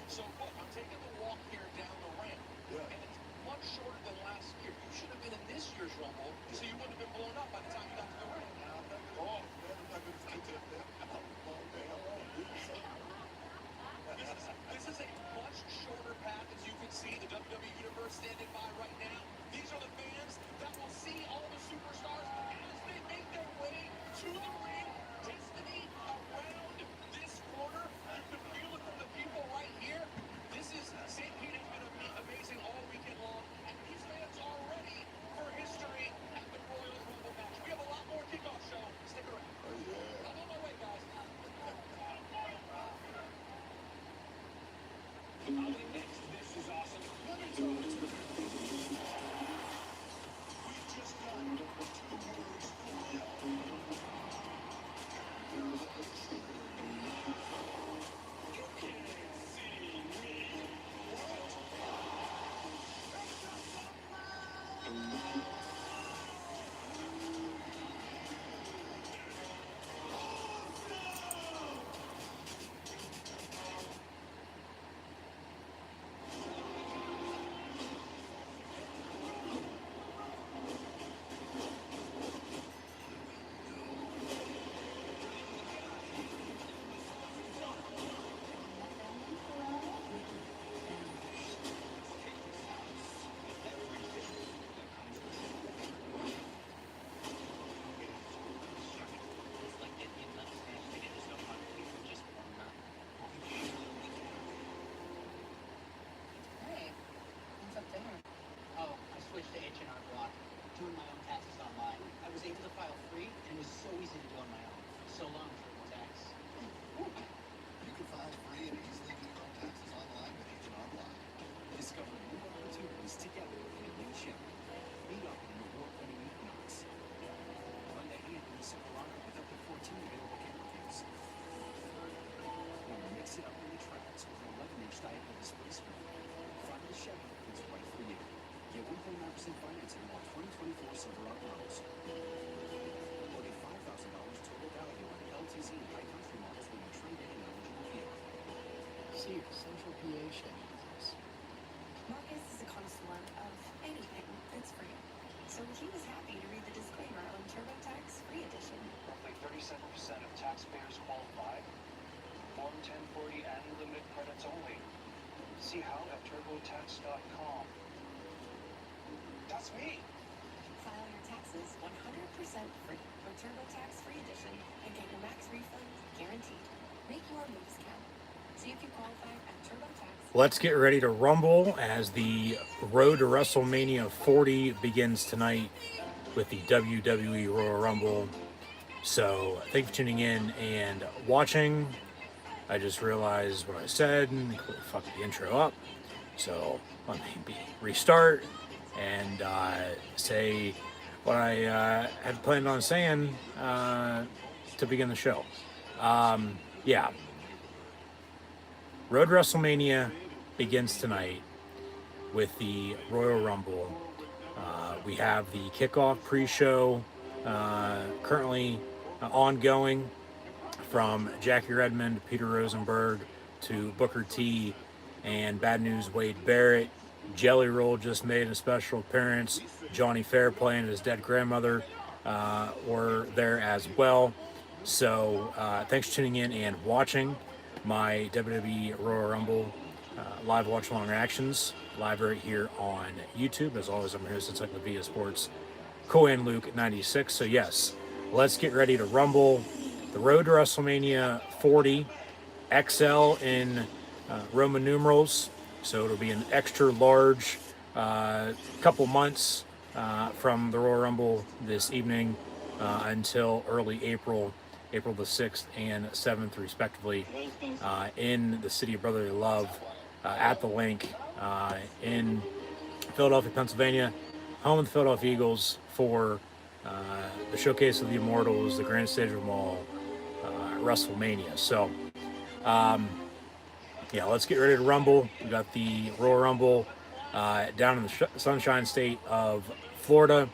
So look, I'm taking the walk here down the ramp, and it's much shorter than last year. You should have been in this year's Rumble, so you wouldn't have been blown up by the time you got to the ramp. Oh, man, I'm not going to skip that. This is a much shorter path, as you can see. The WWE Universe standing by right now. These are the fans that will see all the superstars as they make their way to the ring. Destiny around this corner. You can feel it from the people right here. This is St. Pete has been amazing all weekend long, and these fans are ready for history at the Royal Rumble match. We have a lot more kickoff show. Stick around. Oh, yeah. I'm on my way, guys. Next, this is awesome. Let me tell you. We've just done 2 words for you. You can't see me. Switched to H&R Block, doing my own taxes online. I was able to file free, and it was so easy to do on my own. So long, TurboTax. You can file free and easily do your own taxes online with H&R Block. Discover new opportunities together in a new chapter. Meet up in award-winning equinox. Lend a hand in the Silverado with up to 14 available camera views. Or mix it up in the tracks with an 11-inch diagonal display screen. Find the Chevy that's right for you. Get 1.9% financing on all 2024 Silverado models. Or get $5,000 total value on LTZ and high country models when you trade in an eligible vehicle. See your Central PA Chevy business. Marcus is a connoisseur of anything that's free. So he was happy to read the disclaimer on TurboTax Free Edition. Roughly 37% of taxpayers qualify. Form 1040 and limited credits only. See how at turbotax.com. That's me. File your taxes 100% free on TurboTax Free Edition and get your max refund guaranteed. Make your moves count. So you can qualify at TurboTax. Let's get ready to rumble as the road to WrestleMania 40 begins tonight with the WWE Royal Rumble. So thank you for tuning in and watching. I just realized what I said and fucked the intro up. So let me restart and say what I had planned on saying to begin the show. Yeah. Road WrestleMania begins tonight with the Royal Rumble. We have the kickoff pre-show currently ongoing from Jackie Redmond, Peter Rosenberg, to Booker T and Bad News Wade Barrett. Jelly Roll just made a special appearance. Johnny Fairplay and his dead grandmother were there as well. So thanks for tuning in and watching my WWE Royal Rumble live watch-along reactions live right here on YouTube. As always, I'm here since Encyclopedia Sports, Cohen Luke 96. So yes, let's get ready to rumble. The road to WrestleMania 40, XL in Roman numerals. So it'll be an extra large couple months from the Royal Rumble this evening until early April the 6th and 7th respectively, in the city of brotherly love at the Link in Philadelphia, Pennsylvania, home of the Philadelphia Eagles for the Showcase of the Immortals, the Grand Stage of them all, WrestleMania. So yeah, let's get ready to rumble. We got the Royal Rumble down in the Sunshine State of Florida.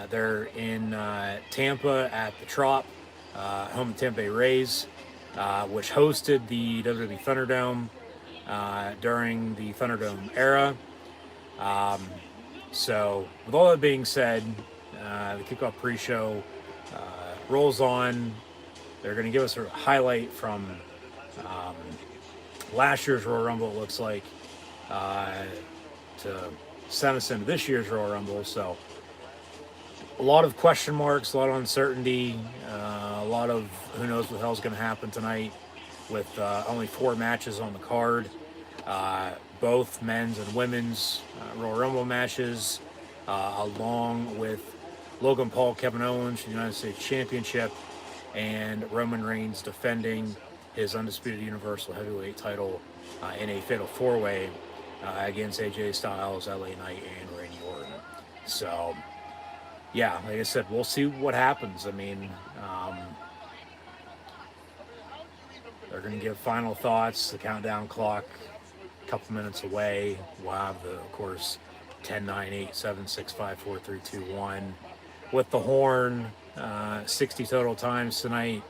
They're in Tampa at the Trop, home of Tampa Bay Rays, which hosted the WWE Thunderdome during the Thunderdome era. So with all that being said, the kickoff pre-show rolls on. They're going to give us a highlight from last year's Royal Rumble, it looks like, to send us into this year's Royal Rumble. So a lot of question marks, a lot of uncertainty, a lot of who knows what the hell's going to happen tonight with only 4 matches on the card. Both men's and women's Royal Rumble matches, along with Logan Paul, Kevin Owens for the United States Championship, and Roman Reigns defending his undisputed Universal Heavyweight title in a fatal 4-way against AJ Styles, LA Knight, and Randy Orton. So, yeah, like I said, we'll see what happens. I mean, they're going to give final thoughts, the countdown clock, a couple minutes away. We'll have the, of course, 10, 9, 8, 7, 6, 5, 4, 3, 2, 1. With the horn, 60 total times tonight.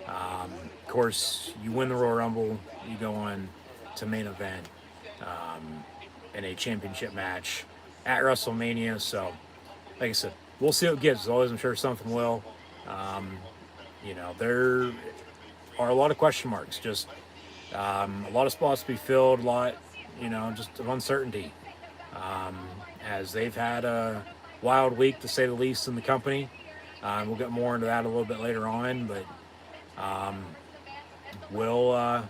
Of course, you win the Royal Rumble, you go on to main event in a championship match at WrestleMania. So, like I said, we'll see what it gives. As always, I'm sure something will. You know, there are a lot of question marks. Just a lot of spots to be filled. A lot, you know, just of uncertainty. As they've had a wild week, to say the least, in the company. We'll get more into that a little bit later on, but we'll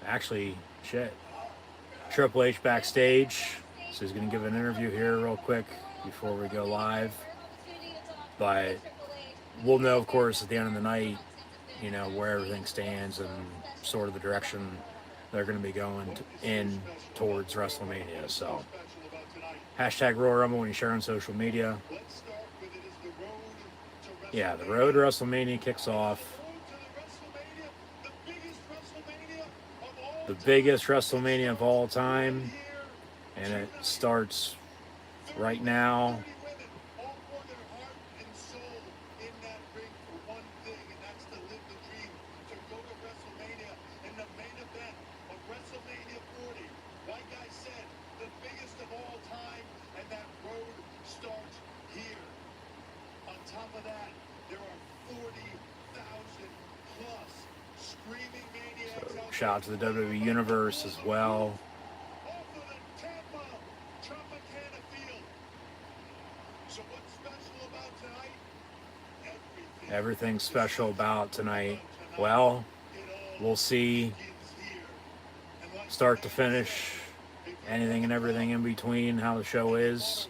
actually, Triple H backstage, so he's going to give an interview here real quick before we go live. But we'll know, of course, at the end of the night, you know, where everything stands and sort of the direction they're going to be going in towards WrestleMania. So, hashtag Royal Rumble when you share on social media. Yeah, the road to WrestleMania kicks off. The biggest WrestleMania of all time. And it starts right now. Shout out to the WWE Universe as well. Everything special about tonight. Well, we'll see. Start to finish, anything and everything in between, how the show is.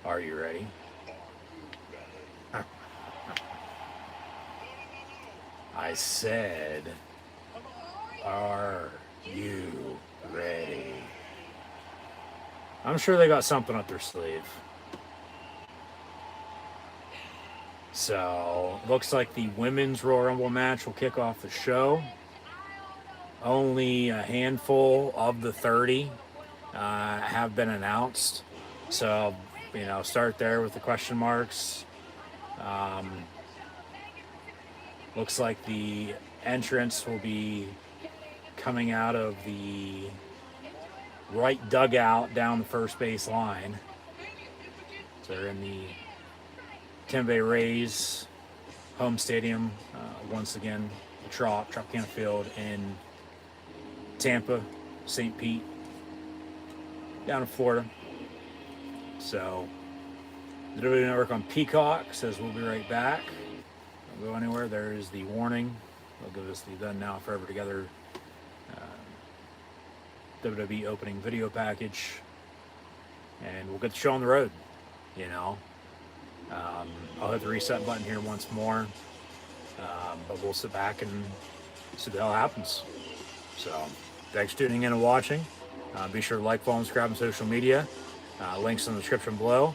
Are you ready? I said, are you ready? I'm sure they got something up their sleeve. So, looks like the women's Royal Rumble match will kick off the show. Only a handful of the 30 have been announced. So, you know, start there with the question marks. Looks like the entrance will be coming out of the right dugout down the first base line. So they're in the Tampa Rays home stadium. Once again, the Tropicana Field in Tampa, St. Pete, down in Florida. So, the WWE Network on Peacock says we'll be right back. Don't go anywhere. There is the warning. They'll give us the Done Now Forever Together WWE opening video package. And we'll get the show on the road, you know. I'll hit the reset button here once more. But we'll sit back and see what the hell happens. So, thanks for tuning in and watching. Be sure to like, follow, and subscribe on social media. Links in the description below.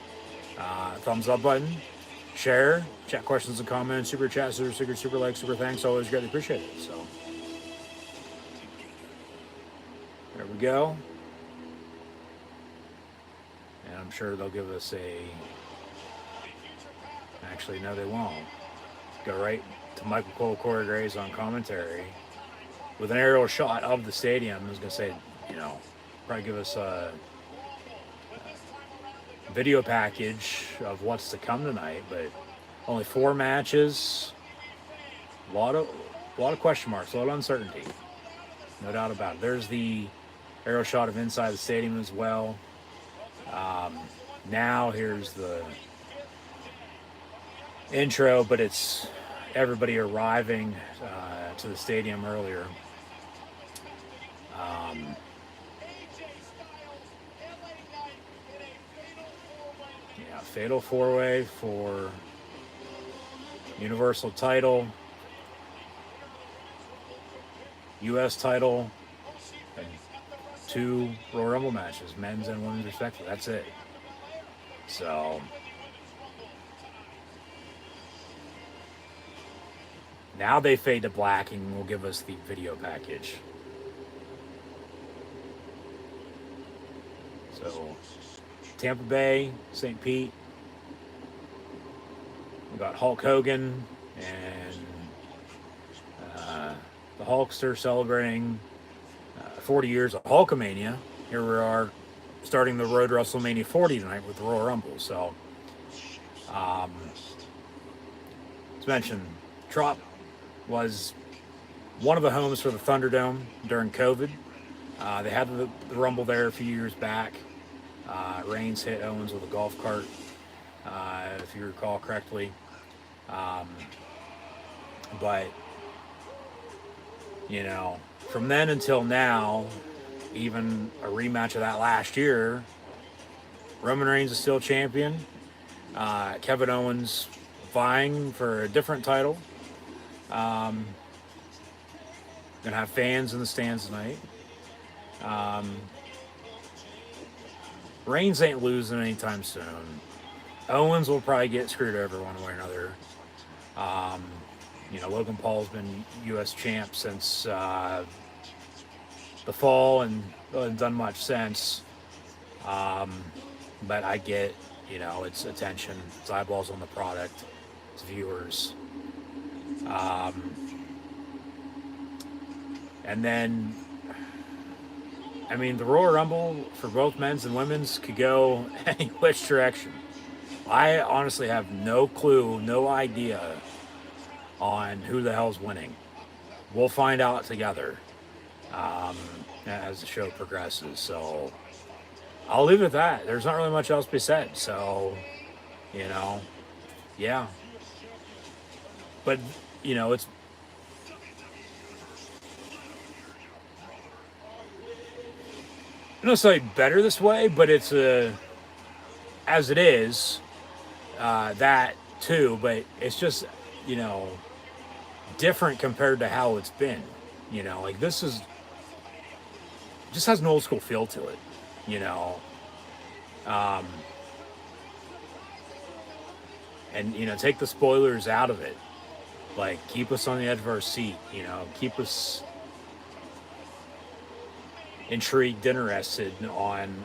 Thumbs up button. Share. Chat questions and comments. Super chat, super sticker, super like, super thanks. Always greatly appreciate it. So, there we go. And I'm sure they'll give us a... Actually, no, they won't. Go right to Michael Cole, Corey Graves on commentary with an aerial shot of the stadium. I was going to say, probably give us a video package of what's to come tonight, but only 4 matches. A lot of question marks, a lot of uncertainty. No doubt about it. There's the aerial shot of inside the stadium as well. Now here's the intro, but it's everybody arriving to the stadium earlier. Fatal 4-way for Universal title, U.S. title, and 2 Royal Rumble matches, men's and women's respectively. That's it. So now they fade to black and will give us the video package. So Tampa Bay, St. Pete. We got Hulk Hogan and the Hulkster celebrating 40 years of Hulkamania. Here we are starting the road to WrestleMania 40 tonight with the Royal Rumble. So, as mentioned, Trop was one of the homes for the Thunderdome during COVID. They had the Rumble there a few years back. Reigns hit Owens with a golf cart, if you recall correctly. But, from then until now, even a rematch of that last year, Roman Reigns is still champion. Kevin Owens vying for a different title. Gonna have fans in the stands tonight. Reigns ain't losing anytime soon. Owens will probably get screwed over one way or another. Logan Paul's been U.S. champ since the fall and hasn't done much since. But I get, it's attention, it's eyeballs on the product, it's viewers. And then, the Royal Rumble for both men's and women's could go any which direction. I honestly have no clue, no idea on who the hell's winning. We'll find out together as the show progresses. So I'll leave it at that. There's not really much else to be said. So, yeah. But, it's not necessarily better this way, but it's as it is, that too, but it's just, different compared to how it's been. This is just has an old school feel to it, and take the spoilers out of it, keep us on the edge of our seat, keep us intrigued, interested on,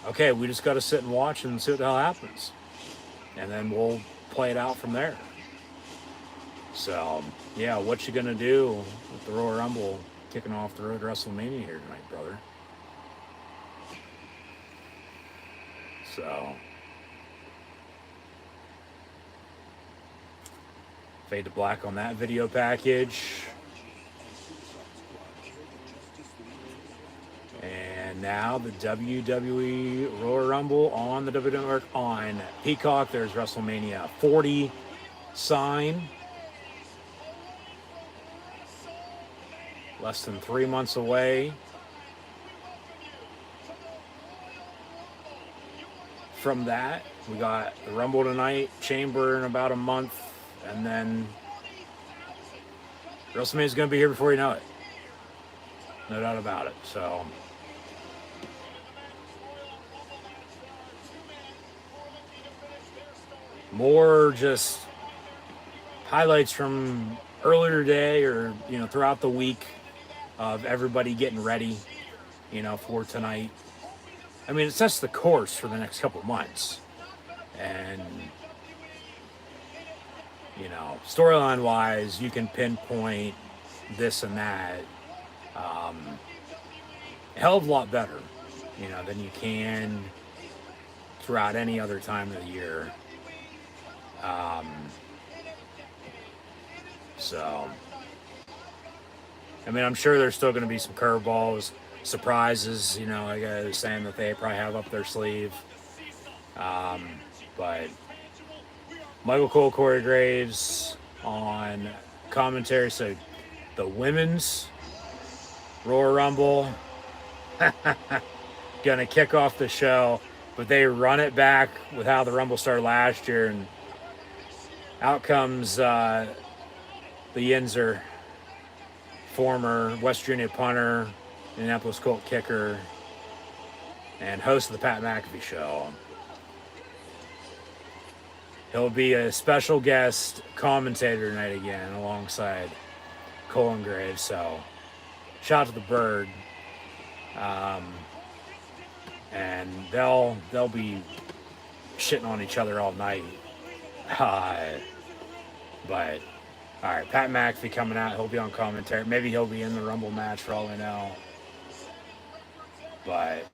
okay, we just got to sit and watch and see what the hell happens, and then we'll play it out from there. So, yeah, what you gonna do with the Royal Rumble kicking off the road to WrestleMania here tonight, brother? So, fade to black on that video package. And now the WWE Royal Rumble on the WWE Network on Peacock. There's WrestleMania 40 sign. Less than 3 months away from that. We got the Rumble tonight, Chamber in about a month, and then WrestleMania is going to be here before you know it. No doubt about it. So, more just highlights from earlier today or, throughout the week of everybody getting ready, for tonight. I mean, it sets the course for the next couple months. And, you know, storyline wise, you can pinpoint this and that a hell of a lot better, you know, than you can throughout any other time of the year. So, I mean, I'm sure there's still going to be some curveballs, surprises, you know, like I was saying that they probably have up their sleeve. But Michael Cole, Corey Graves on commentary. So the women's Royal Rumble gonna kick off the show, but they run it back with how the Rumble started last year, and out comes the Yinzer, former West Virginia punter, Indianapolis Colt kicker, and host of the Pat McAfee Show. He'll be a special guest commentator tonight again alongside Cole and Graves. So, shout out to the Bird. And they'll be shitting on each other all night. But all right, Pat McAfee coming out. He'll be on commentary. Maybe he'll be in the Rumble match for all I know. But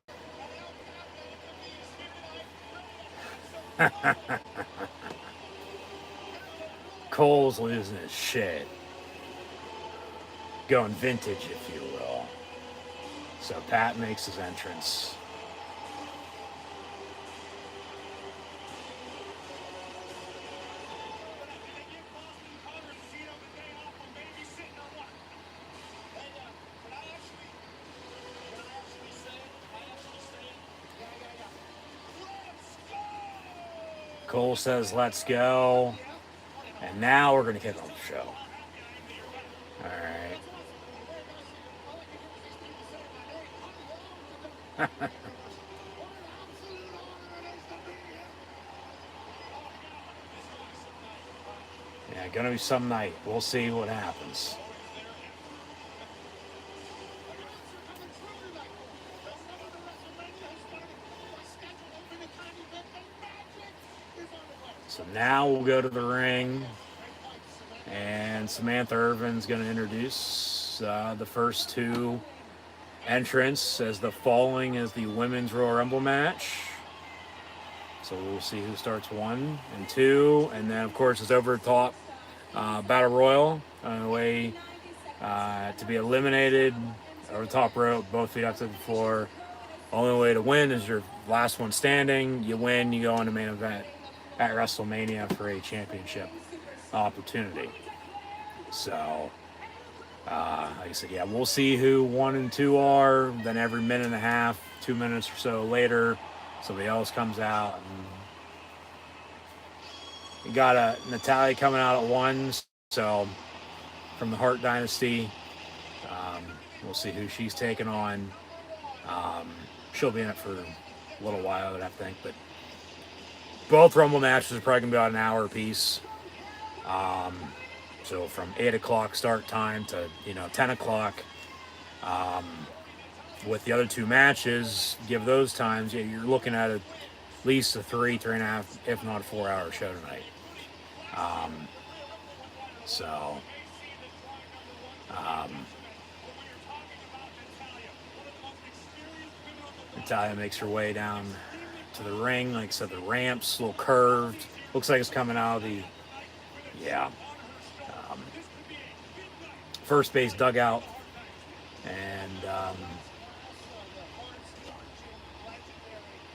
Cole's losing his shit. Going vintage, if you will. So Pat makes his entrance. Cole says, let's go. And now we're going to kick off the show. All right. Yeah, going to be some night. We'll see what happens. So now we'll go to the ring, and Samantha Irvin's going to introduce the first two entrants as the following is the Women's Royal Rumble match. So we'll see who starts 1 and 2, and then of course it's over the top Battle Royal on the way to be eliminated over the top rope, both feet up to the floor. Only way to win is your last one standing. You win, you go on to main event at WrestleMania for a championship opportunity. So, like I said, yeah, we'll see who 1 and 2 are. Then every minute and a half, 2 minutes or so later, somebody else comes out. And you got Natalia coming out at 1, so from the Hart Dynasty. We'll see who she's taking on. She'll be in it for a little while, I think, but both Rumble matches are probably going to be about an hour apiece. So from 8 o'clock start time to, 10 o'clock. With the other two matches, give those times, you're looking at least a 3.5, if not a 4-hour show tonight. Natalia makes her way down to the ring. Like I said, the ramp's a little curved. Looks like it's coming out of the first base dugout. And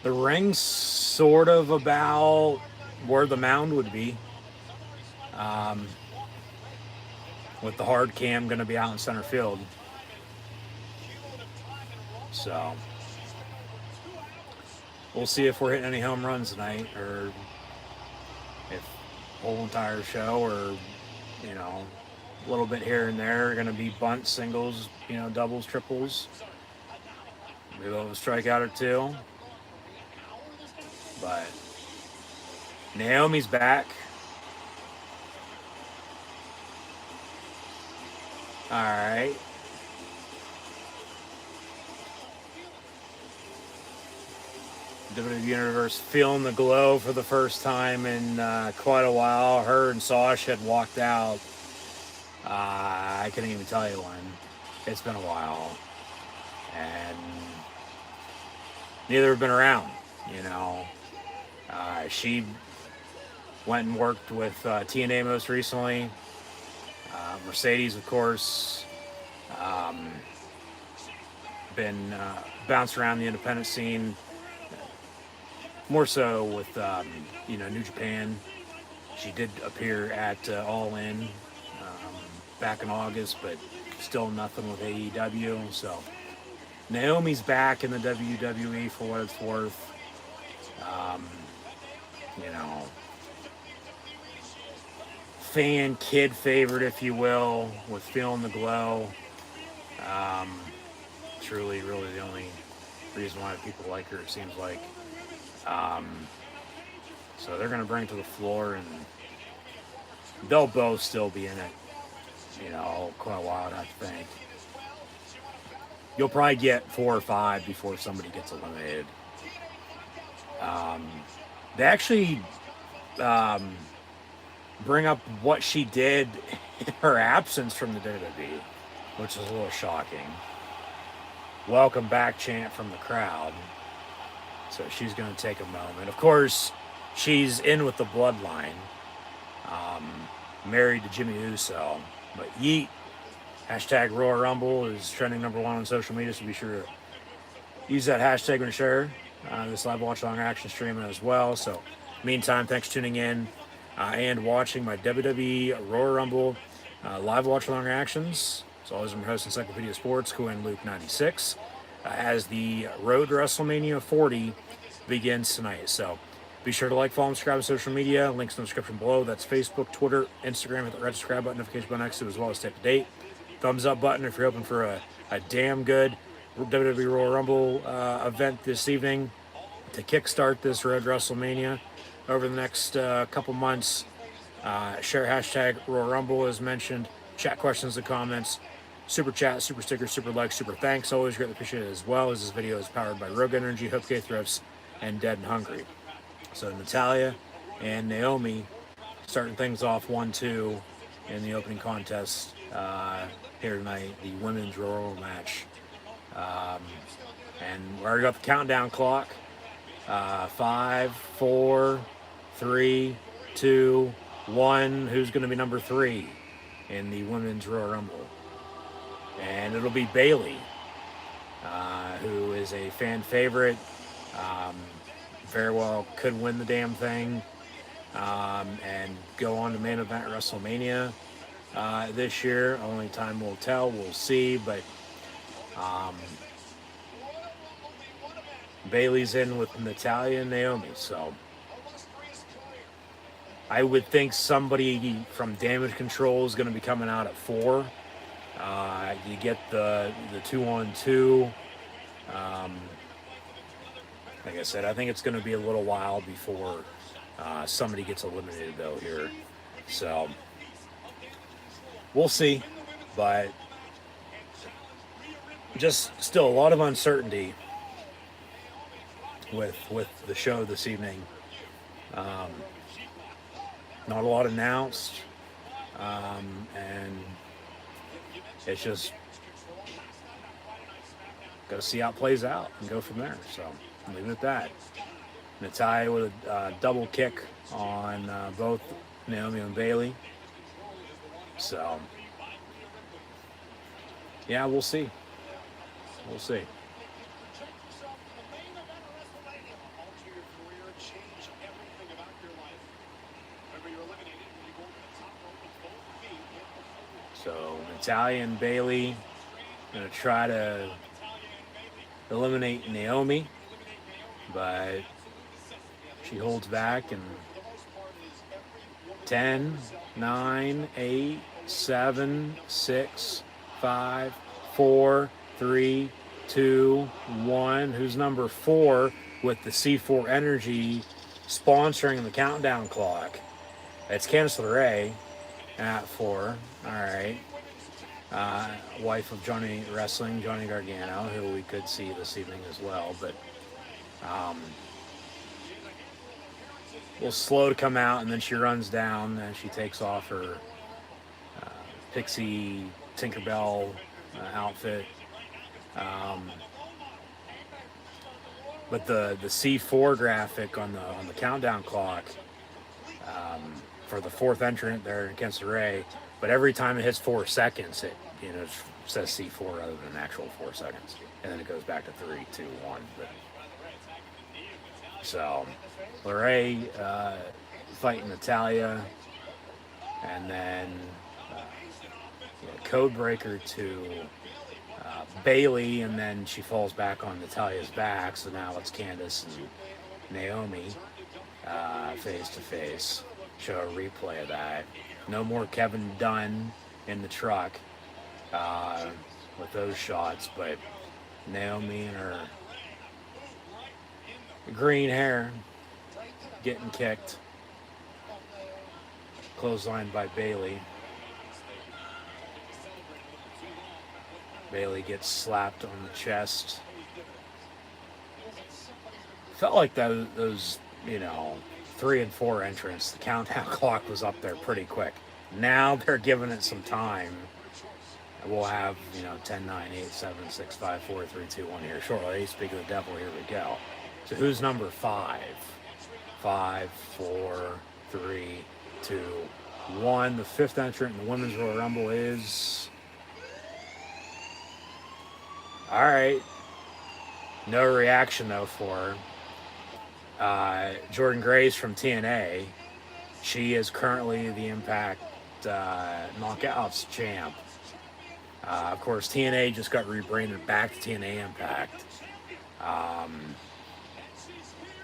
the ring's sort of about where the mound would be. With the hard cam going to be out in center field. So we'll see if we're hitting any home runs tonight, or if the whole entire show, or, a little bit here and there are going to be bunts, singles, doubles, triples. Maybe we'll have a strikeout or two. But Naomi's back. All right. WWE Universe feeling the glow for the first time in quite a while. Her and Sauce had walked out. I couldn't even tell you when. It's been a while. And neither have been around, you know. She went and worked with TNA most recently. Mercedes, of course. Been bounced around the independent scene. More so with, New Japan. She did appear at All In back in August, but still nothing with AEW. So Naomi's back in the WWE for what it's worth. Fan kid favorite, if you will, with Feeling the Glow. Truly, really the only reason why people like her, it seems like. So they're going to bring it to the floor, and they'll both still be in it, quite a while, I think. You'll probably get 4 or 5 before somebody gets eliminated. They actually bring up what she did in her absence from the WWE, which is a little shocking. Welcome back chant from the crowd. So she's going to take a moment. Of course, she's in with the bloodline. Married to Jimmy Uso. But Yeet, hashtag Royal Rumble is trending #1 on social media, so be sure to use that hashtag when you share this live watch along action stream as well. So, meantime, thanks for tuning in and watching my WWE Royal Rumble live watch along actions. As always, I'm your host, Encyclopedia Sports, Cohen Luke 96, as the road to WrestleMania 40 begins tonight. So, be sure to like, follow, and subscribe to social media. Links in the description below. That's Facebook, Twitter, Instagram. Hit the red subscribe button, notification button next to it, as well as stay up to date. Thumbs up button if you're hoping for a damn good WWE Royal Rumble event this evening to kickstart this road to WrestleMania over the next couple months. Share hashtag Royal Rumble as mentioned. Chat questions and comments. Super chat, super sticker, super like, super thanks. Always greatly appreciated, as well as this video is powered by Rogue Energy, HopeKThrifts, and Dead and Hungry. So Natalya and Naomi starting things off 1-2 in the opening contest here tonight, the women's Royal match. And we already got the countdown clock. 5, 4, 3, 2, 1. Who's going to be number 3 in the women's Royal Rumble? And it'll be Bayley, who is a fan favorite. Very well could win the damn thing and go on to main event at WrestleMania this year. Only time will tell. We'll see. But Bayley's in with Natalya and Naomi. So I would think somebody from Damage Control is going to be coming out at 4. You get the 2-on-2. Like I said, I think it's going to be a little while before somebody gets eliminated, though, here. So, we'll see. But just still a lot of uncertainty with the show this evening. Not a lot announced. And it's just got to see how it plays out and go from there. So, leave it at that. Natalya with a double kick on both Naomi and Bayley. So, yeah, we'll see. We'll see. So, Natalya and Bayley going to try to eliminate Naomi, but she holds back, and 10, 9, 8, 7, 6, 5, 4, 3, 2, 1. Who's number 4 with the C4 Energy sponsoring the countdown clock? It's Candice LeRae at 4. All right. Wife of Johnny Wrestling, Johnny Gargano, who we could see this evening as well. But little slow to come out, and then she runs down and she takes off her Pixie Tinkerbell outfit. But the C4 graphic on the countdown clock for the fourth entrant there against Ray, but every time it hits 4 seconds, it says C4 rather than actual 4 seconds, and then it goes back to 3, 2, 1. But so Ray fighting Natalia, and then Codebreaker to Bailey, and then she falls back on Natalia's back. So now it's Candice and Naomi face to face. Show a replay of that. No more Kevin Dunn in the truck with those shots, but Naomi and her green hair getting kicked. Clotheslined by Bailey. Bailey gets slapped on the chest. Felt like those 3 and 4 entrants, the countdown clock was up there pretty quick. Now they're giving it some time. We'll have 10, 9, 8, 7, 6, 5, 4, 3, 2, 1 here shortly. Speak of the devil, here we go. So who's number 5? 5, 4, 3, 2, 1. The 5th entrant in the Women's Royal Rumble is... All right. No reaction, though, for her. Jordan Grace from TNA. She is currently the Impact Knockouts champ. Of course, TNA just got rebranded back to TNA Impact.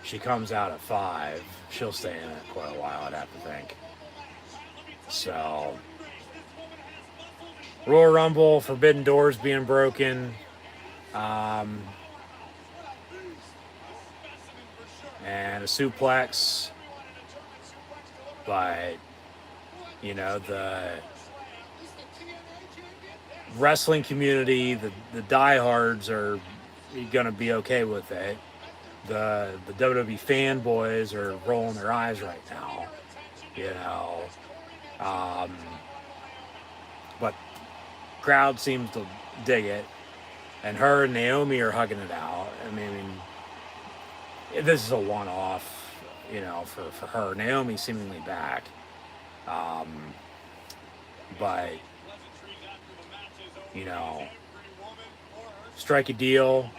She comes out at 5. She'll stay in it quite a while, I'd have to think. So, Royal Rumble, Forbidden Doors being broken. And a suplex, but the wrestling community, the diehards are gonna be okay with it. The WWE fanboys are rolling their eyes right now, but crowd seems to dig it. And her and Naomi are hugging it out. I mean, this is a one-off, for her. Naomi seemingly back. But, strike a deal.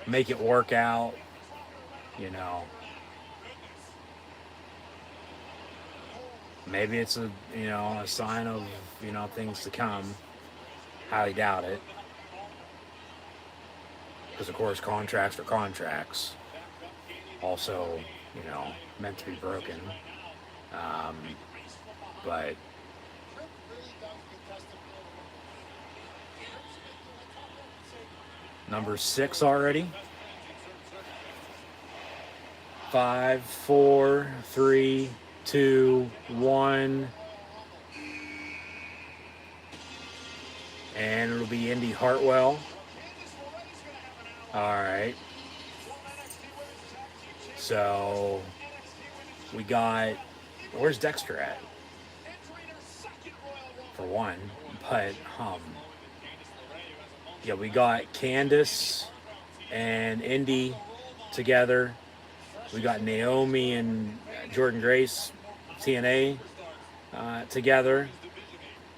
Make it work out, Maybe it's a sign of, things to come. Highly doubt it. Because, of course, contracts are contracts. Also, meant to be broken. But number 6 already. 5, 4, 3, 2, 1. And it'll be Indy Hartwell. All right. So we got, where's Dexter at? For one, but we got Candice and Indy together. We got Naomi and Jordan Grace, TNA, together.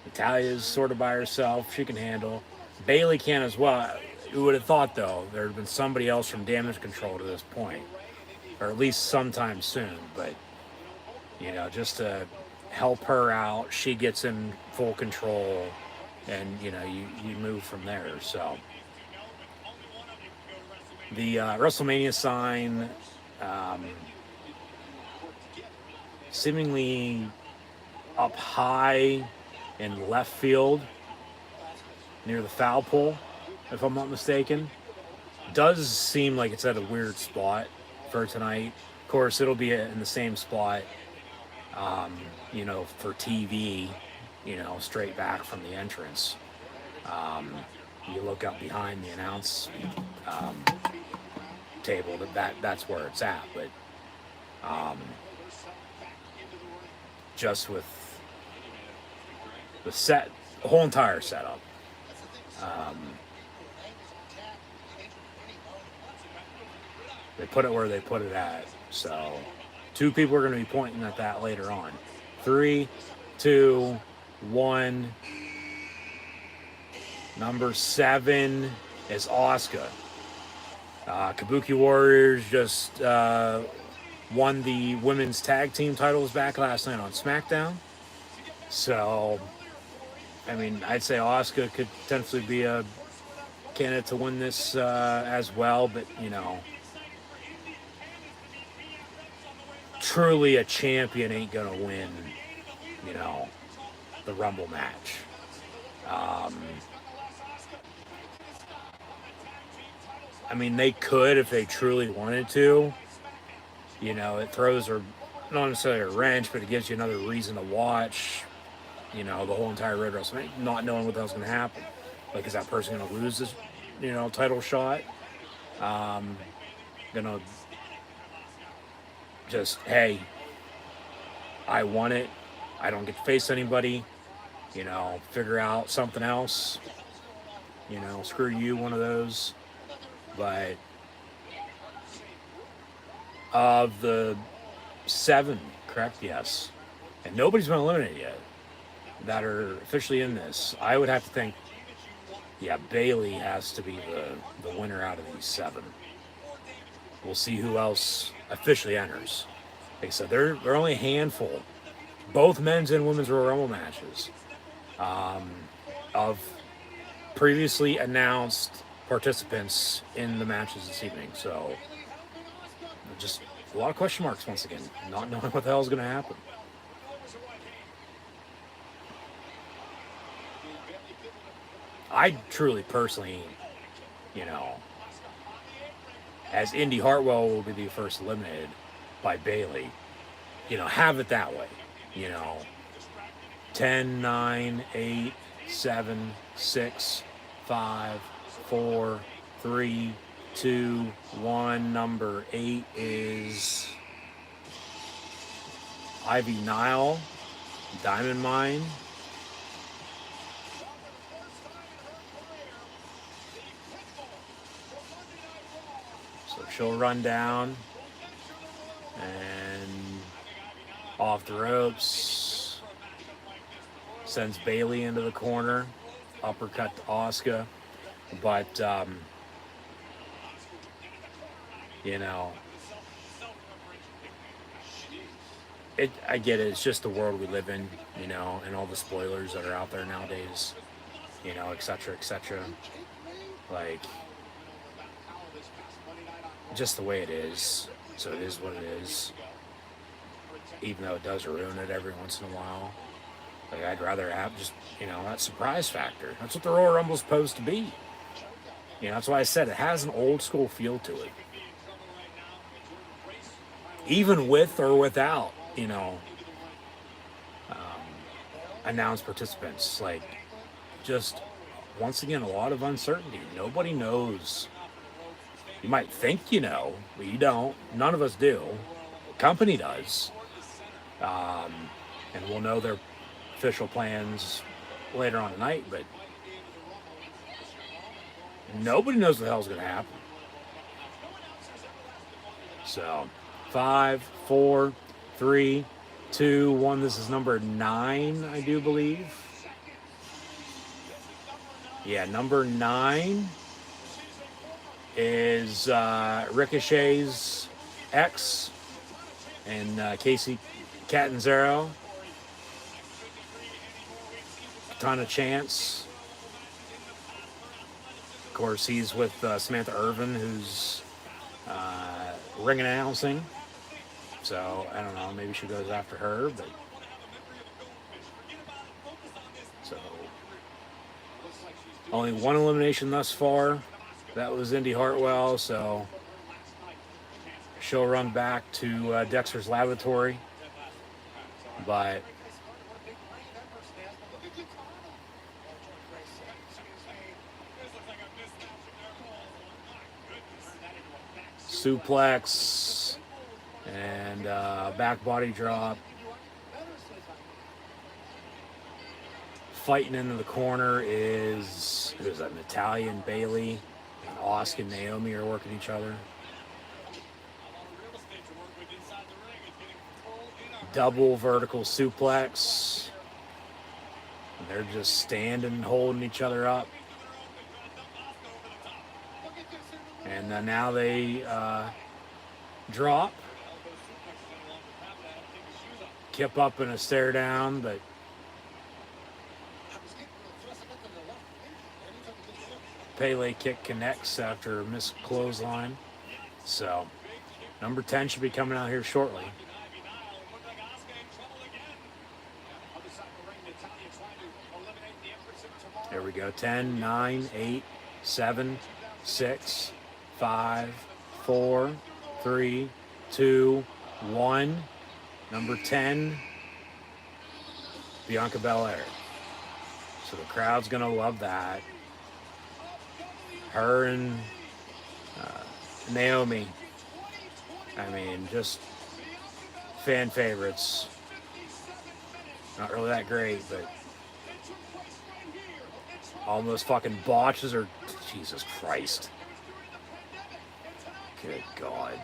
Natalia's sort of by herself. She can handle. Bailey can as well. Who would have thought, though, there would have been somebody else from Damage Control to this point. Or at least sometime soon. But, just to help her out, she gets in full control. And, you move from there. So, the WrestleMania sign, seemingly up high in left field near the foul pole, if I'm not mistaken. Does seem like it's at a weird spot for tonight. Of course, it'll be in the same spot, for TV, straight back from the entrance. You look up behind the announce table, that's where it's at. But just with the whole entire setup, they put it where they put it at. So 2 people are going to be pointing at that later on. 3, 2, 1. Number 7 is Asuka. Kabuki Warriors just won the women's tag team titles back last night on SmackDown. So, I mean, I'd say Asuka could potentially be a candidate to win this as well. But, you know, truly a champion ain't going to win, you know, the Rumble match. I mean, they could if they truly wanted to. You know, it throws not necessarily a wrench, but it gives you another reason to watch, you know, the whole entire road WrestleMania, not knowing what the hell's going to happen. Like, is that person going to lose this, you know, title shot? Gonna just, hey, I won it. I don't get to face anybody. You know, figure out something else. You know, screw you, one of those. But of the 7, correct? Yes. And nobody's been eliminated yet that are officially in this. I would have to think, yeah, Bayley has to be the winner out of these 7. We'll see who else officially enters. Like I said, they're only a handful, both men's and women's Royal Rumble matches, of previously announced participants in the matches this evening. So just a lot of question marks once again, not knowing what the hell is going to happen. I truly, personally, you know, as Indy Hartwell will be the first eliminated by Bayley, you know, have it that way. You know, 10, 9, 8, 7, 6, 5, 4, 3, 2, 1. Number 8 is Ivy Nile, Diamond Mine. So she'll run down and off the ropes, sends Bayley into the corner, uppercut to Asuka. But, you know, I get it. It's just the world we live in, you know, and all the spoilers that are out there nowadays, you know, et cetera, et cetera. Like, just the way it is. So it is what it is. Even though it does ruin it every once in a while. Like, I'd rather have just, you know, that surprise factor. That's what the Royal Rumble's supposed to be. You know, that's why I said it has an old school feel to it. Even with or without, you know, announced participants. Like, just, once again, a lot of uncertainty. Nobody knows. You might think you know, but you don't. None of us do. The company does. And we'll know their official plans later on tonight, but nobody knows what the hell's going to happen. So, 5, 4, 3, 2, 1. This is number 9, I do believe. Yeah, number 9 is Ricochet's ex and Casey Catanzaro. Ton of chance. Of course, he's with Samantha Irvin, who's ring announcing. So, I don't know, maybe she goes after her, but... So, only one elimination thus far. That was Indy Hartwell, so she'll run back to Dexter's Laboratory. But suplex, and back body drop. Fighting into the corner is, who's that, Natalia and Bailey, and Asuka and Naomi are working each other. Double vertical suplex. And they're just standing, holding each other up. And now they drop. Kip up and a stare down, but Pele kick connects after a missed clothesline. So, number 10 should be coming out here shortly. There we go. 10, 9, 8, 7, 6, 5, 4, 3, 2, 1. Number 10, Bianca Belair. So the crowd's going to love that. Her and Naomi, I mean, just fan favorites. Not really that great, but almost fucking botches her. Jesus Christ. Good God.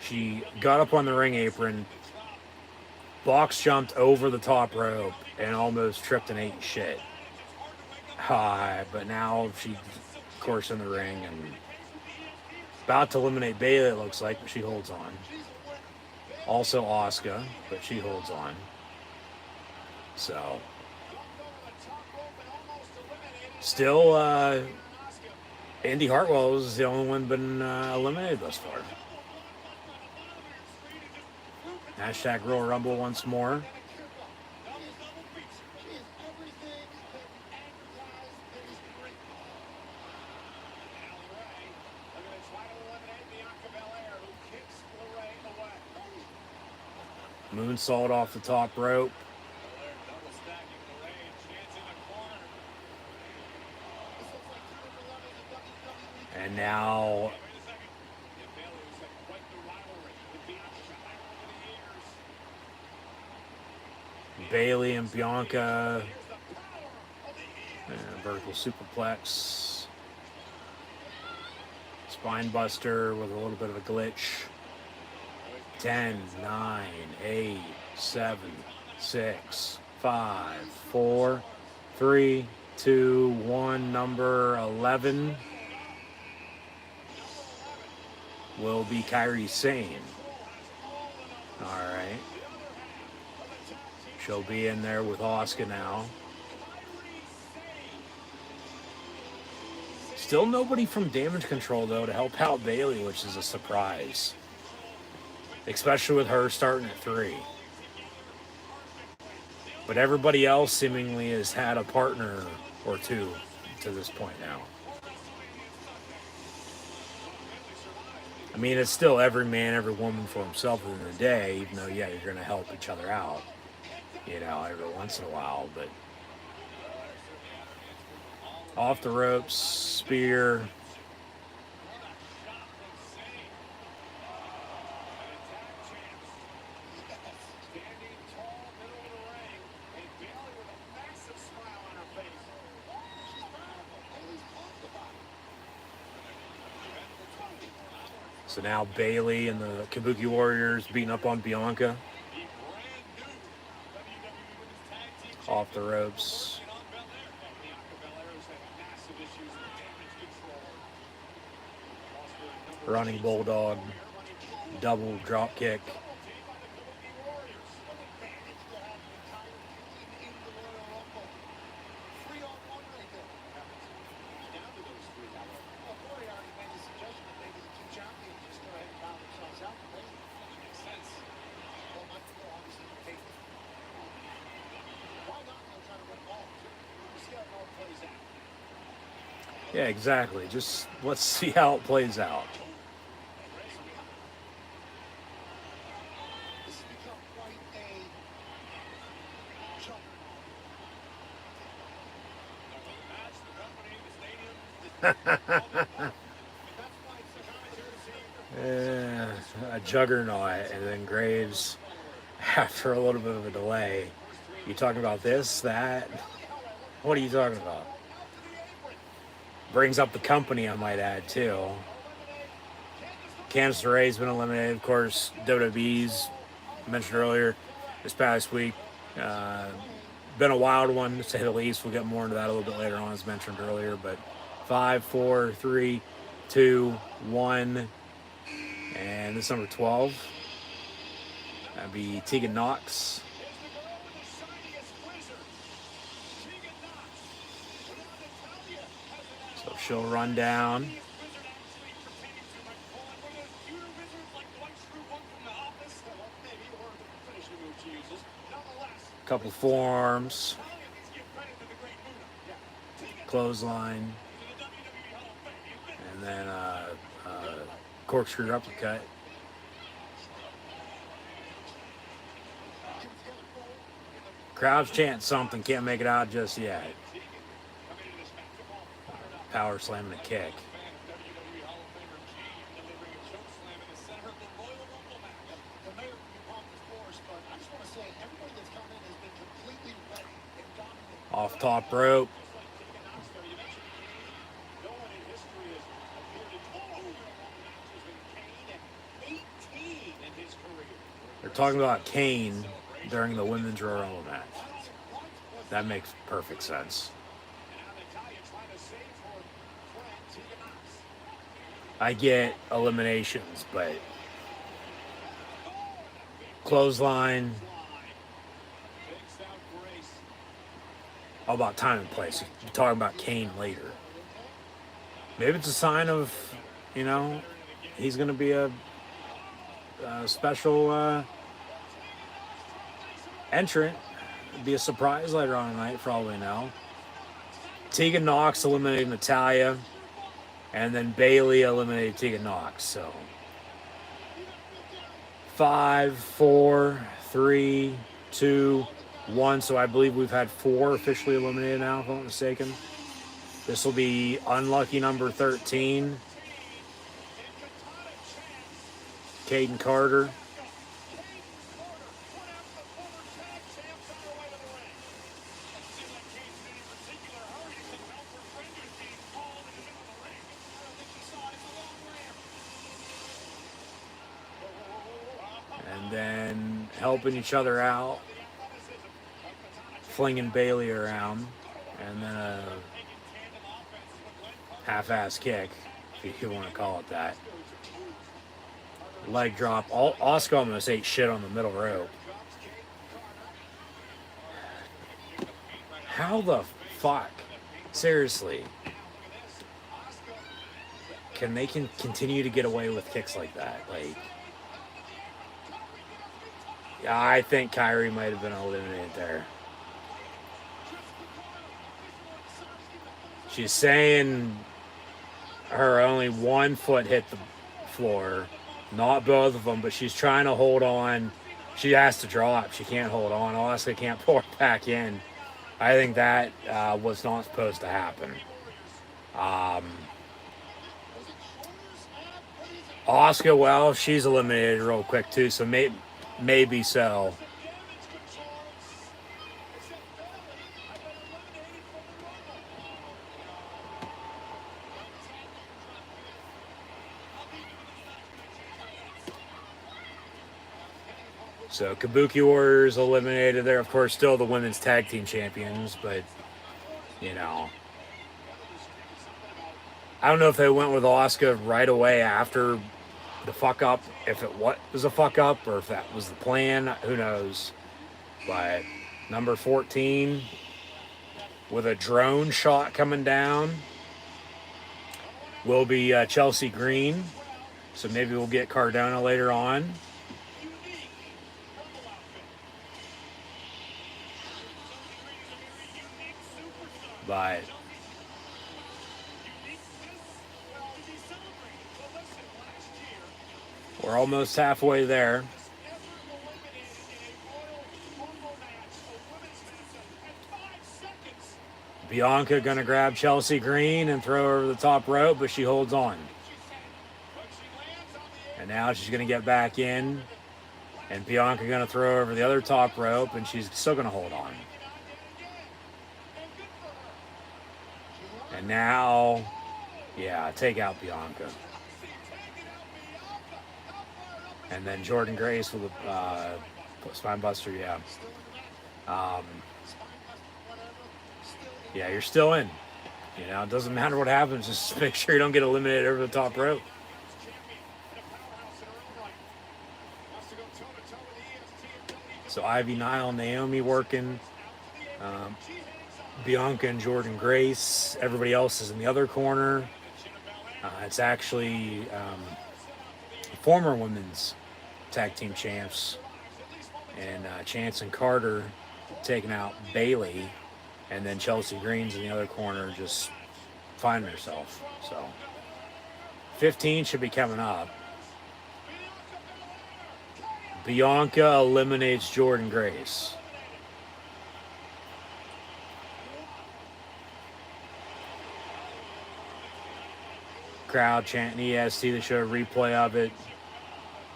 She got up on the ring apron, box jumped over the top rope, and almost tripped and ate shit. But now she's, of course, in the ring and about to eliminate Bayley, it looks like, but she holds on. Also Asuka, but she holds on. So, still, Indy Hartwell is the only one been eliminated thus far. Hashtag Royal Rumble once more. Moonsault off the top rope. And now Bailey and Bianca. Vertical superplex. Spine buster with a little bit of a glitch. 10, 9, 8, 7, 6, 5, 4, 3, 2, 1. Number 11 will be Kairi Sane. All right. She'll be in there with Asuka now. Still nobody from Damage Control, though, to help out Bailey, which is a surprise. Especially with her starting at 3. But everybody else seemingly has had a partner or two to this point now. I mean, it's still every man, every woman for himself at the end of the day, even though, yeah, you're going to help each other out, you know, every once in a while. But off the ropes, spear. So now Bailey and the Kabuki Warriors beating up on Bianca. Off the ropes. Running Bulldog. Double drop kick. Yeah, exactly. Just let's see how it plays out. A juggernaut, and then Graves, after a little bit of a delay. You talking about this, that? What are you talking about? Brings up the company, I might add, too. Candice LeRae's been eliminated. Of course, WWE's, mentioned earlier, this past week. Been a wild one, to say the least. We'll get more into that a little bit later on, as mentioned earlier. But 5, 4, 3, 2, 1. And this number 12. That'd be Tegan Knox. So she'll run down. Couple forearms. Clothesline. And then corkscrew uppercut. Crowd's chanting something, can't make it out just yet. Power slamming a kick. Off top rope. They're talking about Kane during the women's Royal Rumble match. That makes perfect sense. I get eliminations, but clothesline, all about time and place. You're talking about Kane later. Maybe it's a sign of, he's going to be a special entrant. It'll be a surprise later on tonight, for all we know. Tegan Knox eliminated Natalya, and then Bayley eliminated Tegan Knox. So 5, 4, 3, 2, 1. So I believe we've had 4 officially eliminated now, if I'm not mistaken. This will be unlucky number 13. Caden Carter. And then helping each other out. Flinging Bayley around. And then a half-ass kick, if you want to call it that. Leg drop. Asuka almost ate shit on the middle rope. How the fuck? Seriously. Can they continue to get away with kicks like that? I think Kyrie might have been eliminated there. She's saying her only one foot hit the floor. Not both of them, but she's trying to hold on. She has to drop. She can't hold on. Asuka can't pull her back in. I think that was not supposed to happen. Asuka, well, she's eliminated real quick too, so maybe so. So Kabuki Warriors eliminated there. Of course, still the women's tag team champions, but, I don't know if they went with Asuka right away after the fuck up, if it was a fuck up or if that was the plan. Who knows? But number 14 with a drone shot coming down will be Chelsea Green. So maybe we'll get Cardona later on. But we're almost halfway there. Bianca gonna grab Chelsea Green and throw her over the top rope, but she holds on. And now she's gonna get back in, and Bianca gonna throw her over the other top rope, and she's still gonna hold on. And now, yeah, take out Bianca. And then Jordan Grace with a spine buster, yeah. Yeah, you're still in. You know, it doesn't matter what happens. Just make sure you don't get eliminated over the top rope. So Ivy Nile, Naomi working. Bianca and Jordan Grace. Everybody else is in the other corner. It's actually former women's tag team champs. And Chance and Carter taking out Bailey. And then Chelsea Green's in the other corner just finding herself. So 15 should be coming up. Bianca eliminates Jordan Grace. Crowd chanting EST. They showed a replay of it.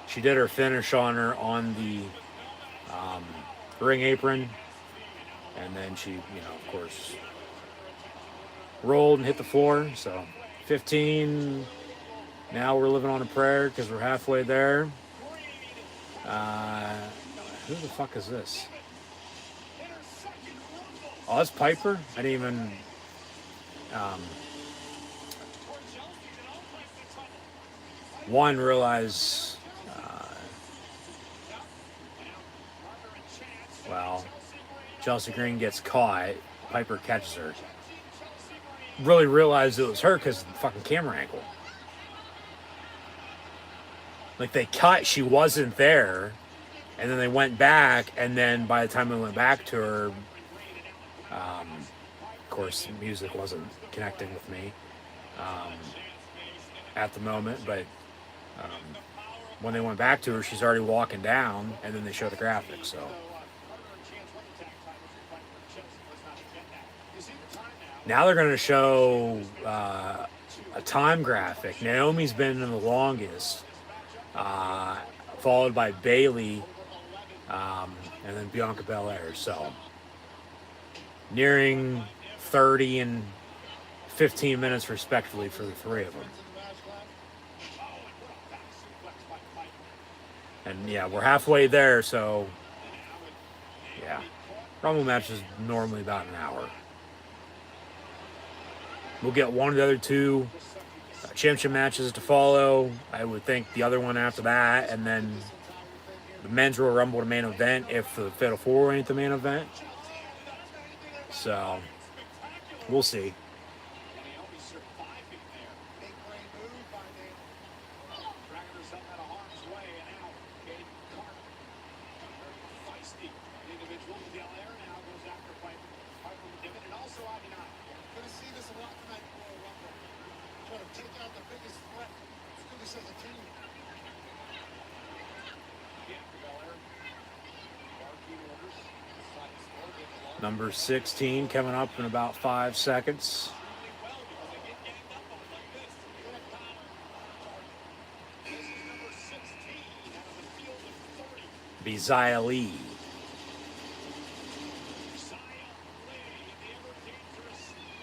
She did her finish on her on the ring apron. And then she, of course, rolled and hit the floor. So 15. Now we're living on a prayer because we're halfway there. Who the fuck is this? Oh, that's Piper? I didn't even... realize... well... Chelsea Green gets caught. Piper catches her. Really realized it was her because of the fucking camera angle. Like, they cut, she wasn't there, and then they went back, and then by the time they went back to her, of course, music wasn't connecting with me at the moment, but when they went back to her, she's already walking down, and then they show the graphics, so... Now they're going to show a time graphic. Naomi's been in the longest, followed by Bailey, and then Bianca Belair. So nearing 30 and 15 minutes respectively for the three of them. And yeah, we're halfway there, so yeah. Rumble match is normally about an hour. We'll get one of the other two championship matches to follow. I would think the other one after that, and then the men's Royal Rumble to main event if the Fatal 4 ain't the main event. So, we'll see. Number 16 coming up in about 5 seconds. Be Xia Li.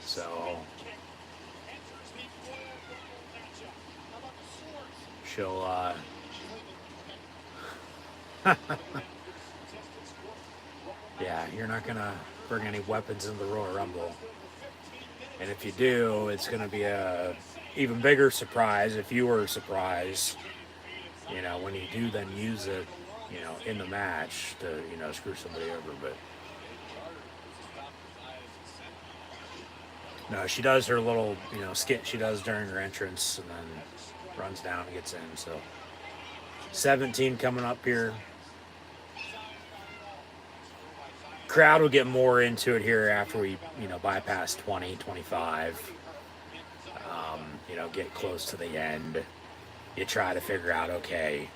So she'll yeah, you're not gonna bring any weapons into the Royal Rumble, and if you do, it's gonna be a even bigger surprise if you were surprised, when you do then use it, in the match to, screw somebody over. But no, she does her little, skit she does during her entrance and then runs down and gets in. So 17 coming up here. Crowd will get more into it here after we, bypass 20, 25. Get close to the end. You try to figure out, okay,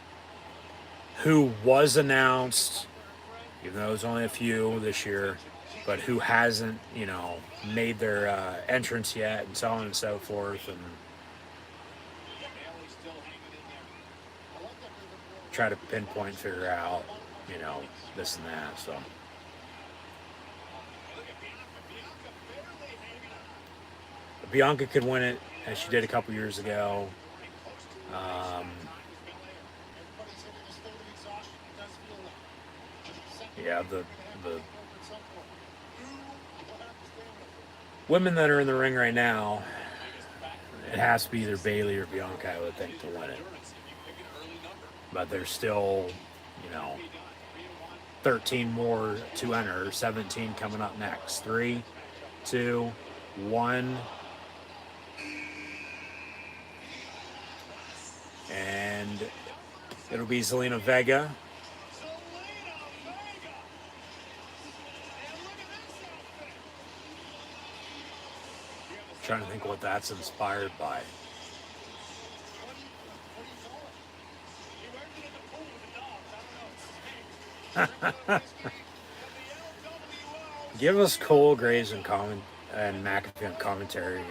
who was announced, even though it was only a few this year, but who hasn't, made their entrance yet, and so on and so forth, and try to pinpoint, figure out, this and that. So Bianca could win it, as she did a couple years ago. Yeah, the women that are in the ring right now, it has to be either Bailey or Bianca, I would think, to win it. But there's still, 13 more to enter, 17 coming up next. 3, 2, 1. And it'll be Zelina Vega. Trying to think what that's inspired by. Give us Cole, Graves, and McAfee on commentary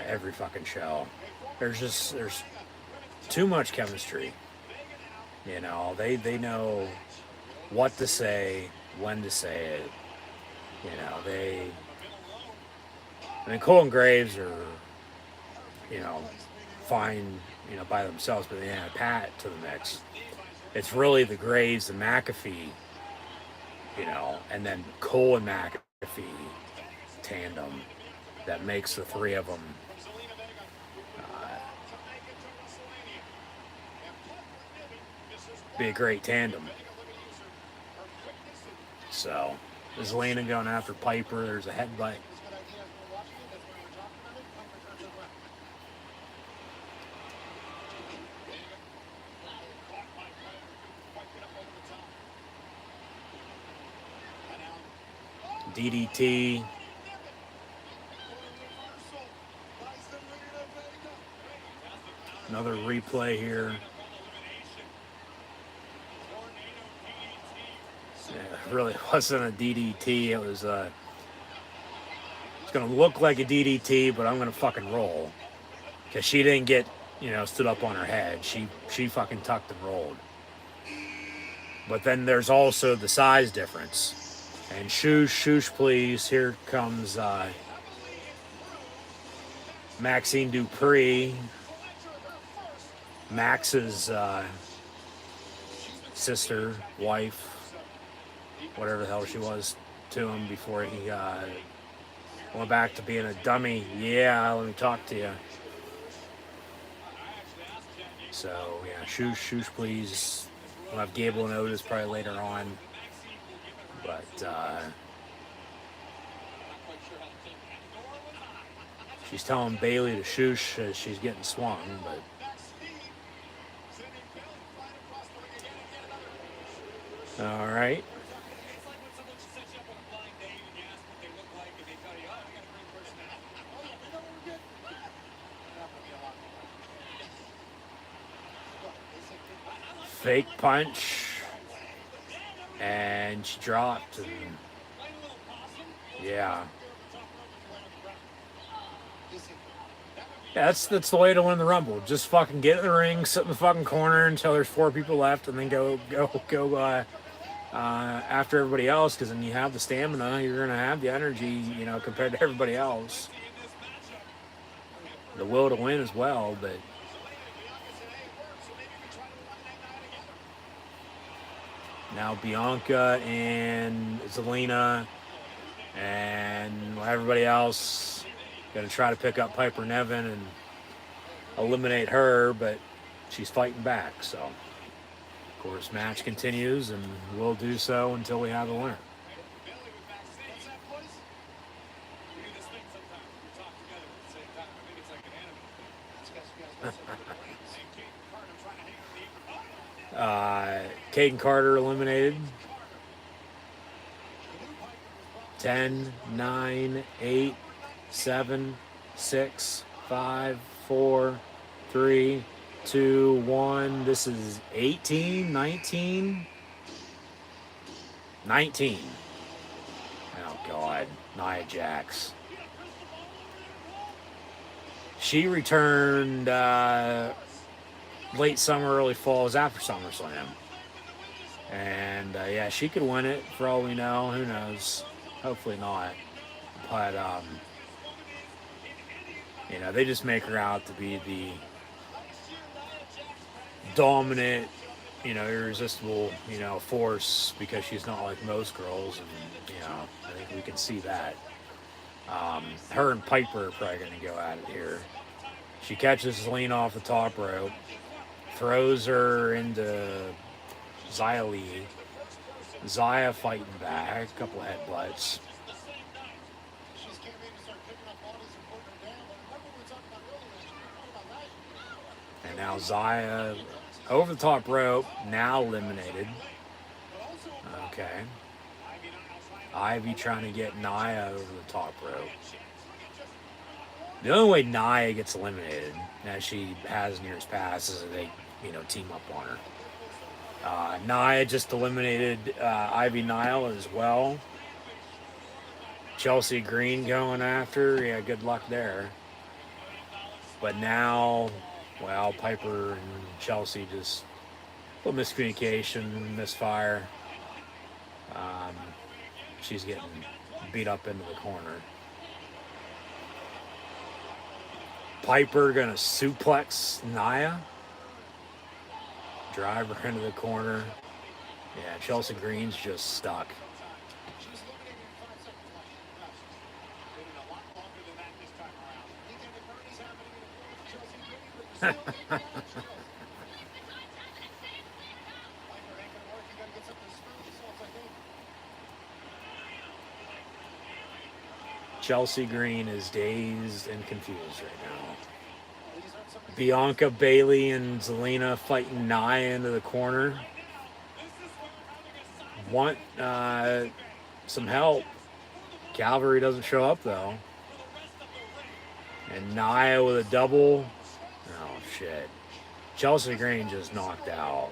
every fucking show. There's too much chemistry. They know what to say, when to say it. Cole and Graves are, fine, by themselves, but they add Pat to the mix. It's really the Graves and McAfee, and then Cole and McAfee tandem that makes the three of them be a great tandem. So, there's Lana going after Piper. There's a headbutt. DDT. Another replay here. Yeah, it really wasn't a DDT. It was it's going to look like a DDT, but I'm going to fucking roll. Because she didn't get, stood up on her head. She fucking tucked and rolled. But then there's also the size difference. And shoosh, please. Here comes Maxine Dupree, Max's sister, wife, whatever the hell she was to him before he went back to being a dummy. Yeah, let me talk to you. So, yeah, shoosh, please. We'll have Gable and Otis probably later on. But she's telling Bailey to shoosh as she's getting swung, but all right. Fake punch. And she dropped, and yeah, that's the way to win the Rumble. Just fucking get in the ring, sit in the fucking corner until there's 4 people left, and then go after everybody else. Because then you have the stamina, you're gonna have the energy, compared to everybody else. The will to win as well, but. Now Bianca and Zelina and everybody else going to try to pick up Piper Niven and eliminate her, but she's fighting back. So, of course, match continues and will do so until we have a winner. Caden Carter eliminated. 10, 9, 8, 7, 6, 5, 4, 3, 2, 1. This is 18, 19. 19. God. Nia Jax. She returned late summer, early fall. It was after SummerSlam. And, yeah, she could win it for all we know. Who knows? Hopefully not. But, you know, they just make her out to be the dominant, you know, irresistible, you know, force because she's not like most girls. And, you know, I think we can see that. Her and Piper are probably going to go at it here. She catches Zelina off the top rope, throws her into Xia Li. Xia fighting back, a couple of headbutts. And now Xia over the top rope, now eliminated. Okay. Ivy trying to get Nia over the top rope. The only way Nia gets eliminated, as she has in years past, is that they, you know, team up on her. Nia just eliminated Ivy Nile as well. Chelsea Green going after. Yeah, good luck there. But now, well, Piper and Chelsea just a little miscommunication, misfire. She's getting beat up into the corner. Piper gonna suplex Nia. Drive her into the corner. Yeah, Chelsea Green's just stuck. Chelsea Green is dazed and confused right now. Bianca, Bailey, and Zelina fighting Nia into the corner. Want some help. Calvary doesn't show up, though. And Nia with a double. Oh, shit. Chelsea Green just knocked out.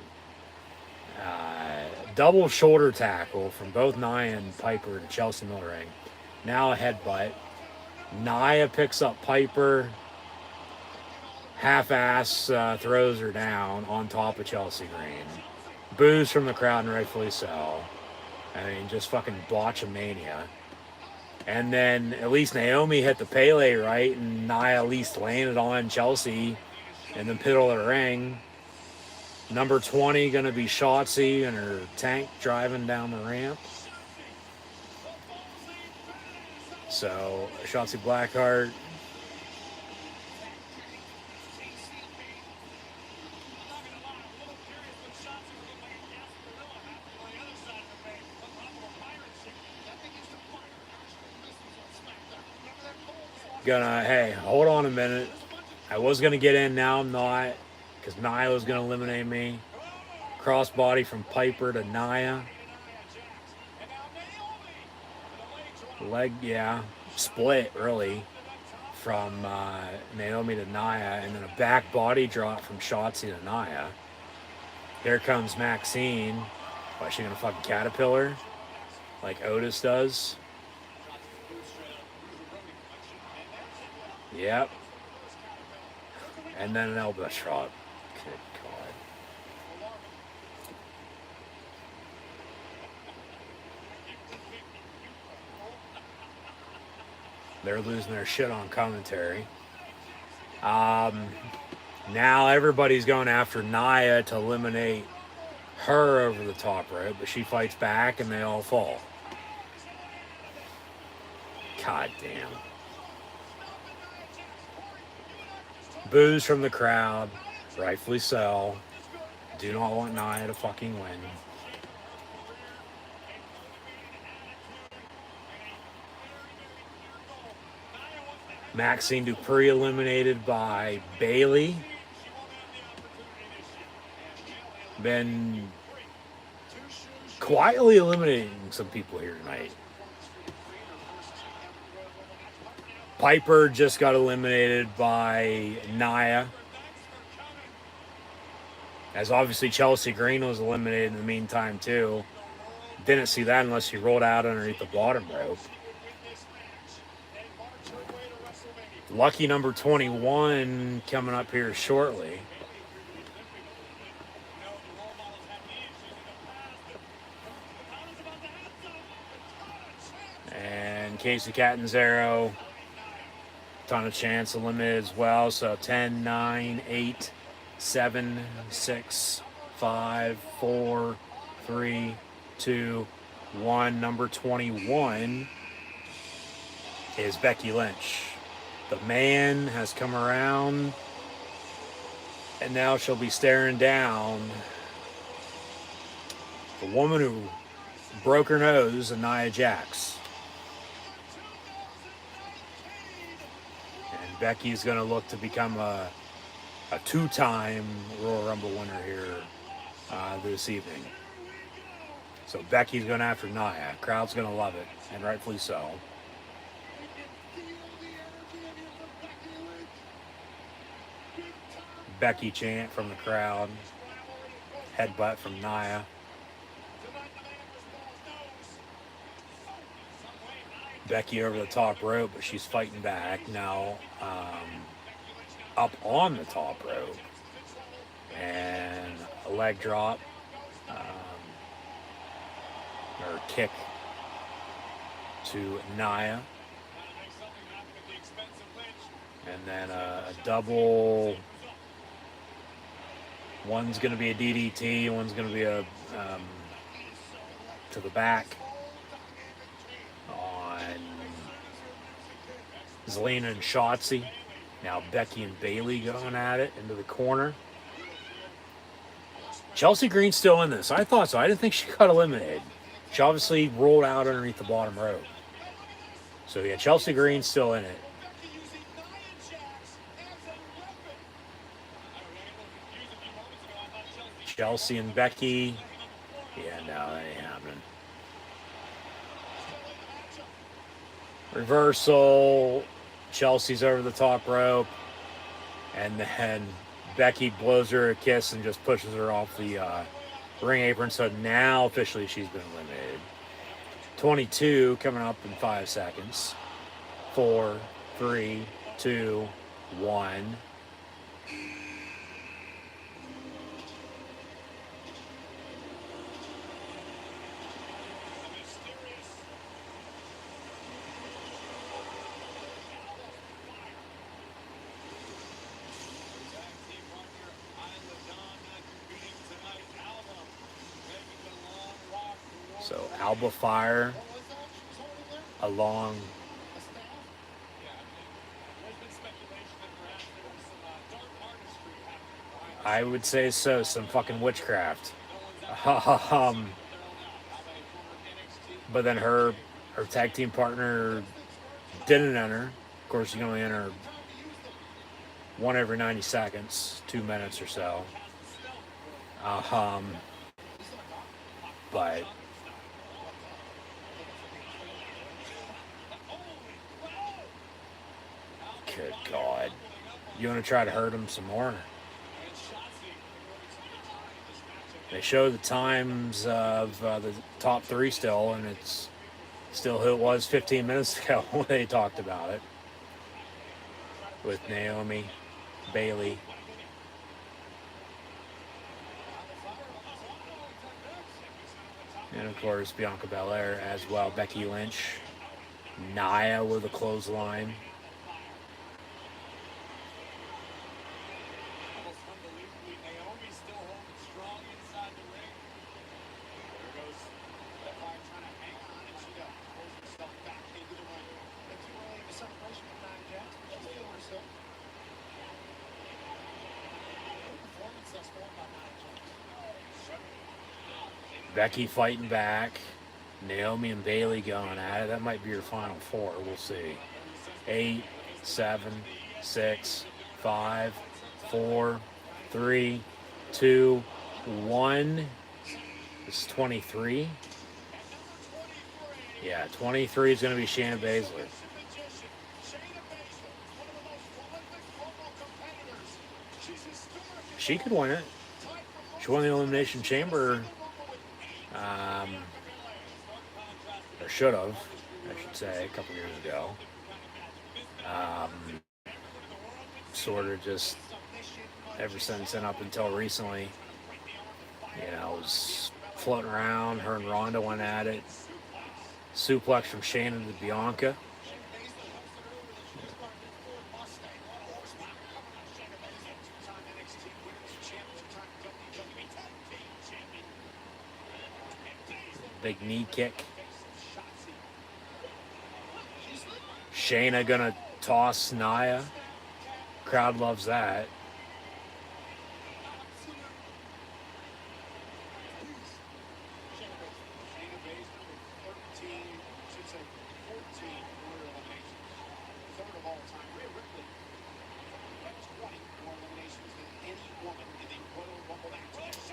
Double shoulder tackle from both Nia and Piper to Chelsea Millering. Now a headbutt. Nia picks up Piper. Half-ass throws her down on top of Chelsea Green. Boos from the crowd, and rightfully so. I mean, just fucking botchamania. And then at least Naomi hit the Pele right, and Nia at least landed on Chelsea in the middle of the ring. Number 20 going to be Shotzi and her tank driving down the ramp. So, Shotzi Blackheart. Hey, hold on a minute. I was going to get in, now I'm not. Because Nia was going to eliminate me. Crossbody from Piper to Nia. Leg, yeah. Split, really. From Naomi to Nia. And then a back body drop from Shotzi to Nia. Here comes Maxine. Why, is she going to fucking caterpillar? Like Otis does? Yep. And then an elbow drop. Good God. They're losing their shit on commentary. Now everybody's going after Nia to eliminate her over the top rope, but she fights back and they all fall. God damn. Boos from the crowd, rightfully so. Do not want Nia to fucking win. Maxine Dupree eliminated by Bailey. Been quietly eliminating some people here tonight. Piper just got eliminated by Nia. As obviously Chelsea Green was eliminated in the meantime too. Didn't see that unless she rolled out underneath the bottom rope. Lucky number 21 coming up here shortly. And Casey Catanzaro, ton of chance limited as well. So 10, 9, 8, 7, 6, 5, 4, 3, 2, 1. Number 21 is Becky Lynch. The man has come around, and now she'll be staring down the woman who broke her nose, Nia Jax. And Becky's going to look to become a two-time Royal Rumble winner here this evening. So Becky's going after Nia. Crowd's going to love it, and rightfully so. Becky chant from the crowd. Headbutt from Nia. Becky over the top rope, but she's fighting back. Now up on the top rope. And a leg drop. Or kick to Nia. And then a double. One's going to be a DDT. One's going to be a to the back on Zelina and Shotzi. Now Becky and Bayley going at it into the corner. Chelsea Green's still in this. I thought so. I didn't think she got eliminated. She obviously rolled out underneath the bottom rope. So yeah, Chelsea Green's still in it. Chelsea and Becky. Yeah, no, that ain't happening. Reversal. Chelsea's over the top rope. And then Becky blows her a kiss and just pushes her off the ring apron. So now officially she's been eliminated. 22 coming up in 5 seconds. 4, 3, 2, 1. So Alba Fire along. I would say so. Some fucking witchcraft. But then her tag team partner didn't enter. Of course, you can only enter one every 90 seconds, 2 minutes or so. But good God. You want to try to hurt him some more? They show the times of the top 3 still, and it's still who it was 15 minutes ago when they talked about it. With Naomi, Bayley. And of course, Bianca Belair as well. Becky Lynch. Nia with a clothesline. Becky fighting back. Naomi and Bayley going at it. That might be your final 4. We'll see. 8, 7, 6, 5, 4, 3, 2, 1. This is 23. Yeah, 23 is going to be Shayna Baszler. She could win it. She won the Elimination Chamber. Or should have, I should say, a couple years ago. sort of just ever since and up until recently, was floating around. Her and Ronda went at it. Suplex from Shayna to Bianca. Big knee kick. Shayna gonna toss Nia. Crowd loves that.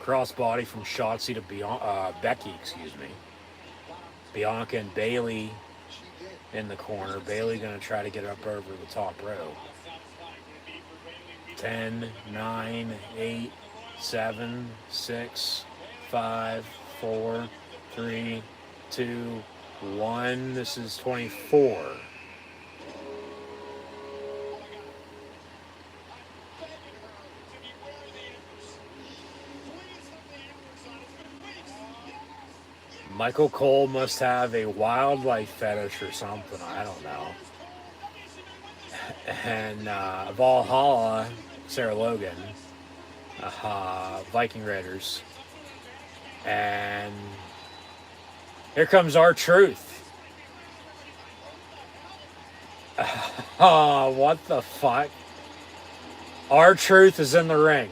Crossbody from Shotzi to Becky, excuse me. Bianca and Bailey in the corner. Bailey going to try to get up over the top rope. 10, 9, 8, 7, 6, 5, 4, 3, 2, 1. This is 24. Michael Cole must have a wildlife fetish or something. I don't know. And Valhalla, Sarah Logan, Viking Raiders. And here comes R-Truth. Oh, what the fuck? R-Truth is in the ring.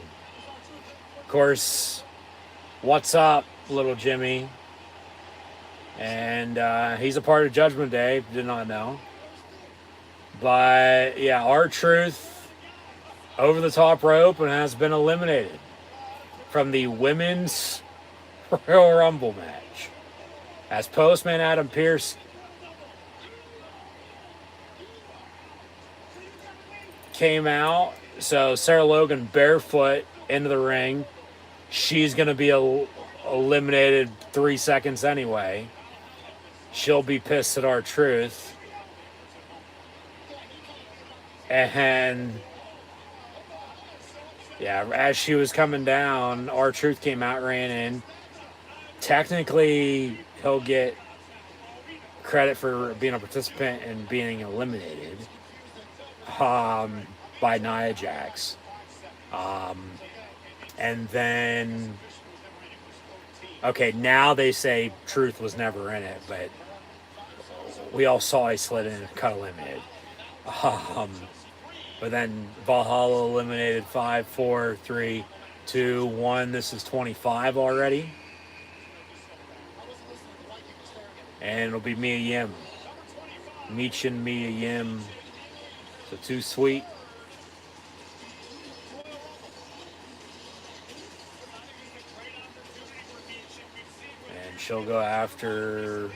Of course, what's up, little Jimmy? And he's a part of Judgment Day, did not know. But yeah, R-Truth over the top rope and has been eliminated from the women's Royal Rumble match. As Postman Adam Pearce came out, so Sarah Logan barefoot into the ring. She's going to be eliminated 3 seconds anyway. She'll be pissed at R-Truth. And yeah, as she was coming down, R-Truth came out, ran in. Technically, he'll get credit for being a participant and being eliminated by Nia Jax. And then, okay, now they say Truth was never in it, but we all saw he slid in and cut eliminated. But then Valhalla eliminated 5, 4, 3, 2, 1. This is 25 already. And it'll be Mia Yim. Michin, Mia Yim. So too sweet. And she'll go after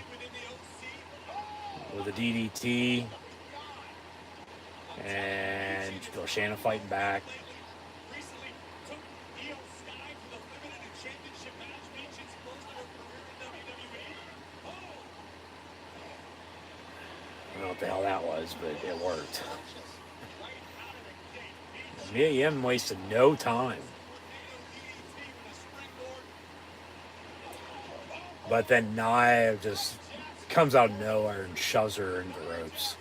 with a DDT. And Shayna fighting back. I don't know what the hell that was, but it worked. Mia Yim wasted no time. But then Nia just comes out of nowhere and shoves her into the ropes.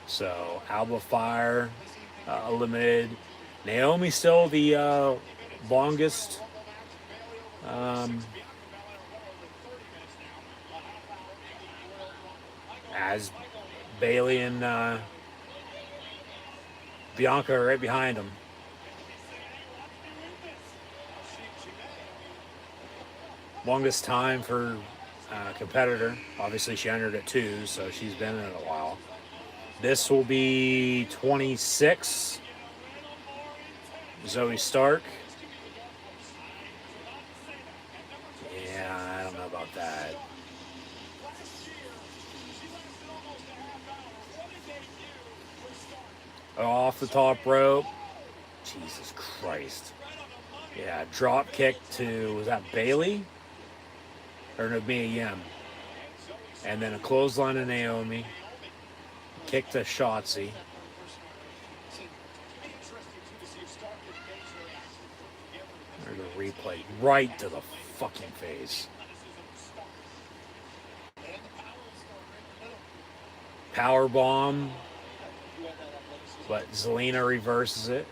So Alba Fire eliminated. Naomi still the longest as Bailey and Bianca are right behind them. Longest time for competitor. Obviously she entered at 2, so she's been in it a while. This will be 26. Zoe Stark. Yeah, I don't off the top rope. Jesus Christ. Yeah, drop kick to, was that Bailey? Or no, Mia Yim. And then a clothesline to Naomi. Kick to Shotzi. There's a replay right to the fucking face. Power bomb, but Zelina reverses it.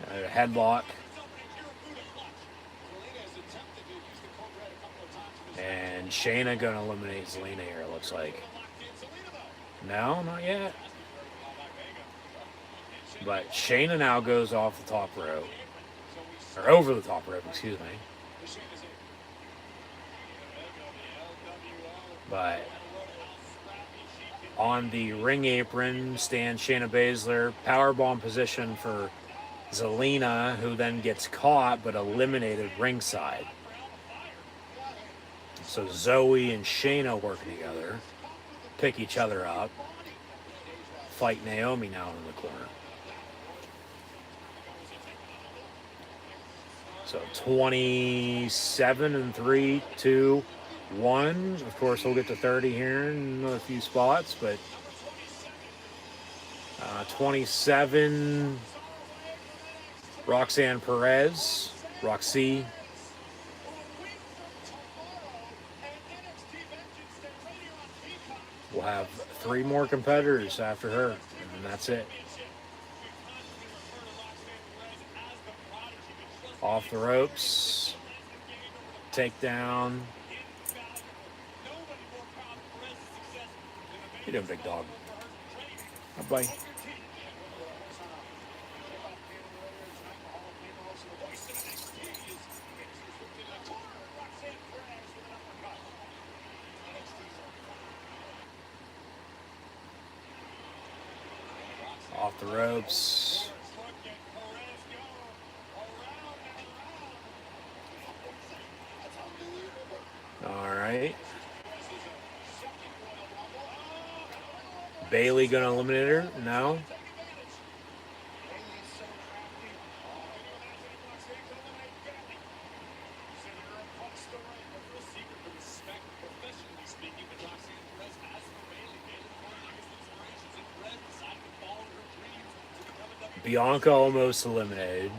A headlock. And Shayna gonna eliminate Zelina here, it looks like. No, not yet. But Shayna now goes off the top rope. Or over the top rope, excuse me. But on the ring apron stands Shayna Baszler. Powerbomb position for Zelina, who then gets caught but eliminated ringside. So Zoe and Shayna work together, pick each other up, fight Naomi now in the corner. So 27 and 3, 2, 1. Of course, we'll get to 30 here in another few spots, but 27, Roxanne Perez, Roxy. We'll have 3 more competitors after her, and that's it. Off the ropes, takedown. How you doing, big dog? Bye-bye. Off the ropes. All right. Bailey gonna eliminate her? No. Bianca almost eliminated.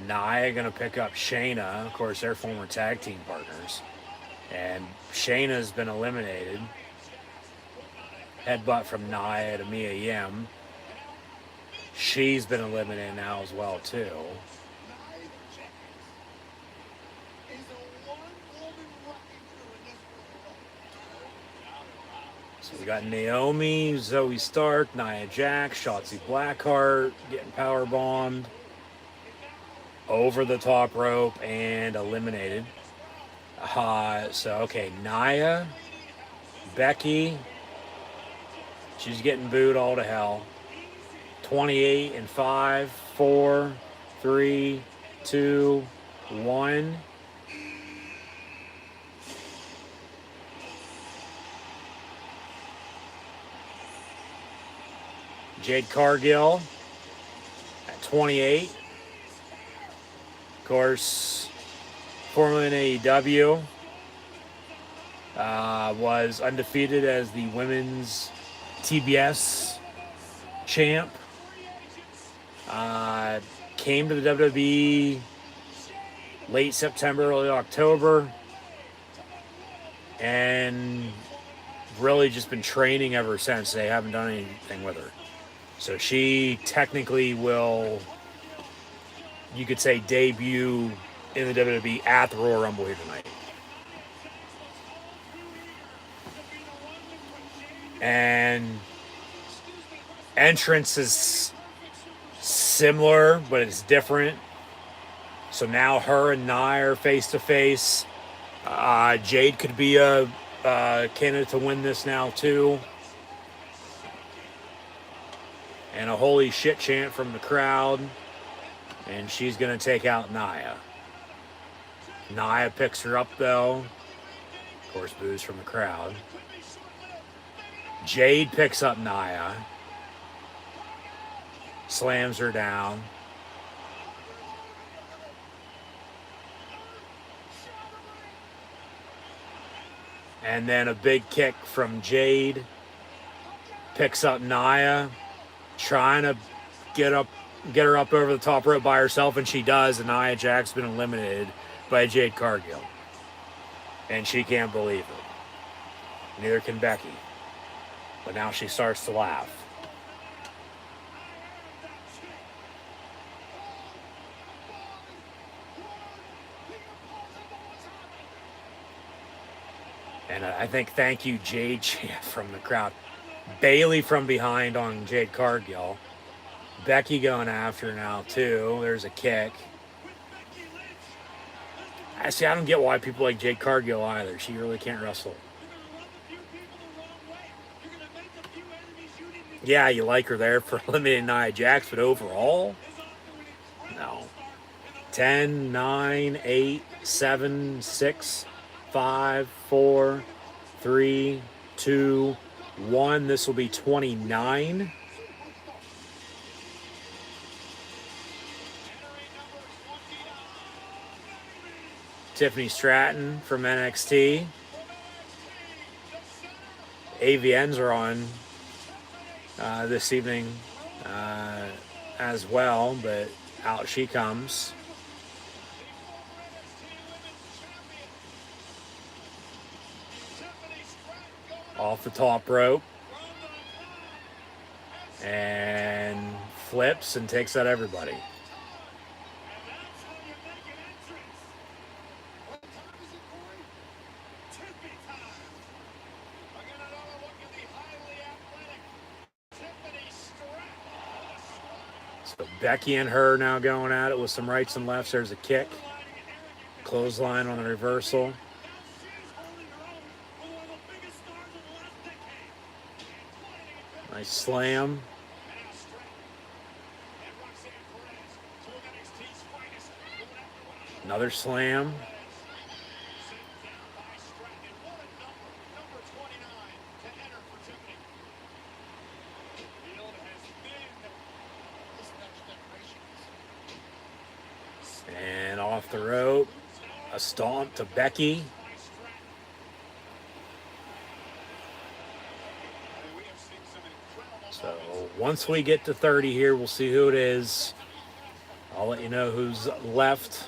Nia gonna pick up Shayna. Of course, they're former tag team partners. And Shayna's been eliminated. Headbutt from Nia to Mia Yim. She's been eliminated now as well, too. So we got Naomi, Zoe Stark, Nia Jax, Shotzi Blackheart getting power bombed over the top rope and eliminated. So okay, Nia, Becky, she's getting booed all to hell. 28 and 5, 4, 3, 2, 1. Jade Cargill at 28. Of course, formerly in AEW, was undefeated as the women's TBS champ. Came to the WWE late September, early October, and really just been training ever since. They haven't done anything with her. So she technically will, you could say, debut in the WWE at the Royal Rumble here tonight. And entrance is similar, but it's different. So now her and Nia are face to face. Jade could be a candidate to win this now too. and a holy shit chant from the crowd. And she's going to take out Nia. Nia picks her up, though. Of course, boos from the crowd. Jade picks up Nia. Slams her down. And then a big kick from Jade. Picks up Nia. Trying to get her up over the top rope by herself, and she does. And Nia Jax's been eliminated by Jade Cargill. And she can't believe it. Neither can Becky. But now she starts to laugh. And I think thank you, Jade chant from the crowd. Bailey from behind on Jade Cargill. Becky going after her now, too. There's a kick. I don't get why people like Jade Cargill either. She really can't wrestle. Yeah, you like her there for eliminating Nia Jax, but overall, no. 10, 9, 8, 7, 6, 5, 4, 3, 2, 1. This will be 29. Tiffany Stratton from NXT. AVNs are on this evening as well, but out she comes. Off the top rope. And flips and takes out everybody. So Becky and her now going at it with some rights and lefts. There's a kick. Clothesline on the reversal. Nice slam. Another slam. And off the rope. A stomp to Becky. So once we get to 30 here, we'll see who it is. I'll let you know who's left,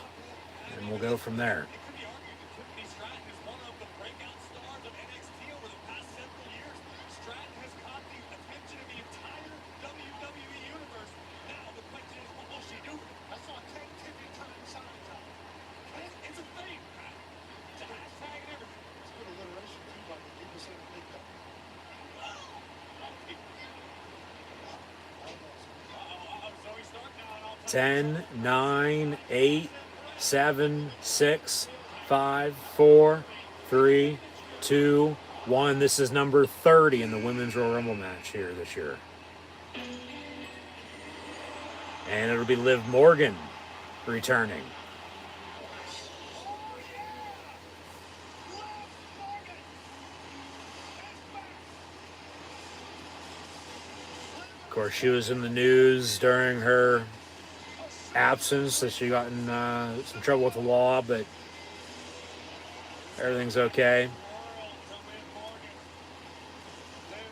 and we'll go from there. Ten, 9, 8, 7, 6, 5, 4, 3, 2, 1. This is number 30 in the Women's Royal Rumble match here this year. And it'll be Liv Morgan returning. Of course, she was in the news during her absence that she got in some trouble with the law, but everything's okay.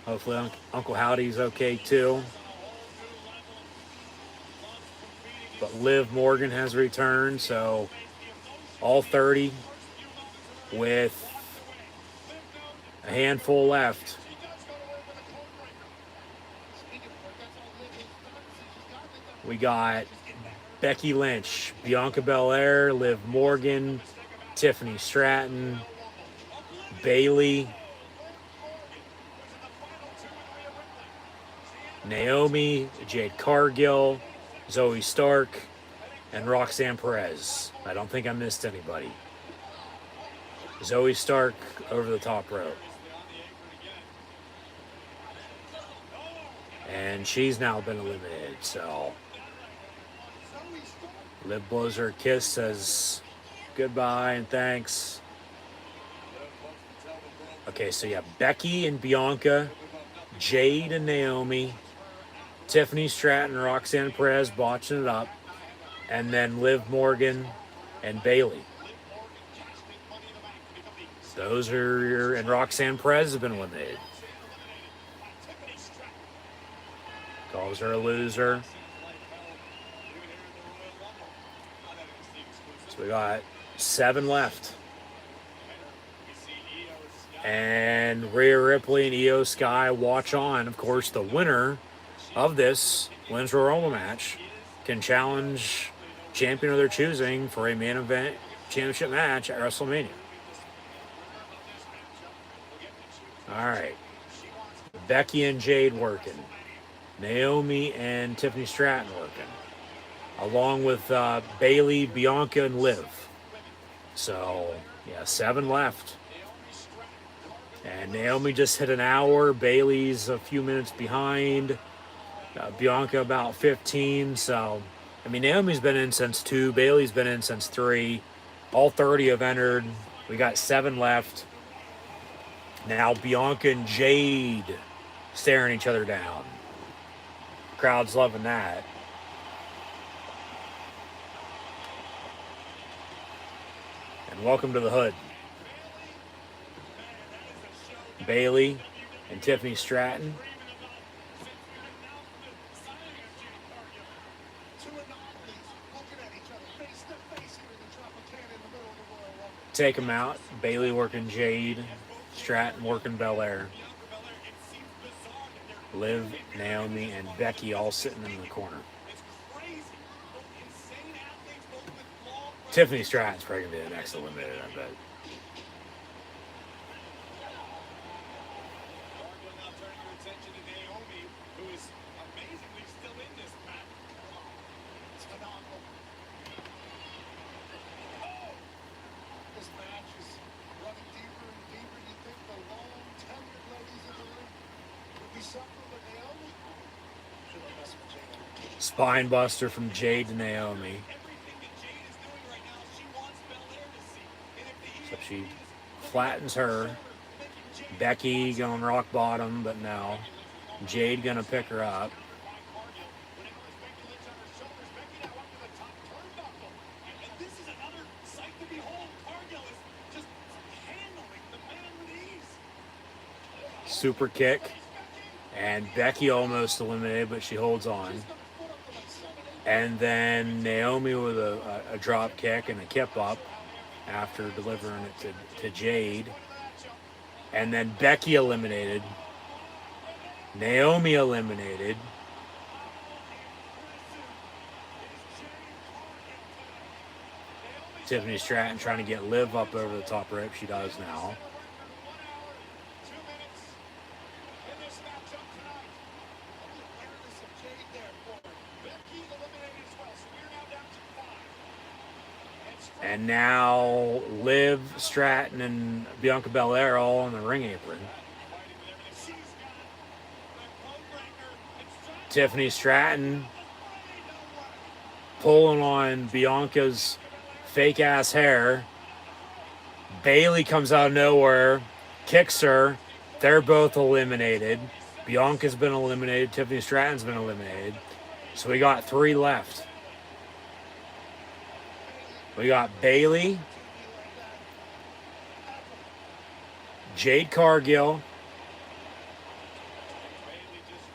Hopefully Uncle Howdy's okay too. But Liv Morgan has returned, so all 30 with a handful left. We got Becky Lynch, Bianca Belair, Liv Morgan, Tiffany Stratton, Bayley, Naomi, Jade Cargill, Zoe Stark, and Roxanne Perez. I don't think I missed anybody. Zoe Stark over the top rope. and she's now been eliminated. So Liv blows her a kiss, says goodbye and thanks. Okay, so you have Becky and Bianca, Jade and Naomi, Tiffany Stratton, Roxanne Perez botching it up, and then Liv Morgan and Bailey. Those are your, and Roxanne Perez has been eliminated. Calls her a loser. So we got 7 left. And Rhea Ripley and Io Sky watch on. Of course, the winner of this Women's Royal Rumble match can challenge champion of their choosing for a main event championship match at WrestleMania. All right. Becky and Jade working. Naomi and Tiffany Stratton working. Along with Bailey, Bianca, and Liv. So, yeah, 7 left. And Naomi just hit an hour. Bailey's a few minutes behind. Bianca about 15. So, I mean, Naomi's been in since 2. Bailey's been in since 3. All 30 have entered. We got 7 left. Now Bianca and Jade staring each other down. Crowd's loving that. And welcome to the hood. Bailey and Tiffany Stratton. Take them out. Bailey working Jade. Stratton working Belair. Liv, Naomi, and Becky all sitting in the corner. Tiffany Stratton's probably going to be the next eliminated, I bet. Spine buster from Jade to Naomi. So she flattens her. Becky going rock bottom, but no. Jade gonna pick her up. Super kick. And Becky almost eliminated, but she holds on. And then Naomi with a drop kick and a kip up after delivering it to Jade. And then Becky eliminated. Naomi eliminated. Tiffany Stratton trying to get Liv up over the top rope. She does now. And now Liv, Stratton, and Bianca Belair all on the ring apron. Tiffany Stratton pulling on Bianca's fake-ass hair. Bailey comes out of nowhere, kicks her. They're both eliminated. Bianca's been eliminated. Tiffany Stratton's been eliminated. So we got 3 left. We got Bailey, Jade Cargill,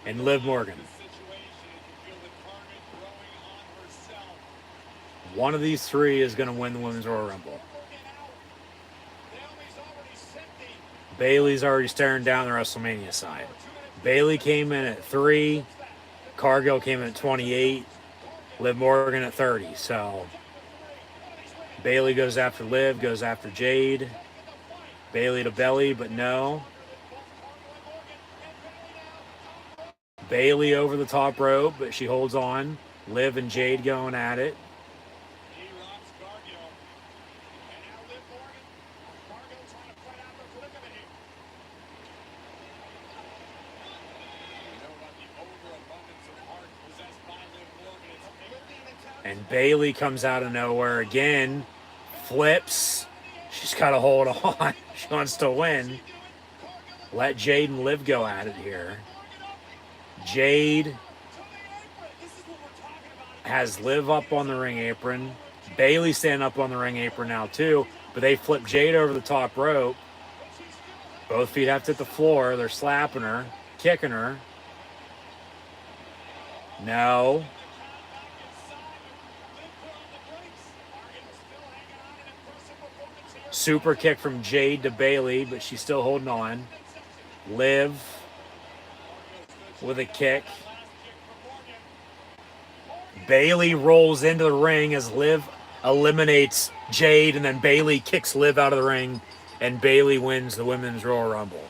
and Liv Morgan. One of these 3 is going to win the Women's Royal Rumble. Bailey's already staring down the WrestleMania sign. Bailey came in at 3. Cargill came in at 28. Liv Morgan at 30. So Bailey goes after Liv, goes after Jade. Bailey to belly, but no. Bailey over the top rope, but she holds on. Liv and Jade going at it. And Bailey comes out of nowhere again, flips. She's got to hold on. She wants to win. Let Jade and Liv go at it here. Jade has Liv up on the ring apron. Bailey standing up on the ring apron now too, but they flip Jade over the top rope. Both feet have to hit the floor. They're slapping her, kicking her. No. Super kick from Jade to Bailey, but she's still holding on. Liv with a kick. Bailey rolls into the ring as Liv eliminates Jade, and then Bailey kicks Liv out of the ring, and Bailey wins the Women's Royal Rumble.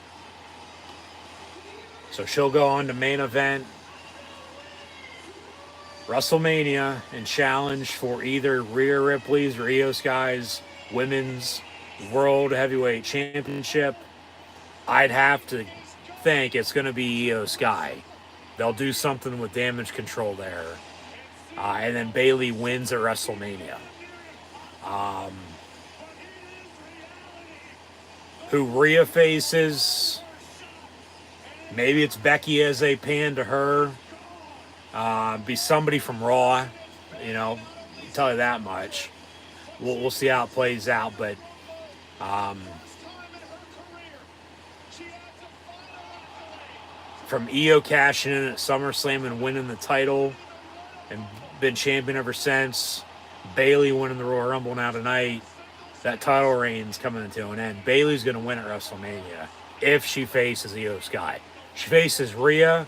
So she'll go on to main event WrestleMania and challenge for either Rhea Ripley's or Io Sky's Women's World Heavyweight Championship. I'd have to think it's going to be Io Sky. They'll do something with damage control there. And then Bailey wins at WrestleMania. Who Rhea faces, maybe it's Becky as a pan to her. Be somebody from Raw, you know, I'll tell you that much. We'll see how it plays out, but from Io cashing in at SummerSlam and winning the title and been champion ever since, Bailey winning the Royal Rumble now tonight, that title reign's coming to an end. Bailey's going to win at WrestleMania if she faces Io Sky. She faces Rhea.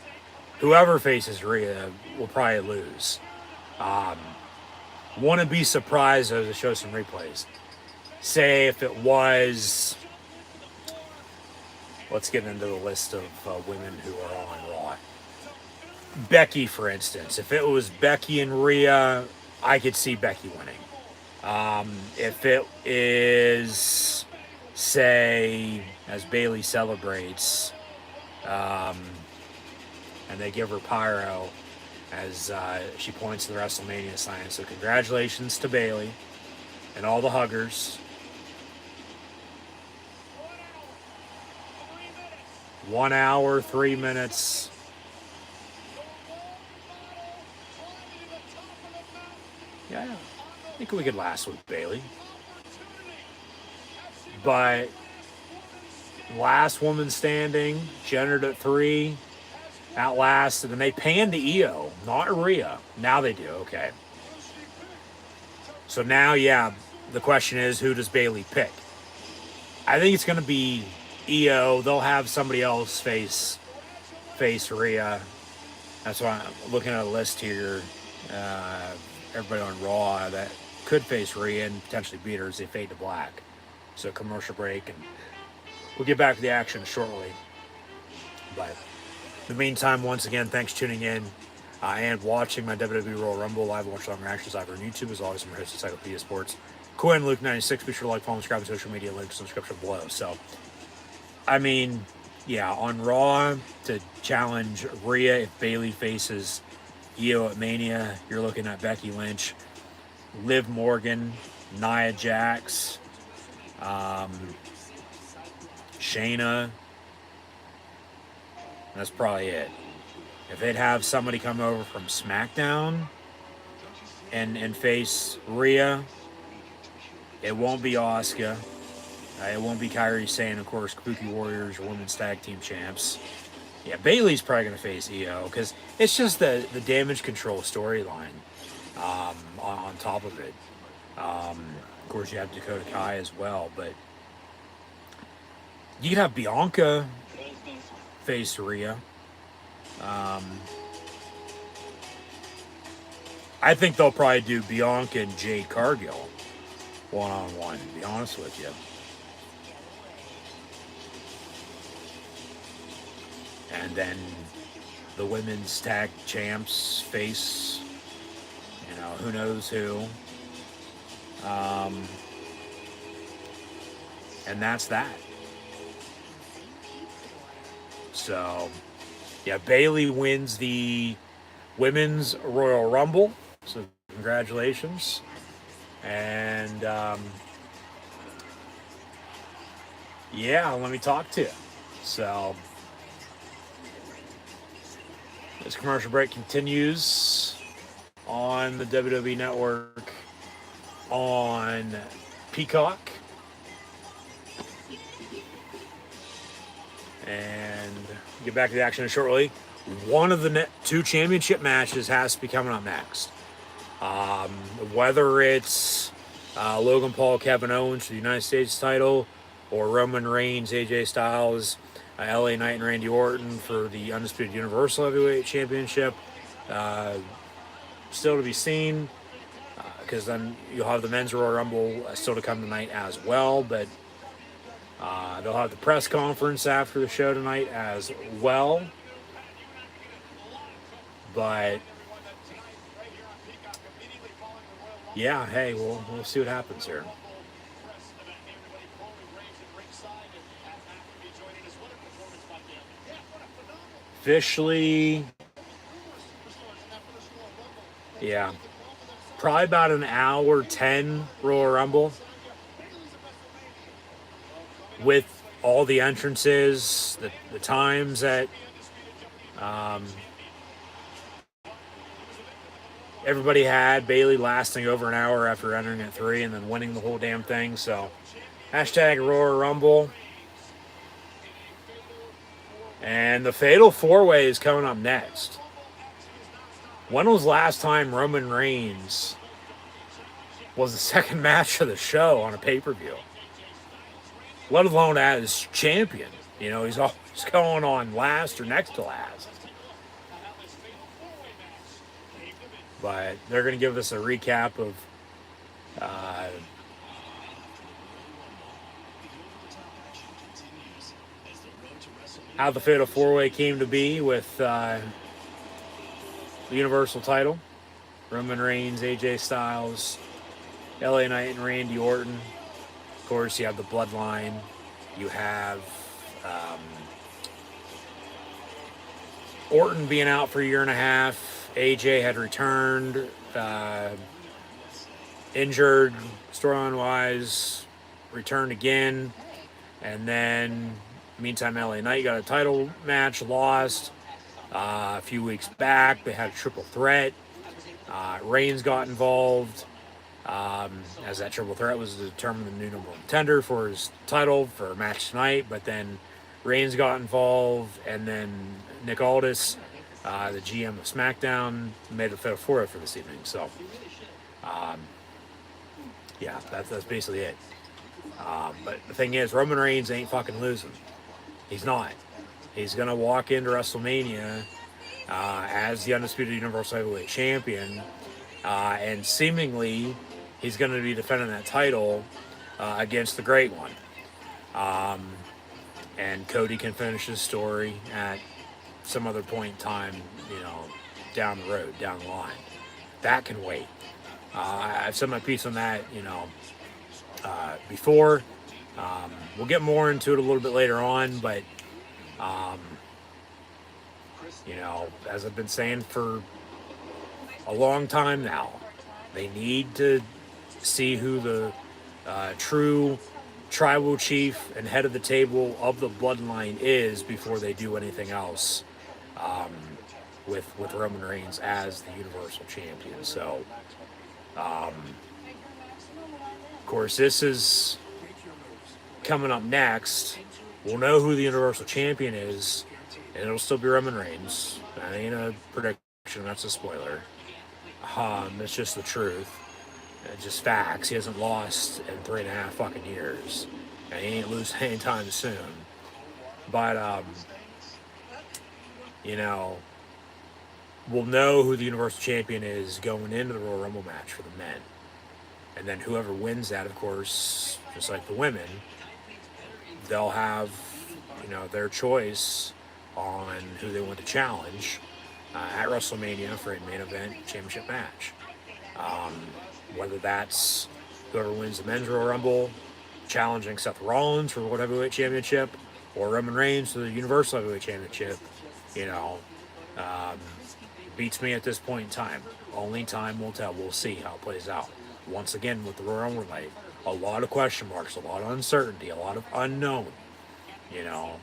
Whoever faces Rhea will probably lose. Want to be surprised as I show some replays. Say if it was, let's get into the list of women who are on Raw. Becky, for instance. If it was Becky and Rhea, I could see Becky winning. If it is, say, as Bailey celebrates, and they give her pyro as she points to the WrestleMania sign. So congratulations to Bailey and all the huggers. 1 hour, 3 minutes. Yeah, I think we could last with Bailey. But last woman standing, she entered at 3, outlasted, and they panned to Io, not Rhea. Now they do, okay. So now, yeah, the question is, who does Bailey pick? I think it's going to be Io. They'll have somebody else face Rhea. That's why I'm looking at a list here. Everybody on Raw that could face Rhea and potentially beat her as they fade to black. So commercial break, and we'll get back to the action shortly. But in the meantime, once again, thanks for tuning in and watching my WWE Royal Rumble live watch long reactions over on YouTube. As always, I'm your host, Encyclopedia Sports, Quinn Luke 96. Be sure to like, follow, subscribe, and social media links in the description below. So, I mean, yeah, on Raw to challenge Rhea if Bailey faces Io at Mania, you're looking at Becky Lynch, Liv Morgan, Nia Jax, Shayna. That's probably it. If they'd have somebody come over from SmackDown and face Rhea, it won't be Asuka. It won't be Kairi Sane, of course, Kabuki Warriors, Women's Tag Team Champs. Yeah, Bailey's probably going to face Io because it's just the damage control storyline on top of it. Of course, you have Dakota Kai as well, but you could have Bianca face Rhea. I think they'll probably do Bianca and Jade Cargill one-on-one, to be honest with you. And then the women's tag champs face, you know, who knows who. And that's that. So, yeah, Bailey wins the Women's Royal Rumble. So Congratulations. And yeah, let me talk to you. So this commercial break continues on the WWE Network on Peacock. And get back to the action shortly. One of the two championship matches has to be coming up next. Whether it's Logan Paul, Kevin Owens for the United States title, or Roman Reigns, AJ Styles, LA Knight, and Randy Orton for the Undisputed Universal Heavyweight Championship, still to be seen, because then you'll have the Men's Royal Rumble still to come tonight as well, but they'll have the press conference after the show tonight as well. But yeah, hey, we'll see what happens here. Officially, yeah, probably about an hour 10 Royal Rumble with all the entrances, the times that everybody had. Bailey lasting over an hour after entering at 3 and then winning the whole damn thing. So, hashtag Royal Rumble. And the Fatal 4-Way is coming up next. When was the last time Roman Reigns was the second match of the show on a pay-per-view? Let alone as champion. You know, he's always going on last or next to last. But they're going to give us a recap of how the Fatal 4-Way came to be with the Universal title. Roman Reigns, AJ Styles, LA Knight, and Randy Orton. Of course, you have the Bloodline. You have Orton being out for a year and a half. AJ had returned, injured, storyline-wise, returned again. And then, meantime, LA Knight got a title match, lost. A few weeks back, they had a triple threat. Reigns got involved, as that triple threat was to determine the new number one contender for his title for a match tonight. But then Reigns got involved, and then Nick Aldis, the GM of SmackDown, made a Fatal 4-Way for this evening. So, yeah, that's basically it. But the thing is, Roman Reigns ain't fucking losing. He's not. He's going to walk into WrestleMania as the Undisputed Universal Heavyweight Champion, and seemingly he's going to be defending that title against the Great One. And Cody can finish his story at some other point in time, you know, down the road, down the line. That can wait. I've said my piece on that, you know, before. We'll get more into it a little bit later on, but you know, as I've been saying for a long time now, they need to see who the true tribal chief and head of the table of the Bloodline is before they do anything else with Roman Reigns as the Universal Champion. So, of course, this is coming up next. We'll know who the Universal Champion is, and it'll still be Roman Reigns. That ain't a prediction, that's a spoiler. It's just the truth. It's just facts. He hasn't lost in 3.5 fucking years. And he ain't losing anytime soon. But, you know, we'll know who the Universal Champion is going into the Royal Rumble match for the men. And then whoever wins that, of course, just like the women, they'll have, you know, their choice on who they want to challenge at WrestleMania for a main event championship match. Whether that's whoever wins the Men's Royal Rumble challenging Seth Rollins for World Heavyweight Championship, or Roman Reigns for the Universal Heavyweight Championship, you know, Beats me at this point in time. Only time will tell. We'll see how it plays out. Once again, with the Royal Rumble night, a lot of question marks, a lot of uncertainty, a lot of unknown. You know,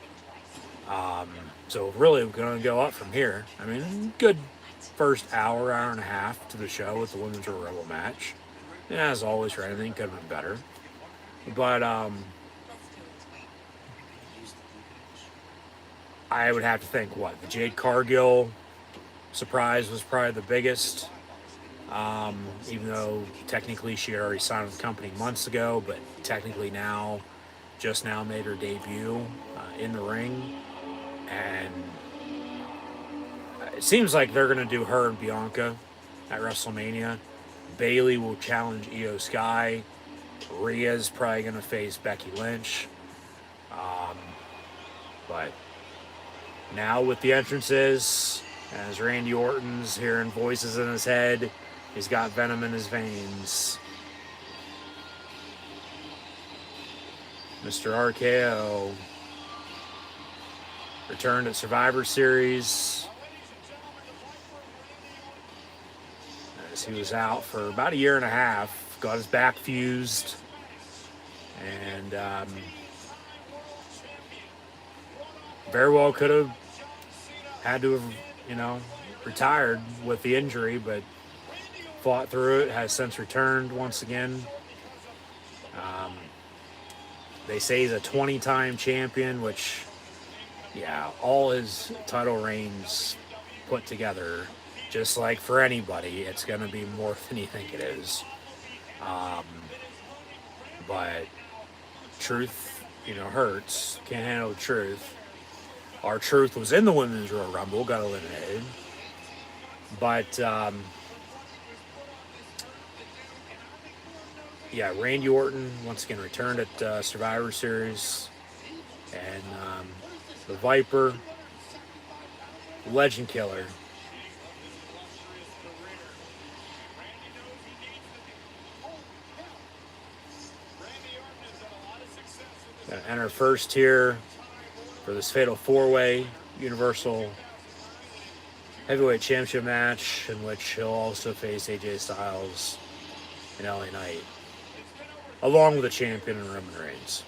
so really we're going to go up from here. I mean, good first hour, hour and a half to the show with the Women's Royal Rumble match. And as always, for anything could have been better. But I would have to think, what, the Jade Cargill surprise was probably the biggest. Even though technically she had already signed with the company months ago, but technically now, just now made her debut in the ring. And it seems like they're going to do her and Bianca at WrestleMania. Bayley will challenge Io Sky. Rhea's probably going to face Becky Lynch. But now with the entrances, as Randy Orton's hearing voices in his head, he's got venom in his veins. Mr. RKO returned at Survivor Series as he was out for about a year and a half, got his back fused, and very well could have had to have, retired with the injury, but fought through it, has since returned once again. They say he's a 20-time champion, which, yeah, all his title reigns put together, just like for anybody, it's going to be more than you think it is. But truth, hurts. Can't handle the truth. Our truth was in the Women's Royal Rumble, got eliminated. But, yeah, Randy Orton once again returned at Survivor Series. And the Viper, Legend Killer, gonna enter first here for this Fatal 4-Way Universal Heavyweight Championship match, in which he'll also face AJ Styles and LA Knight, along with the champion and Roman Reigns.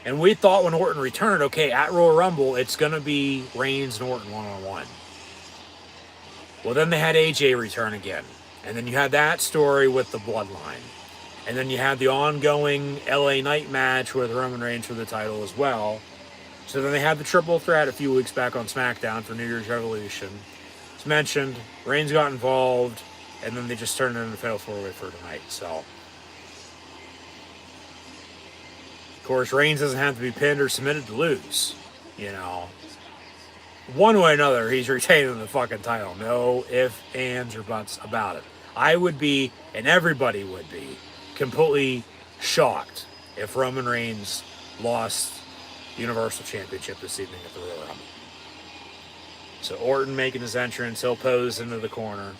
And we thought when Orton returned, okay, at Royal Rumble, it's going to be Reigns and Orton one-on-one. Well, then they had AJ return again. And then you had that story with the Bloodline. And then you had the ongoing LA Knight match with Roman Reigns for the title as well. So then they had the triple threat a few weeks back on SmackDown for New Year's Revolution. As mentioned, Reigns got involved, and then they just turned it into Fatal 4-Way for tonight. So, of course, Reigns doesn't have to be pinned or submitted to lose. One way or another, he's retaining the fucking title. No ifs, ands, or buts about it. I would be, and everybody would be, completely shocked if Roman Reigns lost the Universal Championship this evening at the Royal Rumble. So Orton making his entrance, he'll pose into the corner.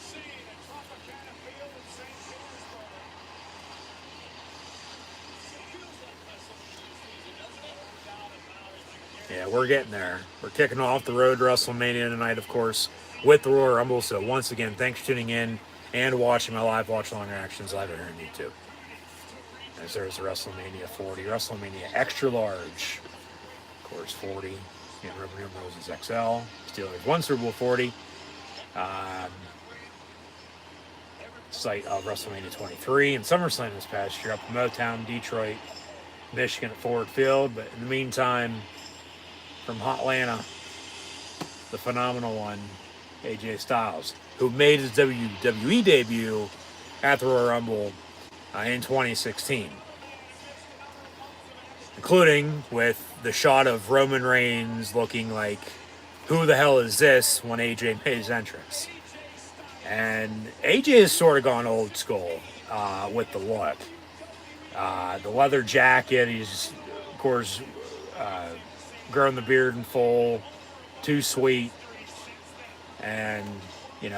Yeah, we're getting there. We're kicking off the road to WrestleMania tonight, of course, with the Royal Rumble. So once again, thanks for tuning in and watching my live watch-along reactions live here on YouTube. As there's the WrestleMania 40, WrestleMania Extra Large, of course, 40, and Roman Reigns XL, Steelers 1 Super Bowl 40, site of WrestleMania 23 and SummerSlam this past year up in Motown, Detroit, Michigan at Ford Field. But in the meantime, from Hotlanta, the phenomenal one, AJ Styles, who made his WWE debut at the Royal Rumble in 2016, including with the shot of Roman Reigns looking like, who the hell is this, when AJ made his entrance. And AJ has sort of gone old school with the look. The leather jacket, he's, of course, grown the beard in full, too sweet. And,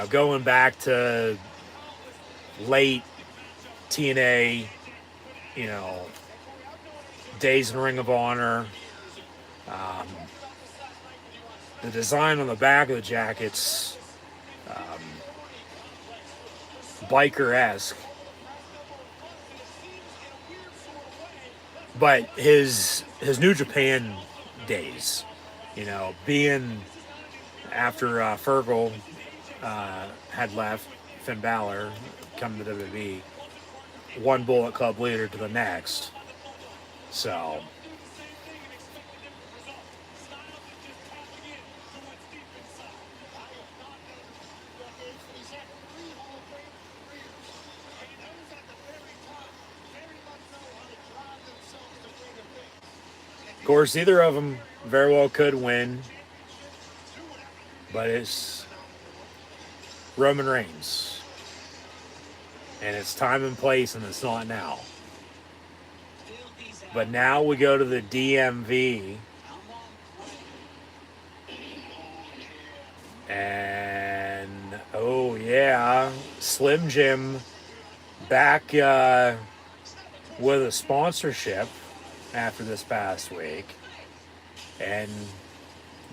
going back to late TNA, days in Ring of Honor, the design on the back of the jacket's biker-esque. But his New Japan days, you know, being after Fergal had left, Finn Balor come to WWE, one Bullet Club leader to the next. So of course, either of them very well could win, but it's Roman Reigns. And it's time and place, and it's not now. But now we go to the DMV. And, oh yeah, Slim Jim back with a sponsorship after this past week. And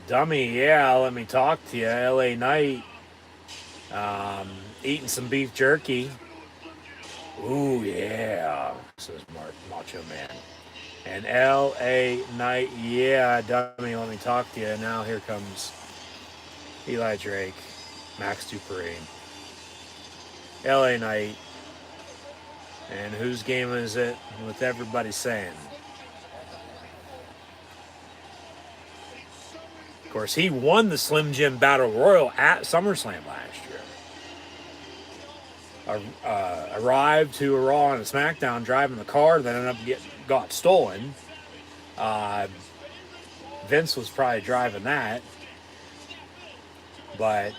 dummy, yeah, let me talk to you. LA Knight eating some beef jerky. Ooh, yeah, says Macho Man. And LA Knight, yeah, dummy, let me talk to you. Now here comes Eli Drake, Max Dupree, LA Knight. And whose game is it? With everybody saying. Of course, he won the Slim Jim Battle Royal at SummerSlam last year. Arrived to a Raw and a SmackDown driving the car, then ended up got stolen. Vince was probably driving that. But,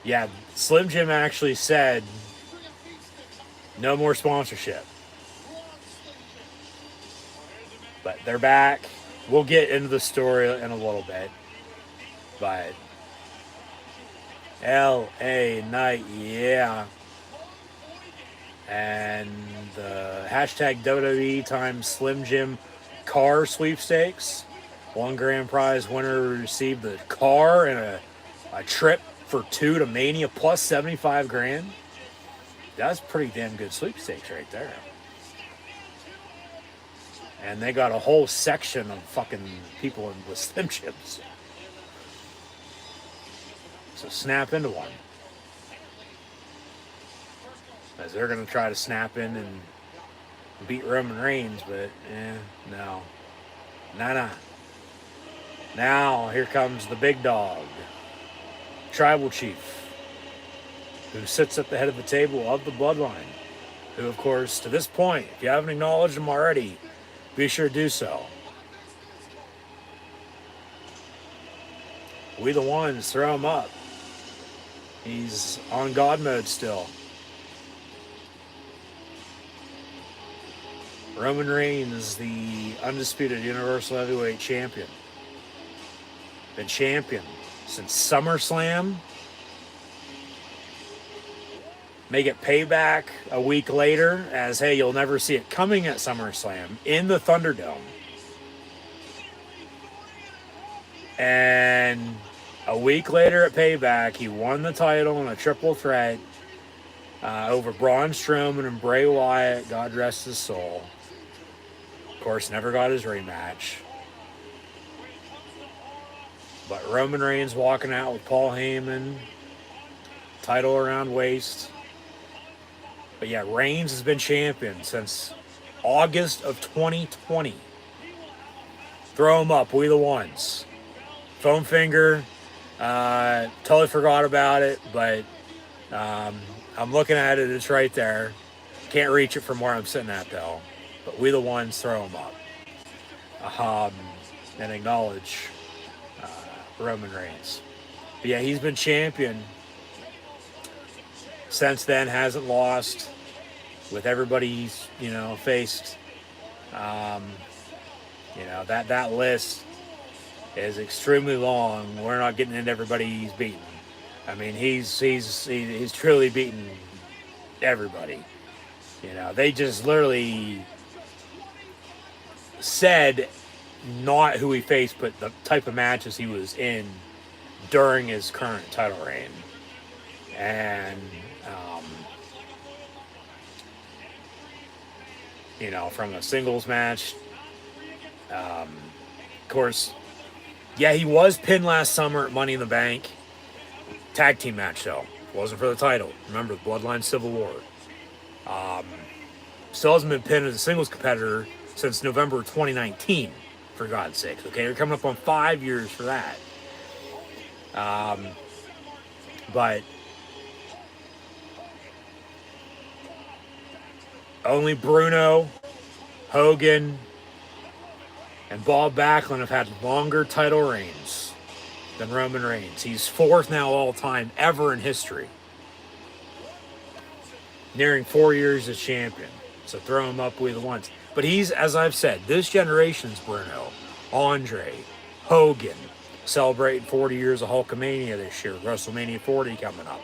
yeah, Slim Jim actually said, no more sponsorship. But they're back. We'll get into the story in a little bit. But LA Knight, yeah. And the hashtag WWE times Slim Jim car sweepstakes. One grand prize winner received the car and a trip for two to Mania plus 75 grand. That's pretty damn good sweepstakes right there. And they got a whole section of fucking people with Slim Jims. So snap into one. As they're going to try to snap in and beat Roman Reigns, but no. Nah. Now, here comes the big dog. Tribal Chief. Who sits at the head of the table of the Bloodline. Who, of course, to this point, if you haven't acknowledged him already, be sure to do so. We the ones, throw him up. He's on God mode still. Roman Reigns, the undisputed Universal Heavyweight Champion. Been champion since SummerSlam. May get payback a week later as, hey, you'll never see it coming at SummerSlam in the Thunderdome. And a week later at Payback, he won the title in a triple threat over Braun Strowman and Bray Wyatt, God rest his soul. Of course, never got his rematch. But Roman Reigns walking out with Paul Heyman, title around waist. But yeah, Reigns has been champion since August of 2020. Throw him up, we the ones. Foam finger, totally forgot about it, but I'm looking at it, it's right there. Can't reach it from where I'm sitting at though. But we the ones, throw him up. And acknowledge Roman Reigns. But yeah, he's been champion since then, hasn't lost with everybody he's, faced. That list is extremely long. We're not getting into everybody he's beaten. I mean, he's truly beaten everybody. They just literally said not who he faced, but the type of matches he was in during his current title reign. And, you know, from a singles match, of course, yeah, he was pinned last summer at Money in the Bank. Tag team match, though. Wasn't for the title. Remember, the Bloodline Civil War. Still hasn't been pinned as a singles competitor since November 2019, for God's sakes. Okay, you're coming up on 5 years for that. But only Bruno, Hogan, and Bob Backlund have had longer title reigns than Roman Reigns. He's fourth now all time ever in history. Nearing 4 years as champion. So throw him up with the ones. But he's, as I've said, this generation's Bruno, Andre, Hogan, celebrating 40 years of Hulkamania this year. WrestleMania 40 coming up.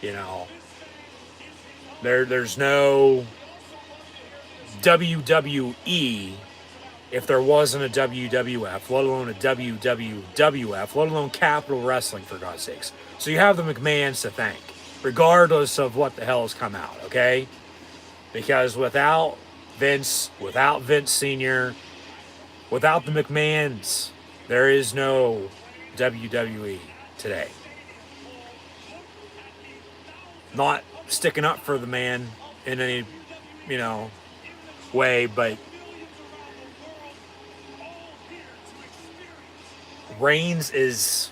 You know, there's no WWE if there wasn't a WWF, let alone a WWF, let alone Capital Wrestling, for God's sakes. So you have the McMahons to thank, regardless of what the hell has come out, okay? Because without Vince Sr., without the McMahons, there is no WWE today. Not sticking up for the man in any, you know, way, but Reigns is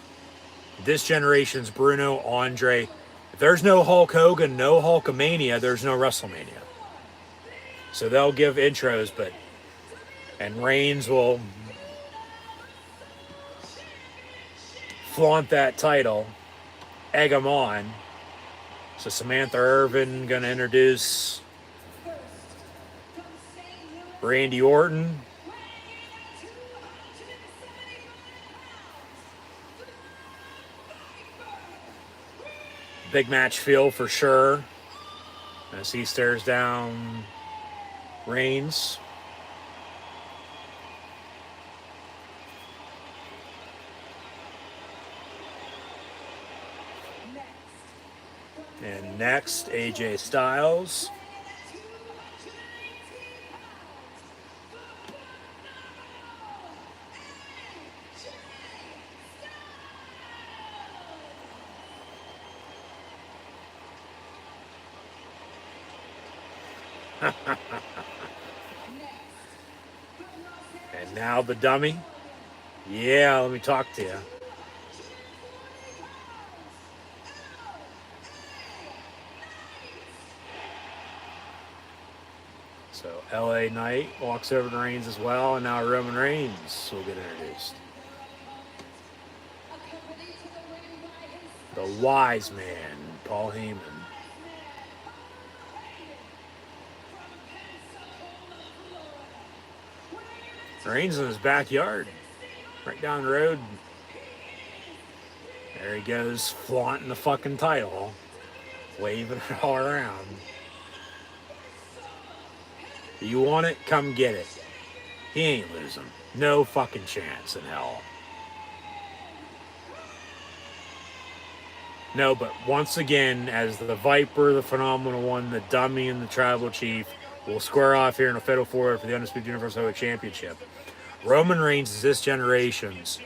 this generation's Bruno, Andre. If there's no Hulk Hogan, no Hulkamania, there's no WrestleMania. So they'll give intros, and Reigns will flaunt that title, egg them on. So Samantha Irvin gonna introduce Randy Orton. Big match feel for sure as he stares down Reigns. And next, AJ Styles. And now the dummy. Yeah, let me talk to you. So LA Knight walks over to Reigns as well, and now Roman Reigns will get introduced. The wise man, Paul Heyman. Reigns in his backyard, right down the road. There he goes, flaunting the fucking title, waving it all around. You want it? Come get it. He ain't losing. No fucking chance in hell. No, but once again, as the Viper, the Phenomenal One, the Dummy, and the Tribal Chief will square off here in a Fatal 4 for the Undisputed Universal Heavyweight Championship. Roman Reigns is this generation's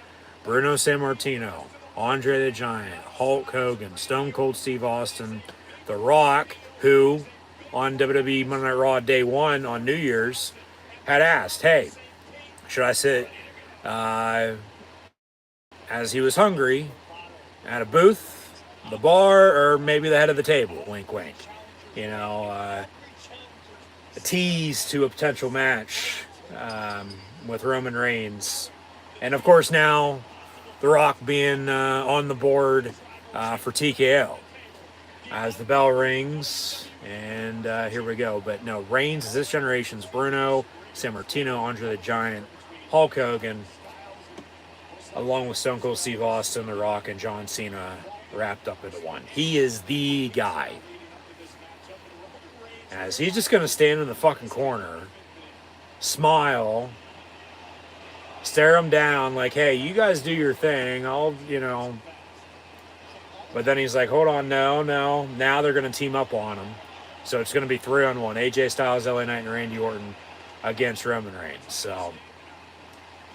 Bruno Sammartino, Andre the Giant, Hulk Hogan, Stone Cold Steve Austin, The Rock, who on WWE Monday Night Raw Day 1 on New Year's had asked, hey, should I sit as he was hungry at a booth, the bar, or maybe the head of the table? Wink, wink. You know, a tease to a potential match with Roman Reigns. And of course now, The Rock being on the board for TKO. As the bell rings, and here we go. But no, Reigns is this generation's Bruno, Sammartino, Andre the Giant, Hulk Hogan, along with Stone Cold Steve Austin, The Rock, and John Cena wrapped up into one. He is the guy. As he's just going to stand in the fucking corner, smile, stare him down like, hey, you guys do your thing. I'll, But then he's like, hold on, no. Now they're going to team up on him. So it's going to be 3-on-1. AJ Styles, LA Knight, and Randy Orton against Roman Reigns. So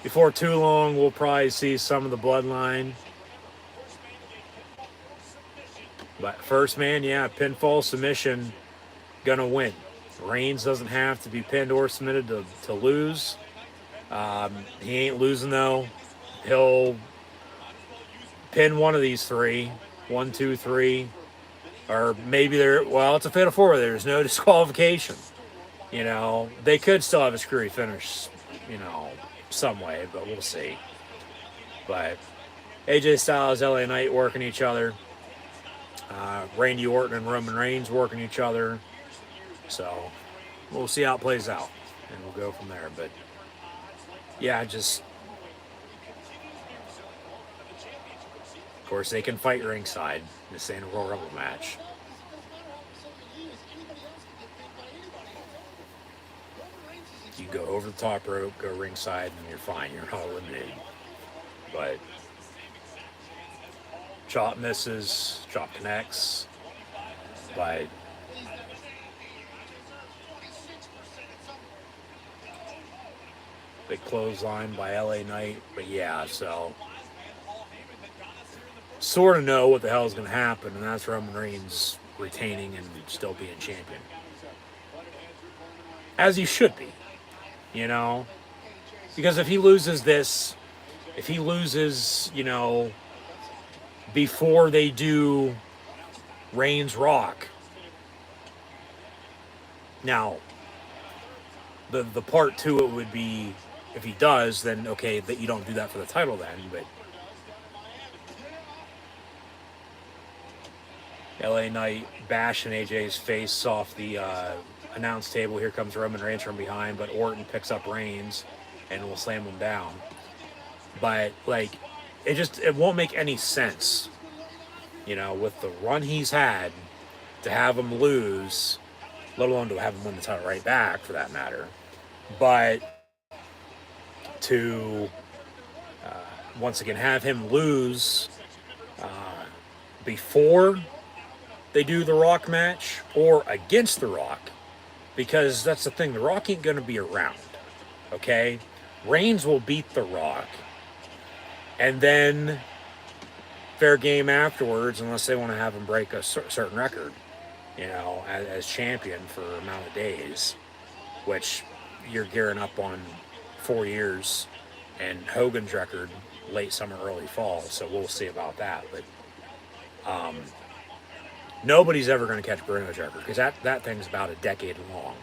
before too long, we'll probably see some of the bloodline. But first man, yeah, pinfall submission, gonna win. Reigns doesn't have to be pinned or submitted to lose. He ain't losing though. He'll pin one of these three. 1, 2, 3. Or maybe it's a fatal 4. There's no disqualification. They could still have a screwy finish, some way, but we'll see. But AJ Styles, LA Knight working each other. Randy Orton and Roman Reigns working each other. So we'll see how it plays out. And we'll go from there. But yeah, of course, they can fight ringside. This ain't a Royal Rumble match. You go over the top rope, go ringside, and you're fine. You're not eliminated. But chop misses, chop connects. But big clothesline by LA Knight. But yeah, so sort of know what the hell is going to happen, and that's Roman Reigns retaining and still being champion. As he should be, because if he loses this, before they do Reigns Rock, now the part to it would be, if he does, then okay, that you don't do that for the title then, but LA Knight bashing AJ's face off the announce table. Here comes Roman Reigns from behind, but Orton picks up Reigns and will slam him down. But it won't make any sense, with the run he's had, to have him lose, let alone to have him win the title right back for that matter. But to once again have him lose before they do the Rock match or against the Rock, because that's the thing, the Rock ain't going to be around, okay? Reigns will beat the Rock, and then fair game afterwards, unless they want to have him break a certain record, as champion for an amount of days, which you're gearing up on 4 years, and Hogan's record late summer, early fall, so we'll see about that. But nobody's ever going to catch Bruno's record, because that thing's about a decade long.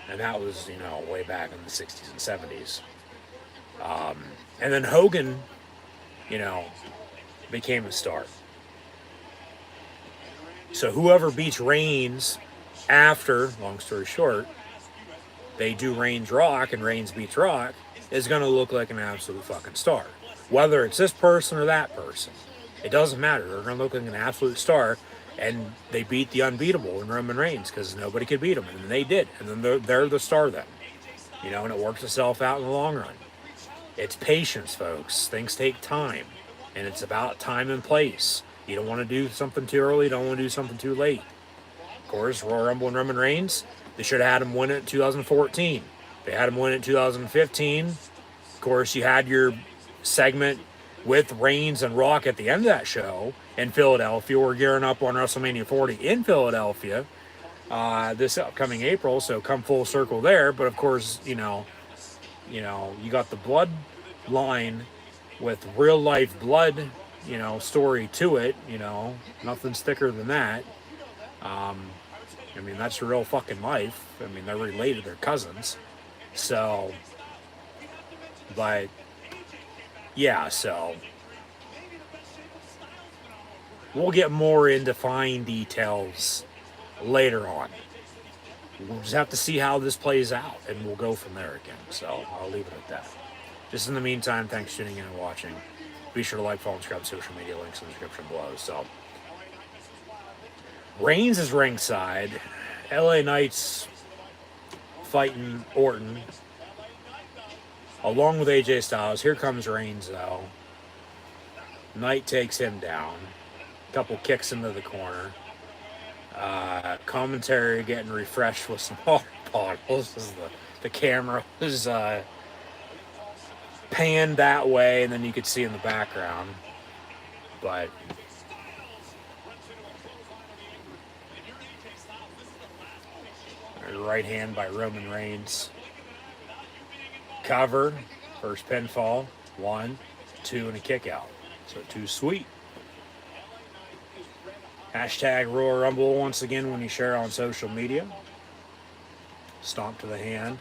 And that was, way back in the 60s and 70s. And then Hogan, became a star. So whoever beats Reigns after, long story short, they do Reigns Rock and Reigns beats Rock, is going to look like an absolute fucking star. Whether it's this person or that person, it doesn't matter. They're going to look like an absolute star, and they beat the unbeatable in Roman Reigns because nobody could beat him, and they did. And then they're the star then, and it works itself out in the long run. It's patience, folks. Things take time, and it's about time and place. You don't want to do something too early. You don't want to do something too late. Of course, Royal Rumble and Roman Reigns, they should have had him win it in 2014. They had him win it in 2015. Of course, you had your segment with Reigns and Rock at the end of that show in Philadelphia. We're gearing up on WrestleMania 40 in Philadelphia this upcoming April, so come full circle there. But of course, you got the bloodline with real life blood, story to it. Nothing's thicker than that. That's real fucking life. They're related, they're cousins. So, but yeah, so we'll get more into fine details later on. We'll just have to see how this plays out, and we'll go from there again. So I'll leave it at that. Just in the meantime, thanks for tuning in and watching. Be sure to like, follow, and subscribe to social media links in the description below. So Reigns is ringside. LA Knight's fighting Orton. along with AJ Styles. Here comes Reigns, though. Knight takes him down. A couple kicks into the corner. Commentary getting refreshed with some water bottles. The camera was panned that way, and then you could see in the background. But right hand by Roman Reigns. Cover. First pinfall. 1, 2, and a kick out. So too sweet. Hashtag Royal Rumble once again when you share on social media. Stomp to the hand.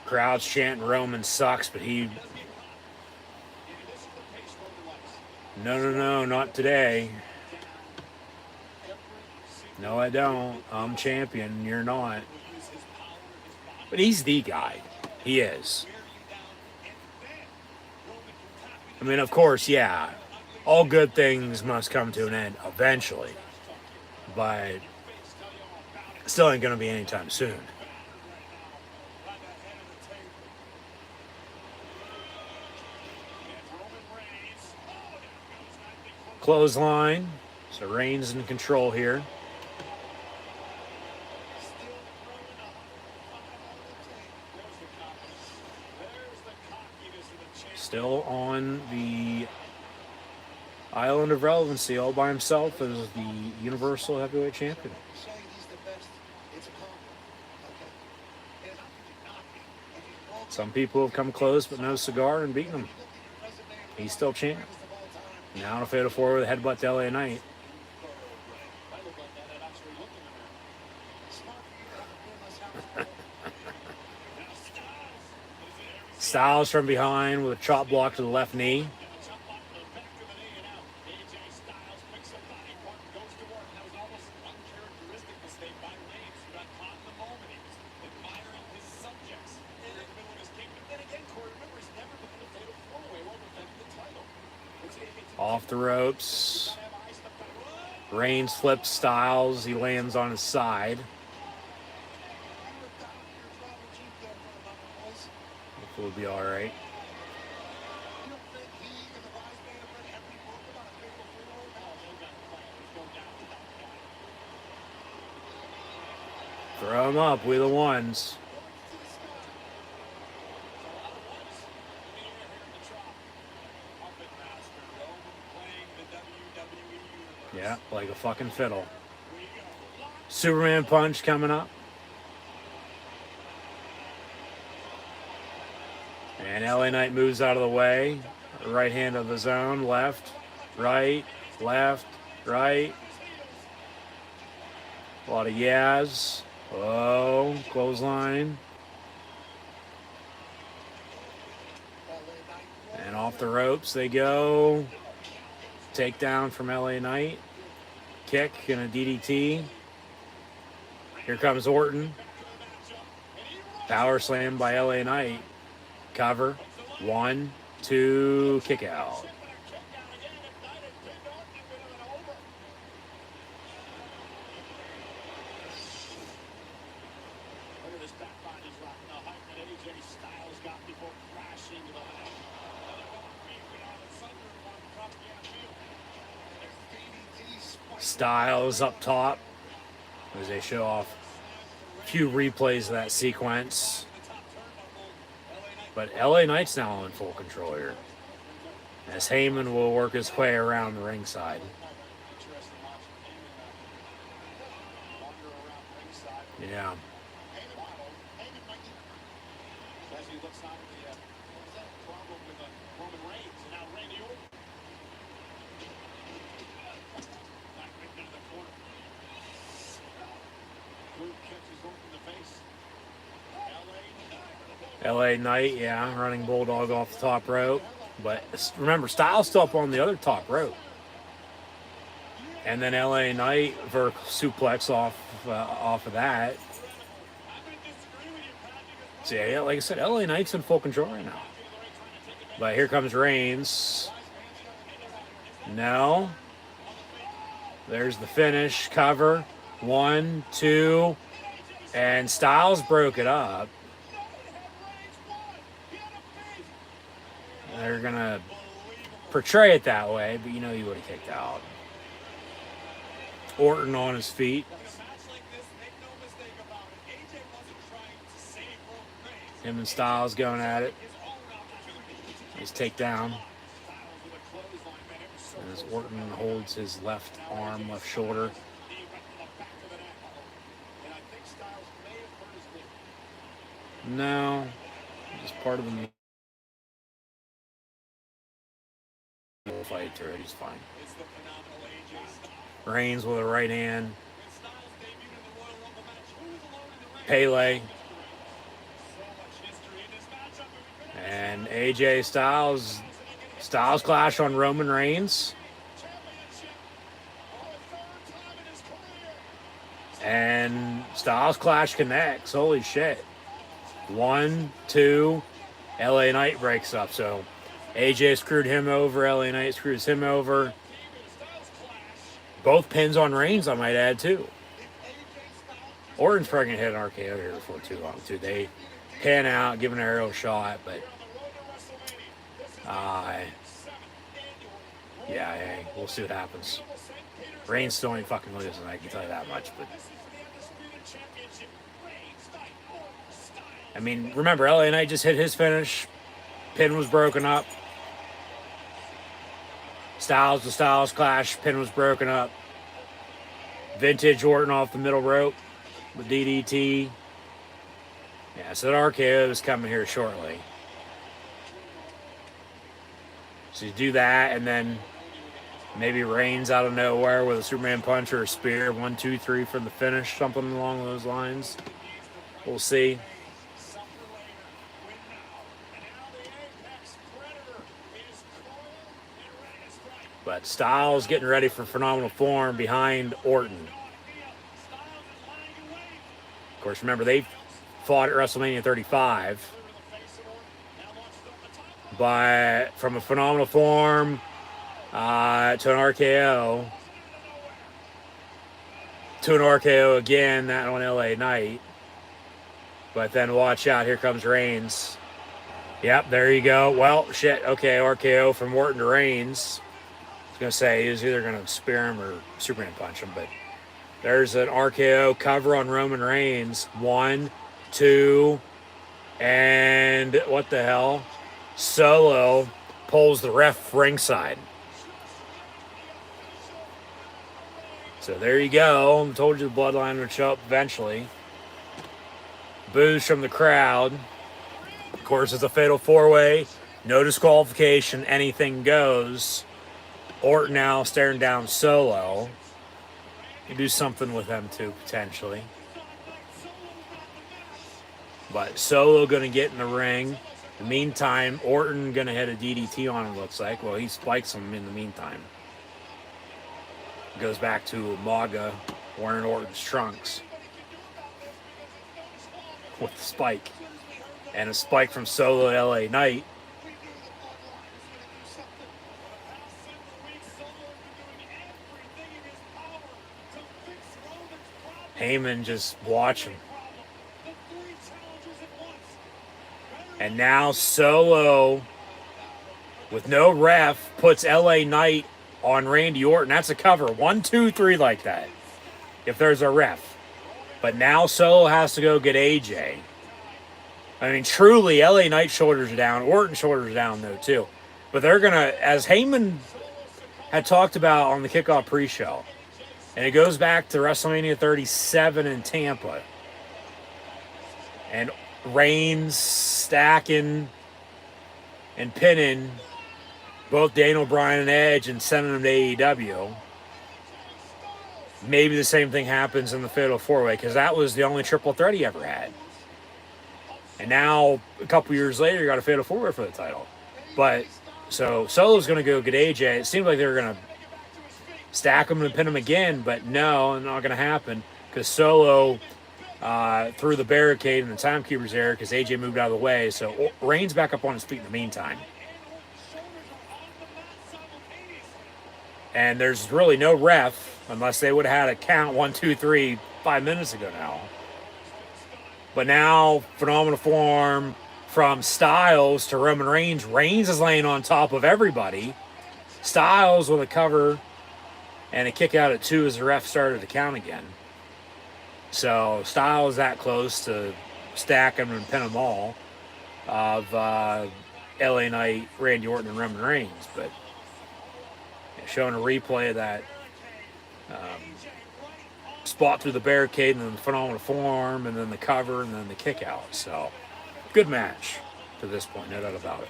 Crowd's chanting Roman sucks, but he... No, not today. No, I don't. I'm champion. You're not. But he's the guy. He is. I mean, of course, yeah. All good things must come to an end eventually. But still ain't going to be anytime soon. Clothesline. So Reigns in control here. Still on the island of relevancy all by himself as the Universal Heavyweight Champion. Some people have come close but no cigar and beaten him. He's still champ. Now in a fatal four with a headbutt to LA Knight. Styles from behind with a chop block to the left knee. Off the ropes. Reigns flips Styles. He lands on his side. Hopefully we'll be all right. Throw him up. We the ones. Yeah, like a fucking fiddle. Superman punch coming up. And LA Knight moves out of the way. Right hand of his own. Left, right, left, right. A lot of yas. Oh, clothesline. And off the ropes they go. Takedown from LA Knight. Kick and a DDT. Here comes Orton. Power slam by LA Knight. Cover. 1, 2, kick out. Styles up top as they show off a few replays of that sequence. But LA Knight's now in full control here, as Heyman will work his way around the ringside. Yeah. LA Knight, yeah, running Bulldog off the top rope. But remember, Styles still up on the other top rope. And then LA Knight vertical suplex off of that. So yeah, like I said, LA Knight's in full control right now. But here comes Reigns. No. There's the finish, cover. 1, 2, and Styles broke it up. They're gonna portray it that way, but you know he would have kicked out. Orton on his feet. Him and Styles going at it. Nice takedown. As Orton holds his left arm, left shoulder. No, just part of the fight through it. He's fine. Reigns with a right hand. Pele. And AJ Styles. Styles clash on Roman Reigns. And Styles clash connects. Holy shit. 1, 2. LA Knight breaks up. So AJ screwed him over. LA Knight screws him over. Both pins on Reigns, I might add, too. Orton's probably going to hit an RKO here before too long, too. They pan out, give an aerial shot, but yeah, we'll see what happens. Reigns still ain't fucking losing, I can tell you that much. But I mean, remember, LA Knight just hit his finish. Pin was broken up. Styles to Styles clash. Pin was broken up. Vintage Orton off the middle rope with DDT. Yeah, so the RKO is coming here shortly. So you do that, and then maybe Reigns out of nowhere with a Superman punch or a spear. 1, 2, 3 for the finish. Something along those lines. We'll see. But Styles getting ready for phenomenal form behind Orton. Of course, remember, they fought at WrestleMania 35. But from a phenomenal form to an RKO. To an RKO again, that on LA Knight. But then watch out, here comes Reigns. Yep, there you go. Well, shit, okay, RKO from Orton to Reigns. Going to say he was either going to spear him or Superman punch him, but there's an RKO cover on Roman Reigns. 1, 2, and what the hell? Solo pulls the ref ringside. So there you go. I told you the bloodline would show up eventually. Boos from the crowd. Of course, it's a fatal 4-way. No disqualification. Anything goes. Orton now staring down Solo. You do something with them too, potentially. But Solo going to get in the ring. In the meantime, Orton going to hit a DDT on him, looks like. Well, he spikes him in the meantime. Goes back to MAGA wearing Orton's trunks. With the spike. And a spike from Solo to LA Knight. Heyman just watching. And now Solo, with no ref, puts LA Knight on Randy Orton. That's a cover. 1, 2, 3 like that. If there's a ref. But now Solo has to go get AJ. I mean, truly, LA Knight's shoulders are down. Orton's shoulders are down, though, too. But they're going to, as Heyman had talked about on the kickoff pre-show, and it goes back to WrestleMania 37 in Tampa. And Reigns stacking and pinning both Daniel Bryan and Edge and sending them to AEW. Maybe the same thing happens in the Fatal 4-Way, because that was the only triple threat he ever had. And now, a couple years later, you got a Fatal 4-Way for the title. But, so Solo's going to go get AJ. It seemed like they were going to stack him and pin him again, but no, not going to happen because Solo threw the barricade in the timekeeper's area because AJ moved out of the way. So Reigns back up on his feet in the meantime. And there's really no ref unless they would have had a count 1, 2, 3 5 minutes ago now. But now, phenomenal form from Styles to Roman Reigns. Reigns is laying on top of everybody. Styles with a cover and a kick out at 2 as the ref started to count again. So Styles that close to stack them and pin them all of LA Knight, Randy Orton, and Roman Reigns. But showing a replay of that spot through the barricade and then the phenomenal form and then the cover and then the kick out. So good match to this point, no doubt about it.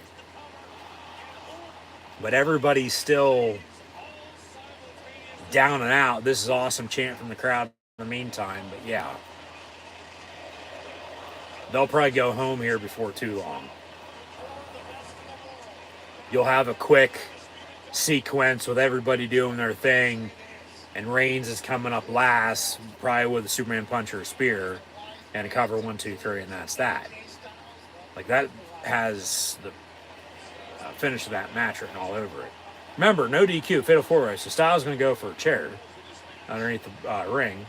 But everybody's still down and out. This is awesome chant from the crowd in the meantime. But yeah, they'll probably go home here before too long. You'll have a quick sequence with everybody doing their thing, and Reigns is coming up last, probably with a Superman punch or a spear, and a cover 1, 2, 3, and that's that. Like that has the finish of that match written all over it. Remember, no DQ, fatal 4-way. So Styles is going to go for a chair underneath the ring.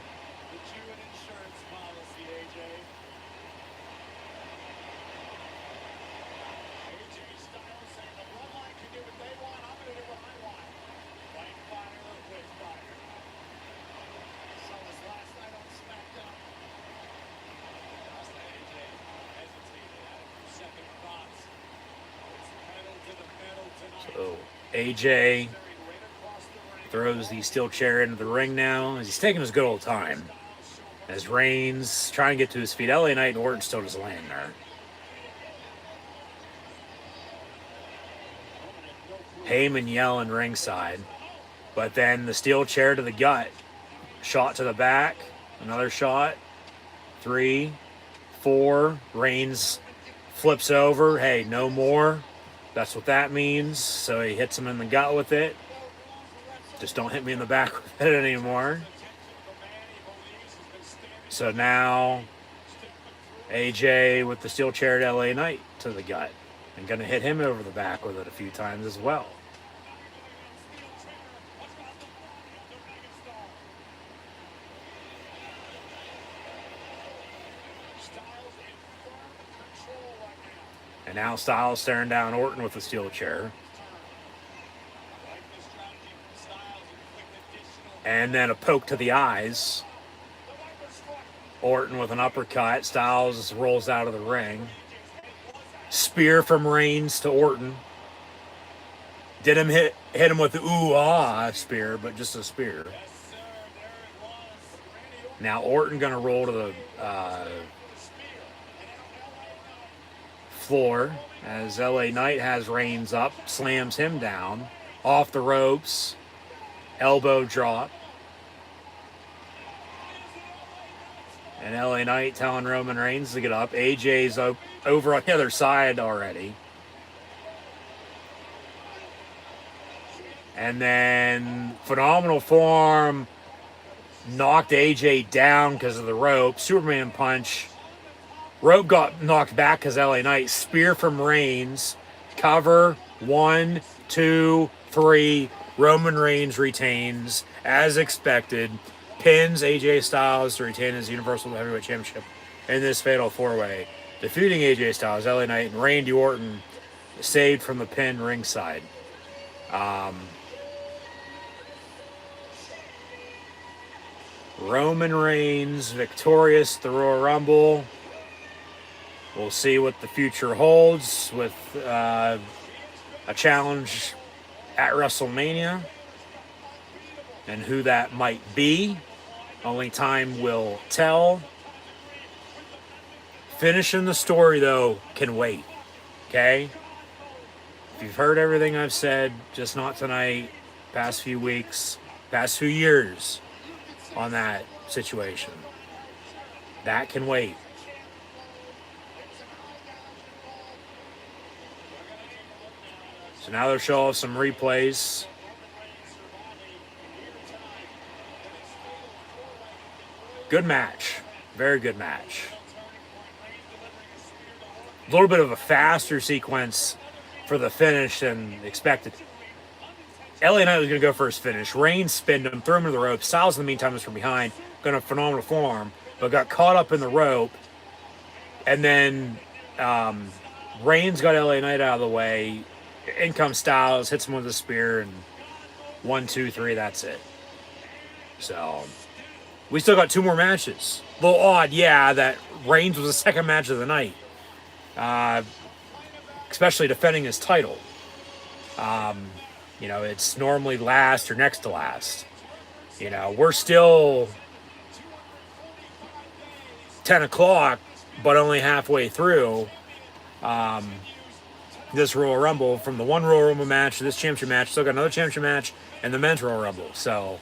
So AJ throws the steel chair into the ring now as he's taking his good old time. As Reigns trying to get to his feet. LA Knight and Orton still just laying there. Heyman yelling ringside. But then the steel chair to the gut. Shot to the back. Another shot. 3, 4. Reigns flips over. Hey, no more. That's what that means. So he hits him in the gut with it. Just don't hit me in the back with it anymore. So now AJ with the steel chair to LA Knight to the gut. And going to hit him over the back with it a few times as well. And now Styles staring down Orton with the steel chair. And then a poke to the eyes. Orton with an uppercut. Styles rolls out of the ring. Spear from Reigns to Orton. Didn't hit him with the ooh-ah spear, but just a spear. Now Orton going to roll to the floor as LA Knight has Reigns up, slams him down, off the ropes, elbow drop. And LA Knight telling Roman Reigns to get up. AJ's over on the other side already. And then phenomenal form, knocked AJ down because of the rope. Superman punch. Rope got knocked back because LA Knight. Spear from Reigns. Cover. 1, 2, 3. Roman Reigns retains as expected. Pins AJ Styles to retain his Universal Heavyweight Championship in this fatal 4-way. Defeating AJ Styles, LA Knight, and Randy Orton saved from the pin ringside. Roman Reigns victorious at the Royal Rumble. We'll see what the future holds with a challenge at WrestleMania and who that might be. Only time will tell. Finishing the story, though, can wait. Okay? If you've heard everything I've said, just not tonight, past few weeks, past few years on that situation, that can wait. So now they'll show off some replays Good match. Very good match. A little bit of a faster sequence for the finish than expected. LA Knight was going to go for his finish. Reigns spinned him, threw him to the rope. Styles, in the meantime, was from behind, going to phenomenal form, but got caught up in the rope. And then Reigns got LA Knight out of the way. In comes Styles, hits him with a spear, and 1, 2, 3, that's it. So, we still got 2 more matches. A little odd, yeah, that Reigns was the second match of the night. Especially defending his title. You know, it's normally last or next to last. You know, we're still 10 o'clock, but only halfway through this Royal Rumble. From the one Royal Rumble match to this championship match, still got another championship match and the men's Royal Rumble. So,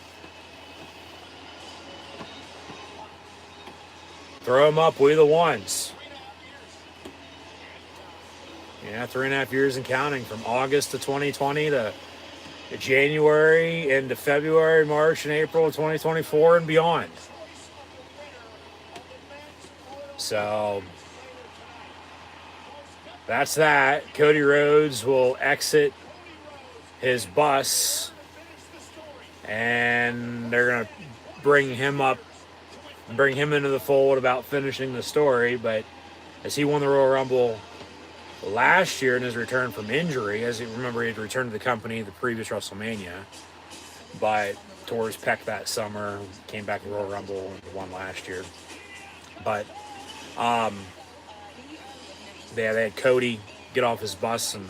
throw them up, we the ones. Yeah, 3.5 years and counting, from August of 2020 to January into February, March, and April of 2024 and beyond. So that's that. Cody Rhodes will exit his bus, and they're going to bring him into the fold about finishing the story. But as he won the Royal Rumble last year in his return from injury, as you remember, he had returned to the company the previous WrestleMania, but tore his pec that summer, came back to Royal Rumble and won last year. But they had Cody get off his bus and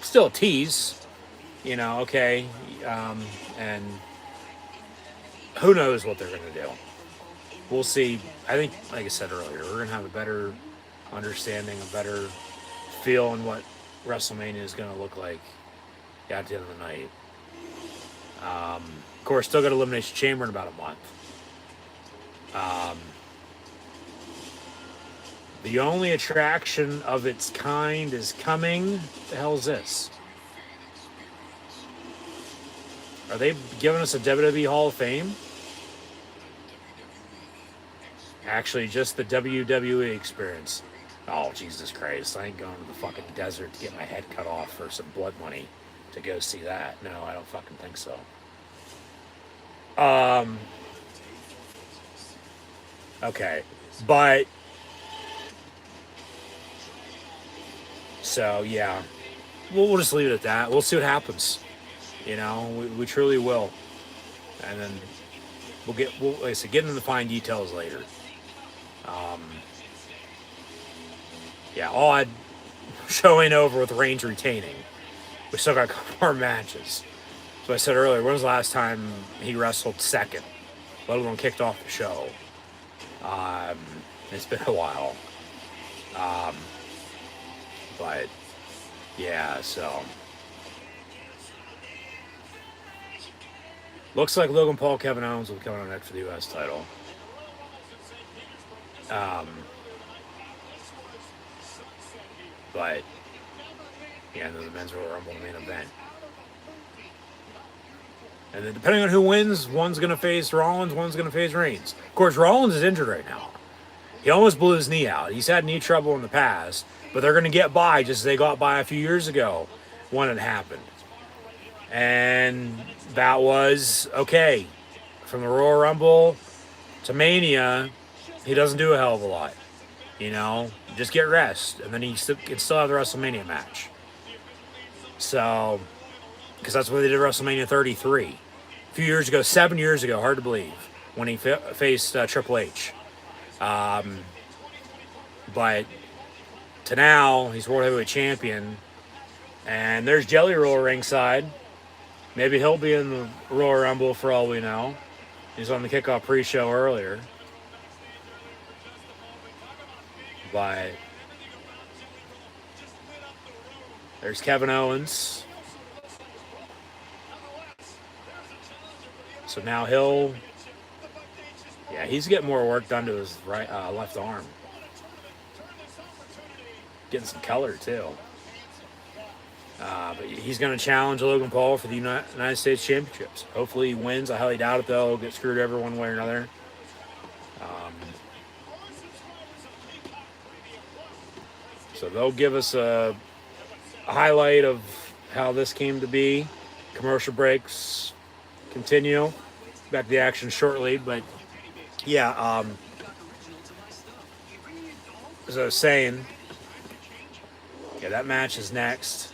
still tease, you know, okay, and who knows what they're going to do. We'll see. I think, like I said earlier, we're going to have a better understanding, a better feel on what WrestleMania is going to look like at the end of the night. Of course, still got Elimination Chamber in about a month. The only attraction of its kind is coming. What the hell is this? Are they giving us a WWE Hall of Fame? Actually, just the WWE experience. Oh, Jesus Christ. I ain't going to the fucking desert to get my head cut off for some blood money to go see that. No, I don't fucking think so. Okay. But, so, yeah. We'll just leave it at that. We'll see what happens. You know, we truly will. And then we'll like I said, get into the fine details later. Yeah, odd showing over with Reigns retaining. We still got a couple more matches. So I said earlier, when was the last time he wrestled second, let alone kicked off the show? It's been a while. But, yeah, so. Looks like Logan Paul, Kevin Owens will be coming on next for the U.S. title. But, yeah, and then the men's Royal Rumble main event. And then depending on who wins, one's going to face Rollins, one's going to face Reigns. Of course, Rollins is injured right now. He almost blew his knee out. He's had knee trouble in the past, but they're going to get by just as they got by a few years ago when it happened. And that was, okay, from the Royal Rumble to Mania, he doesn't do a hell of a lot. You know, just get rest, and then he can still have the WrestleMania match. So, because that's what they did WrestleMania 33. A few years ago, 7 years ago, hard to believe, when he faced Triple H. But to now, he's World Heavyweight Champion, and there's Jelly Roll ringside. Maybe he'll be in the Royal Rumble for all we know. He's on the kickoff pre-show earlier. But there's Kevin Owens. So now he's getting more work done to his left arm. Getting some color too. But he's going to challenge Logan Paul for the United States Championships. Hopefully he wins. I highly doubt it, though. He'll get screwed over one way or another. So they'll give us a highlight of how this came to be. Commercial breaks continue. Back to the action shortly. But, yeah, as I was saying, yeah, that match is next.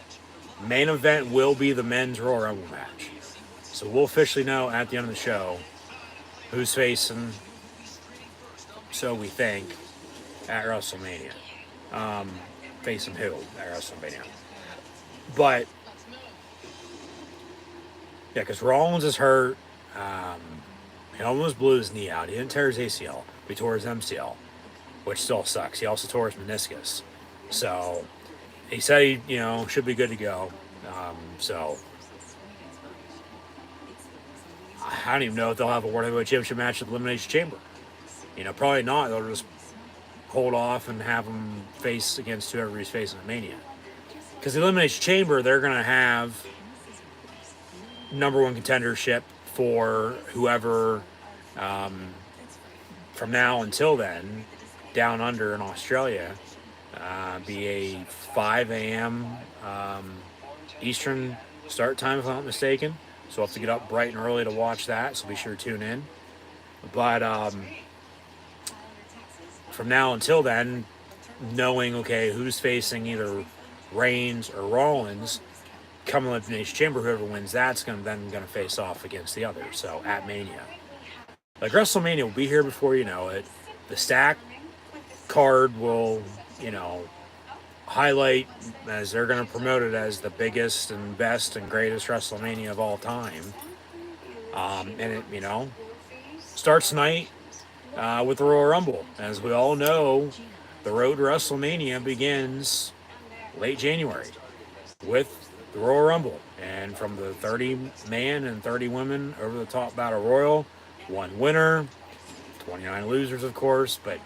Main event will be the men's Royal Rumble match. So we'll officially know at the end of the show who's facing, so we think, at WrestleMania. Facing who at WrestleMania. But, yeah, because Rollins is hurt. He almost blew his knee out. He didn't tear his ACL. He tore his MCL, which still sucks. He also tore his meniscus. So he said he, should be good to go. So I don't even know if they'll have a World Heavyweight Championship match at the Elimination Chamber. Probably not. They'll just hold off and have him face against whoever he's facing at Mania. Because the Elimination Chamber, they're going to have number one contendership for whoever from now until then, down under in Australia, be a 5 a.m. Eastern start time, if I'm not mistaken. So I'll have to get up bright and early to watch that, so be sure to tune in. But from now until then, knowing, okay, who's facing either Reigns or Rollins, come Elimination Chamber, whoever wins that's going to face off against the other. So at Mania. Like, WrestleMania will be here before you know it. The stack card will, highlight, as they're going to promote it as the biggest and best and greatest WrestleMania of all time. And it, starts tonight with the Royal Rumble. As we all know, the road to WrestleMania begins late January with the Royal Rumble. And from the 30 man and 30 women over the top battle royal, one winner, 29 losers, of course, but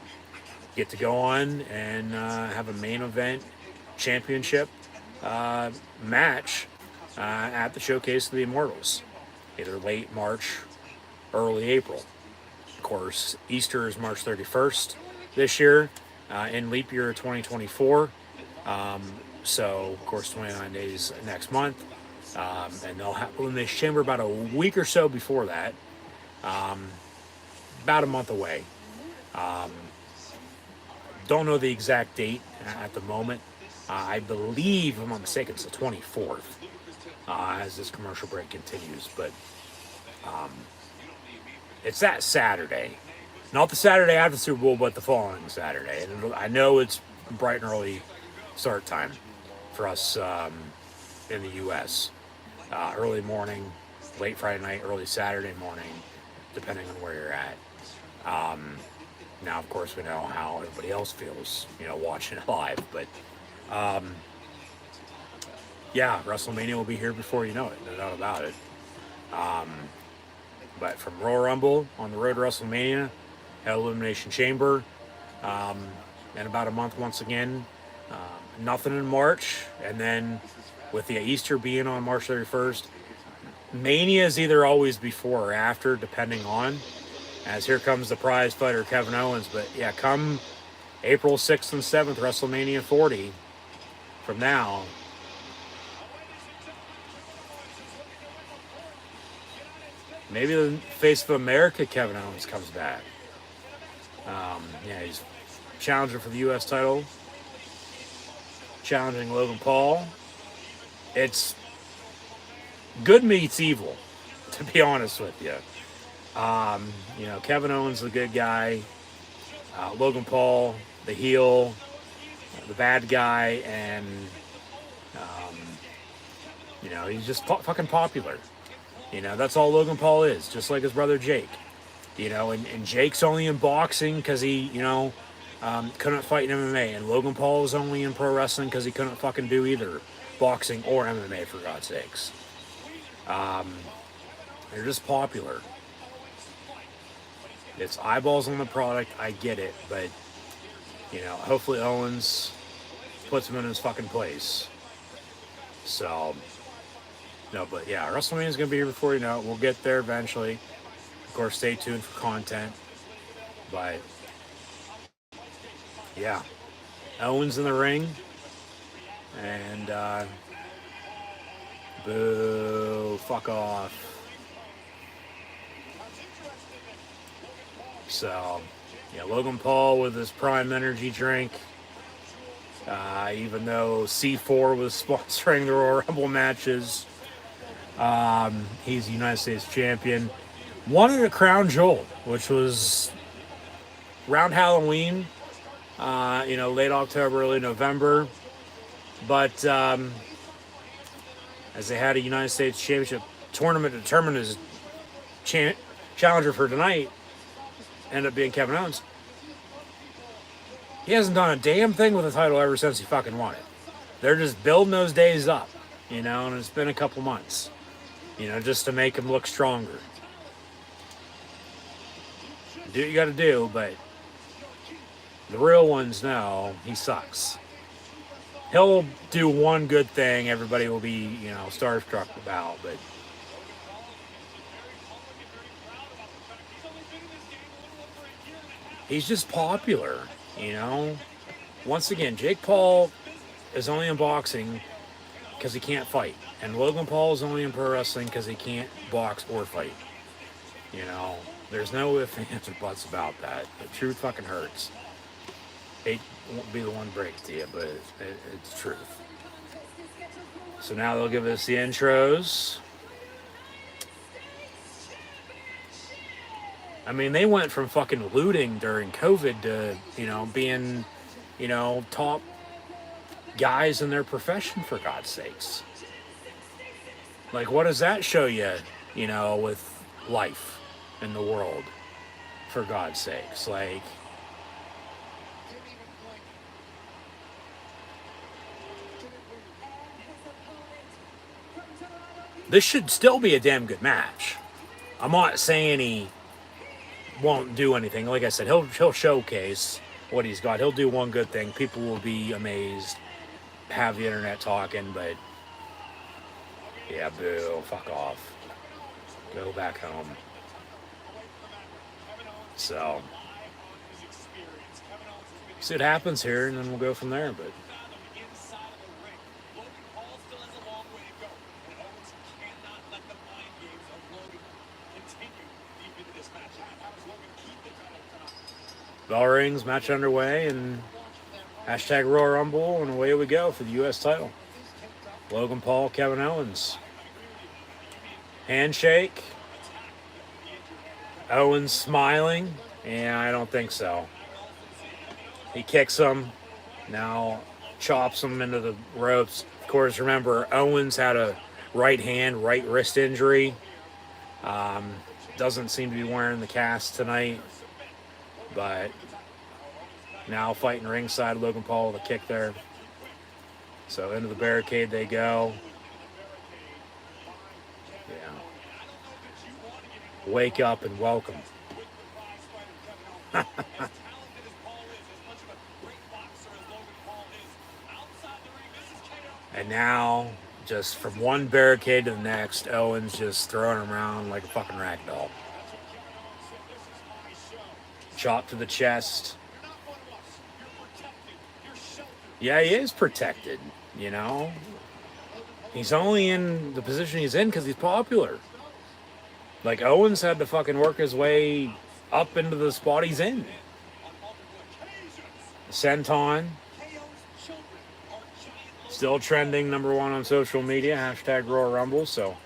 get to go on and have a main event championship match at the Showcase of the Immortals, either late March, early April. Of course, Easter is March 31st this year, in leap year 2024. So, of course, 29 days next month. And they'll have Elimination Chamber about a week or so before that. About a month away. Don't know the exact date at the moment. I believe, if I'm not mistaken, it's the 24th as this commercial break continues. But it's that Saturday. Not the Saturday after the Super Bowl, but the following Saturday. And I know it's bright and early start time for us in the U.S. Early morning, late Friday night, early Saturday morning, depending on where you're at. Now, of course, we know how everybody else feels, watching it live. But, yeah, WrestleMania will be here before you know it, no doubt about it. But from Royal Rumble on the road to WrestleMania, Elimination Chamber, in about a month once again. Nothing in March, and then with the Easter being on March 31st, Mania is either always before or after, depending on, as here comes the prize fighter Kevin Owens. But yeah, come April 6th and 7th, WrestleMania 40, from now, maybe the face of America, Kevin Owens, comes back. Yeah, he's challenger for the U.S. title, challenging Logan Paul. It's good meets evil, to be honest with you. Kevin Owens, the good guy, Logan Paul, the heel, the bad guy, and he's just fucking popular. That's all Logan Paul is, just like his brother Jake. And Jake's only in boxing because he, couldn't fight in MMA. And Logan Paul was only in pro wrestling because he couldn't fucking do either boxing or MMA, for God's sakes. They're just popular. It's eyeballs on the product, I get it, but, hopefully Owens puts him in his fucking place. So, no, but yeah, WrestleMania is going to be here before you know it. We'll get there eventually. Of course, stay tuned for content. But yeah, Owens in the ring, and boo, fuck off. So, yeah, Logan Paul with his Prime Energy drink. Even though C4 was sponsoring the Royal Rumble matches, he's the United States champion. Wanted a crown jewel, which was around Halloween, late October, early November. But as they had a United States Championship tournament to determine his challenger for tonight, ended up being Kevin Owens. He hasn't done a damn thing with the title ever since he fucking won it. They're just building those days up, and it's been a couple months, just to make him look stronger. Do what you got to do, but the real ones know he sucks. He'll do one good thing, everybody will be, starstruck about, but he's just popular, Once again, Jake Paul is only in boxing because he can't fight. And Logan Paul is only in pro wrestling because he can't box or fight. There's no ifs, ands, or buts about that. The truth fucking hurts. Hate won't be the one to break it to you, but it's truth. So now they'll give us the intros. I mean, they went from fucking looting during COVID to, being, top guys in their profession, for God's sakes. Like, what does that show you, with life in the world, for God's sakes? Like, this should still be a damn good match. I'm not saying he won't do anything. Like I said, he'll showcase what he's got. He'll do one good thing. People will be amazed, have the internet talking, but yeah, boo, fuck off. Go back home. So, see what happens here, and then we'll go from there, but bell rings, match underway, and hashtag Royal Rumble, and away we go for the U.S. title. Logan Paul, Kevin Owens. Handshake. Owens smiling. Yeah, I don't think so. He kicks him. Now chops him into the ropes. Of course, remember, Owens had a right hand, right wrist injury. Doesn't seem to be wearing the cast tonight. But now fighting ringside, Logan Paul with a kick there. So into the barricade they go. Yeah. Wake up and welcome. And now, just from one barricade to the next, Owens just throwing him around like a fucking rag doll. Chop to the chest. Yeah, he is protected, He's only in the position he's in because he's popular. Like, Owens had to fucking work his way up into the spot he's in. Senton. Still trending #1 on social media, hashtag Royal Rumble, so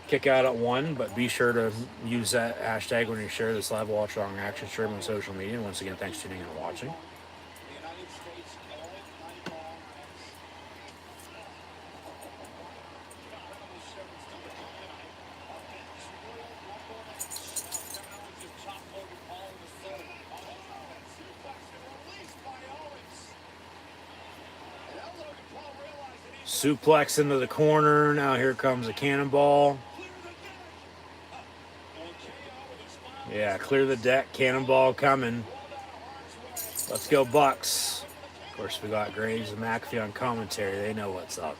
kick out at 1, but be sure to use that hashtag when you share this live watch along action stream on social media. Once again, thanks for tuning in and watching. Suplex into the corner. Now here comes a cannonball. Yeah, clear the deck. Cannonball coming. Let's go, Bucks. Of course, we got Graves and McAfee on commentary. They know what's up.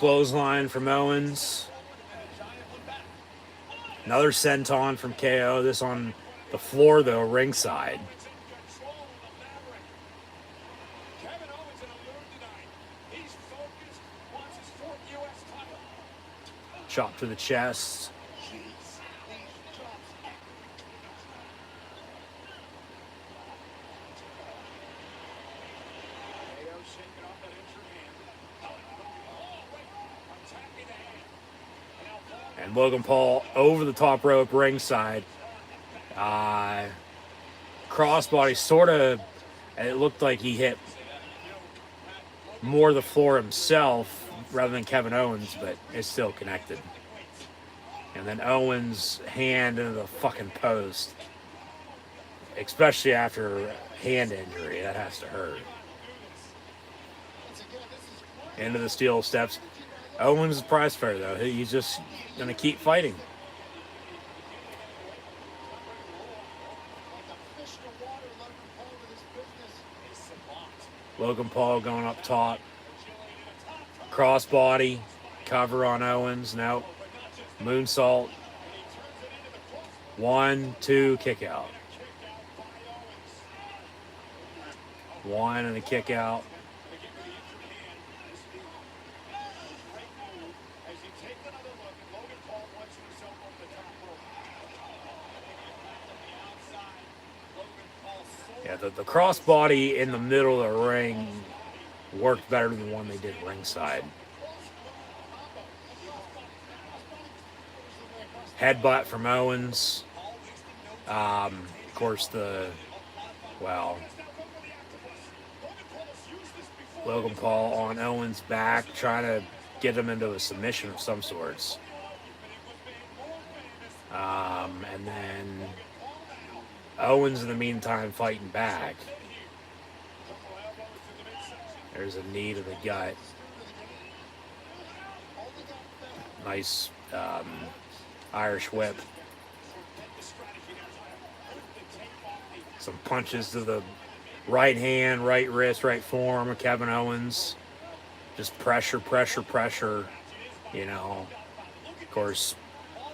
clothesline from Owens. Another senton from KO. This on the floor, though, ringside. Kevin Owens in a mood tonight. He's focused, wants his 4th U.S. title. Chop to the chest. KO shaking off that injured hand. Oh, wait. Attacking the hand. Now Paul And Logan Paul over the top rope ringside. Crossbody sort of, it looked like he hit more the floor himself rather than Kevin Owens, but it's still connected. And then Owens' hand into the fucking post. Especially after hand injury, that has to hurt. Into the steel steps. Owens is prize fair, though. He's just going to keep fighting. Logan Paul going up top. Crossbody. Cover on Owens. Nope. Moonsault. 1, 2, kick out. 1 and a kick out. as you take another look at Logan Paul punching himself over the top rope. Yeah, the crossbody in the middle of the ring worked better than the one they did ringside. Headbutt from Owens. Of course, Logan Paul on Owens' back, trying to get him into a submission of some sorts. And then Owens, in the meantime, fighting back. There's a knee to the gut. Nice Irish whip. Some punches to the right hand, right wrist, right forearm of Kevin Owens. Just pressure. You know, of course,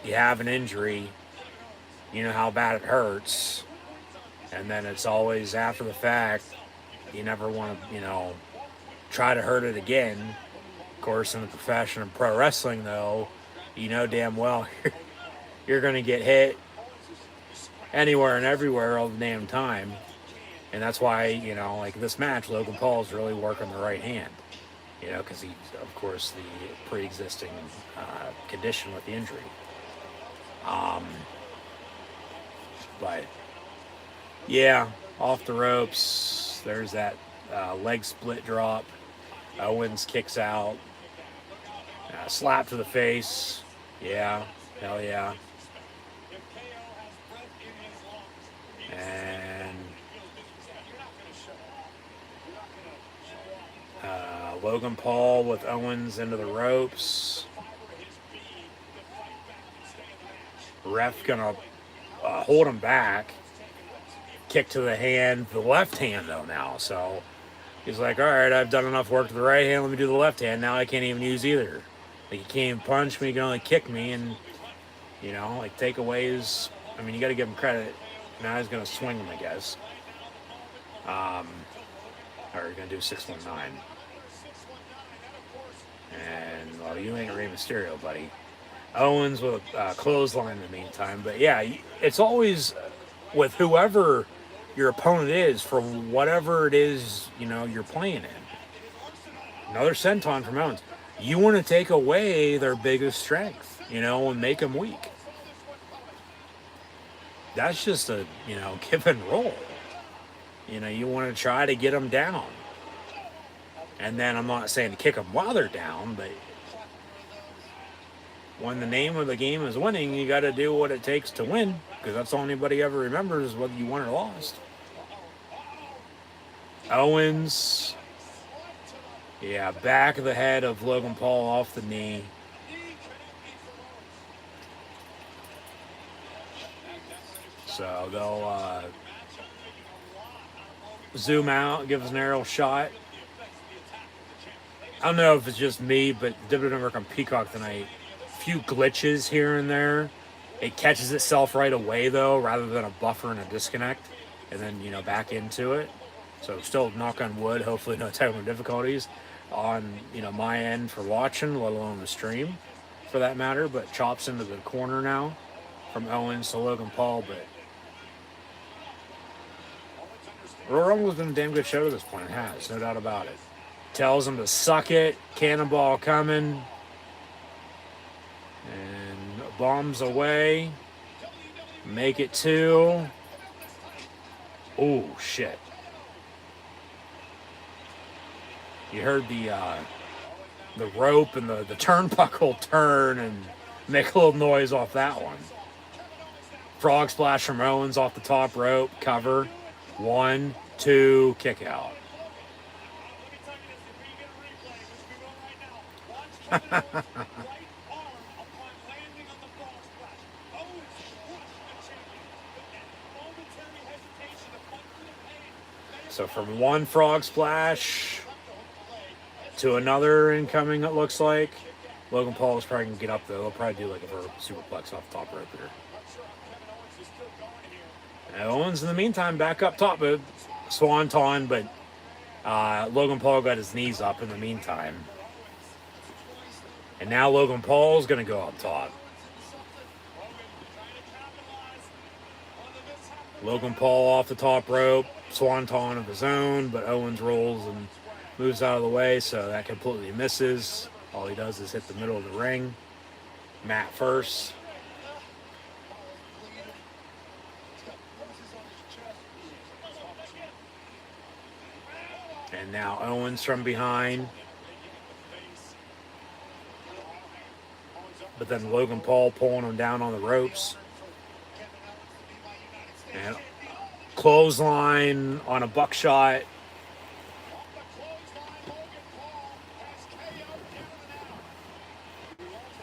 you have an injury. You know how bad it hurts. And then it's always after the fact. You never want to, try to hurt it again. Of course, in the profession of pro wrestling, though, you know damn well you're going to get hit anywhere and everywhere all the damn time. And that's why, like this match, Logan Paul's really working the right hand. Because he's, of course, the pre-existing condition with the injury. But, yeah, off the ropes. There's that leg split drop. Owens kicks out. Slap to the face. Yeah, hell yeah. And Logan Paul with Owens into the ropes. Ref gonna hold him back. Kick to the hand, the left hand though now. So he's like, all right, I've done enough work to the right hand. Let me do the left hand. Now I can't even use either. Like, you can't even punch me. You can only kick me. And, take away his... you got to give him credit. Now he's going to swing him, I guess. Or you're going to do 619. And, well, you ain't Rey Mysterio, buddy. Owens with a clothesline in the meantime. But, yeah, it's always with whoever your opponent is for whatever it is, you're playing in. Another senton from Owens. You want to take away their biggest strength, and make them weak. That's just a, give and roll. You want to try to get them down. And then I'm not saying to kick them while they're down, but when the name of the game is winning, you got to do what it takes to win, because that's all anybody ever remembers, whether you won or lost. Owens, yeah, back of the head of Logan Paul off the knee. So they'll zoom out, give us an aerial shot. I don't know if it's just me, but WWE Network on Peacock tonight, few glitches here and there. It catches itself right away though, rather than a buffer and a disconnect, and then back into it. So still, knock on wood, hopefully no technical difficulties on my end for watching, let alone the stream, for that matter. But chops into the corner now from Owens to Logan Paul, but Royal Rumble's been a damn good show to this point. It has, no doubt about it. Tells him to suck it. Cannonball coming. And bombs away. Make it 2. Oh, shit. You heard the rope and the turnbuckle turn and make a little noise off that one. Frog splash from Owens off the top rope. Cover. 1, 2, kick out. So from one frog splash to another incoming, it looks like. Logan Paul is probably going to get up, though. He'll probably do like a vertical superplex off the top rope here. And Owens, in the meantime, back up top, but swanton, but Logan Paul got his knees up in the meantime. And now Logan Paul's going to go up top. Logan Paul off the top rope, swanton of his own, but Owens rolls and moves out of the way, so that completely misses. All he does is hit the middle of the ring. Mat first. And now Owens from behind. But then Logan Paul pulling him down on the ropes. And clothesline on a buckshot.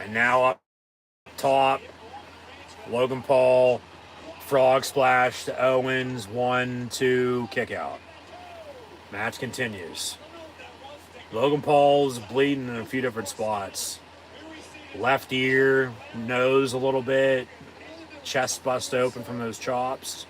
And now up top, Logan Paul, frog splash to Owens, 1, 2, kick out. Match continues. Logan Paul's bleeding in a few different spots. Left ear, nose a little bit, chest bust open from those chops.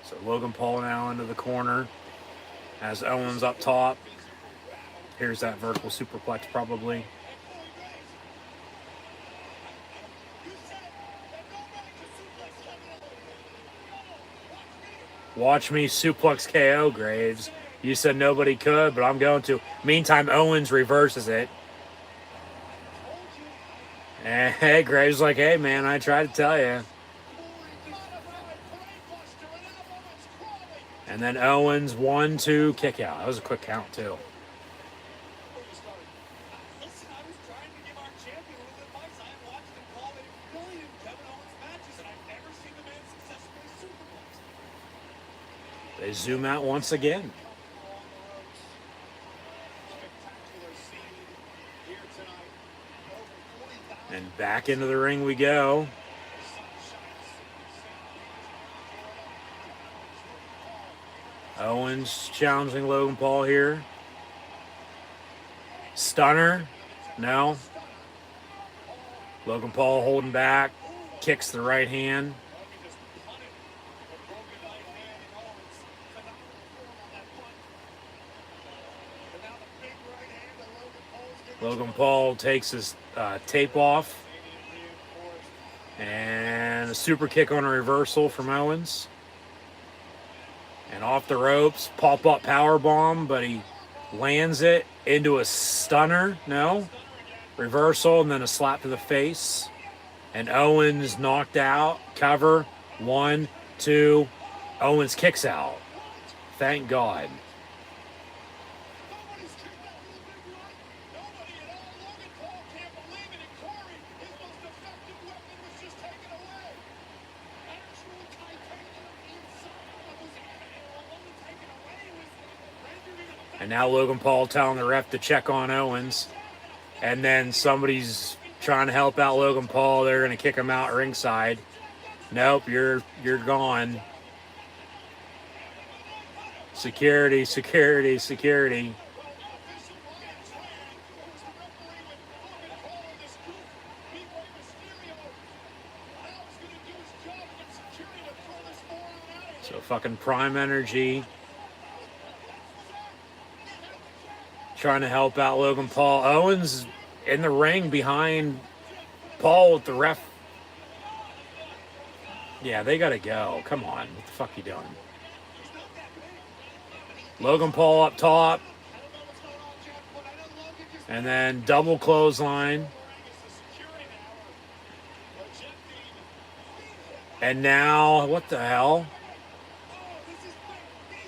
So Logan Paul now into the corner. Has Owens up top. Here's that vertical superplex probably. Watch me suplex KO, Graves. You said nobody could, but I'm going to. Meantime, Owens reverses it. And hey, Graves like, hey, man, I tried to tell you. And then Owens, 1, 2, kick out. That was a quick count, too. They zoom out once again. And back into the ring we go. Owens challenging Logan Paul here. Stunner. No. Logan Paul holding back. Kicks the right hand. Logan Paul takes his tape off. And a super kick on a reversal from Owens. And off the ropes, pop-up powerbomb, but he lands it into a stunner. No. Reversal, and then a slap to the face. And Owens knocked out. Cover. 1, 2. Owens kicks out. Thank God. And now Logan Paul telling the ref to check on Owens. And then somebody's trying to help out Logan Paul. They're going to kick him out ringside. Nope, you're gone. Security, security, security. So fucking Prime Energy trying to help out Logan Paul. Owens in the ring behind Paul with the ref. Yeah, they gotta go. Come on. What the fuck you doing? Logan Paul up top. And then double clothesline. And now, what the hell?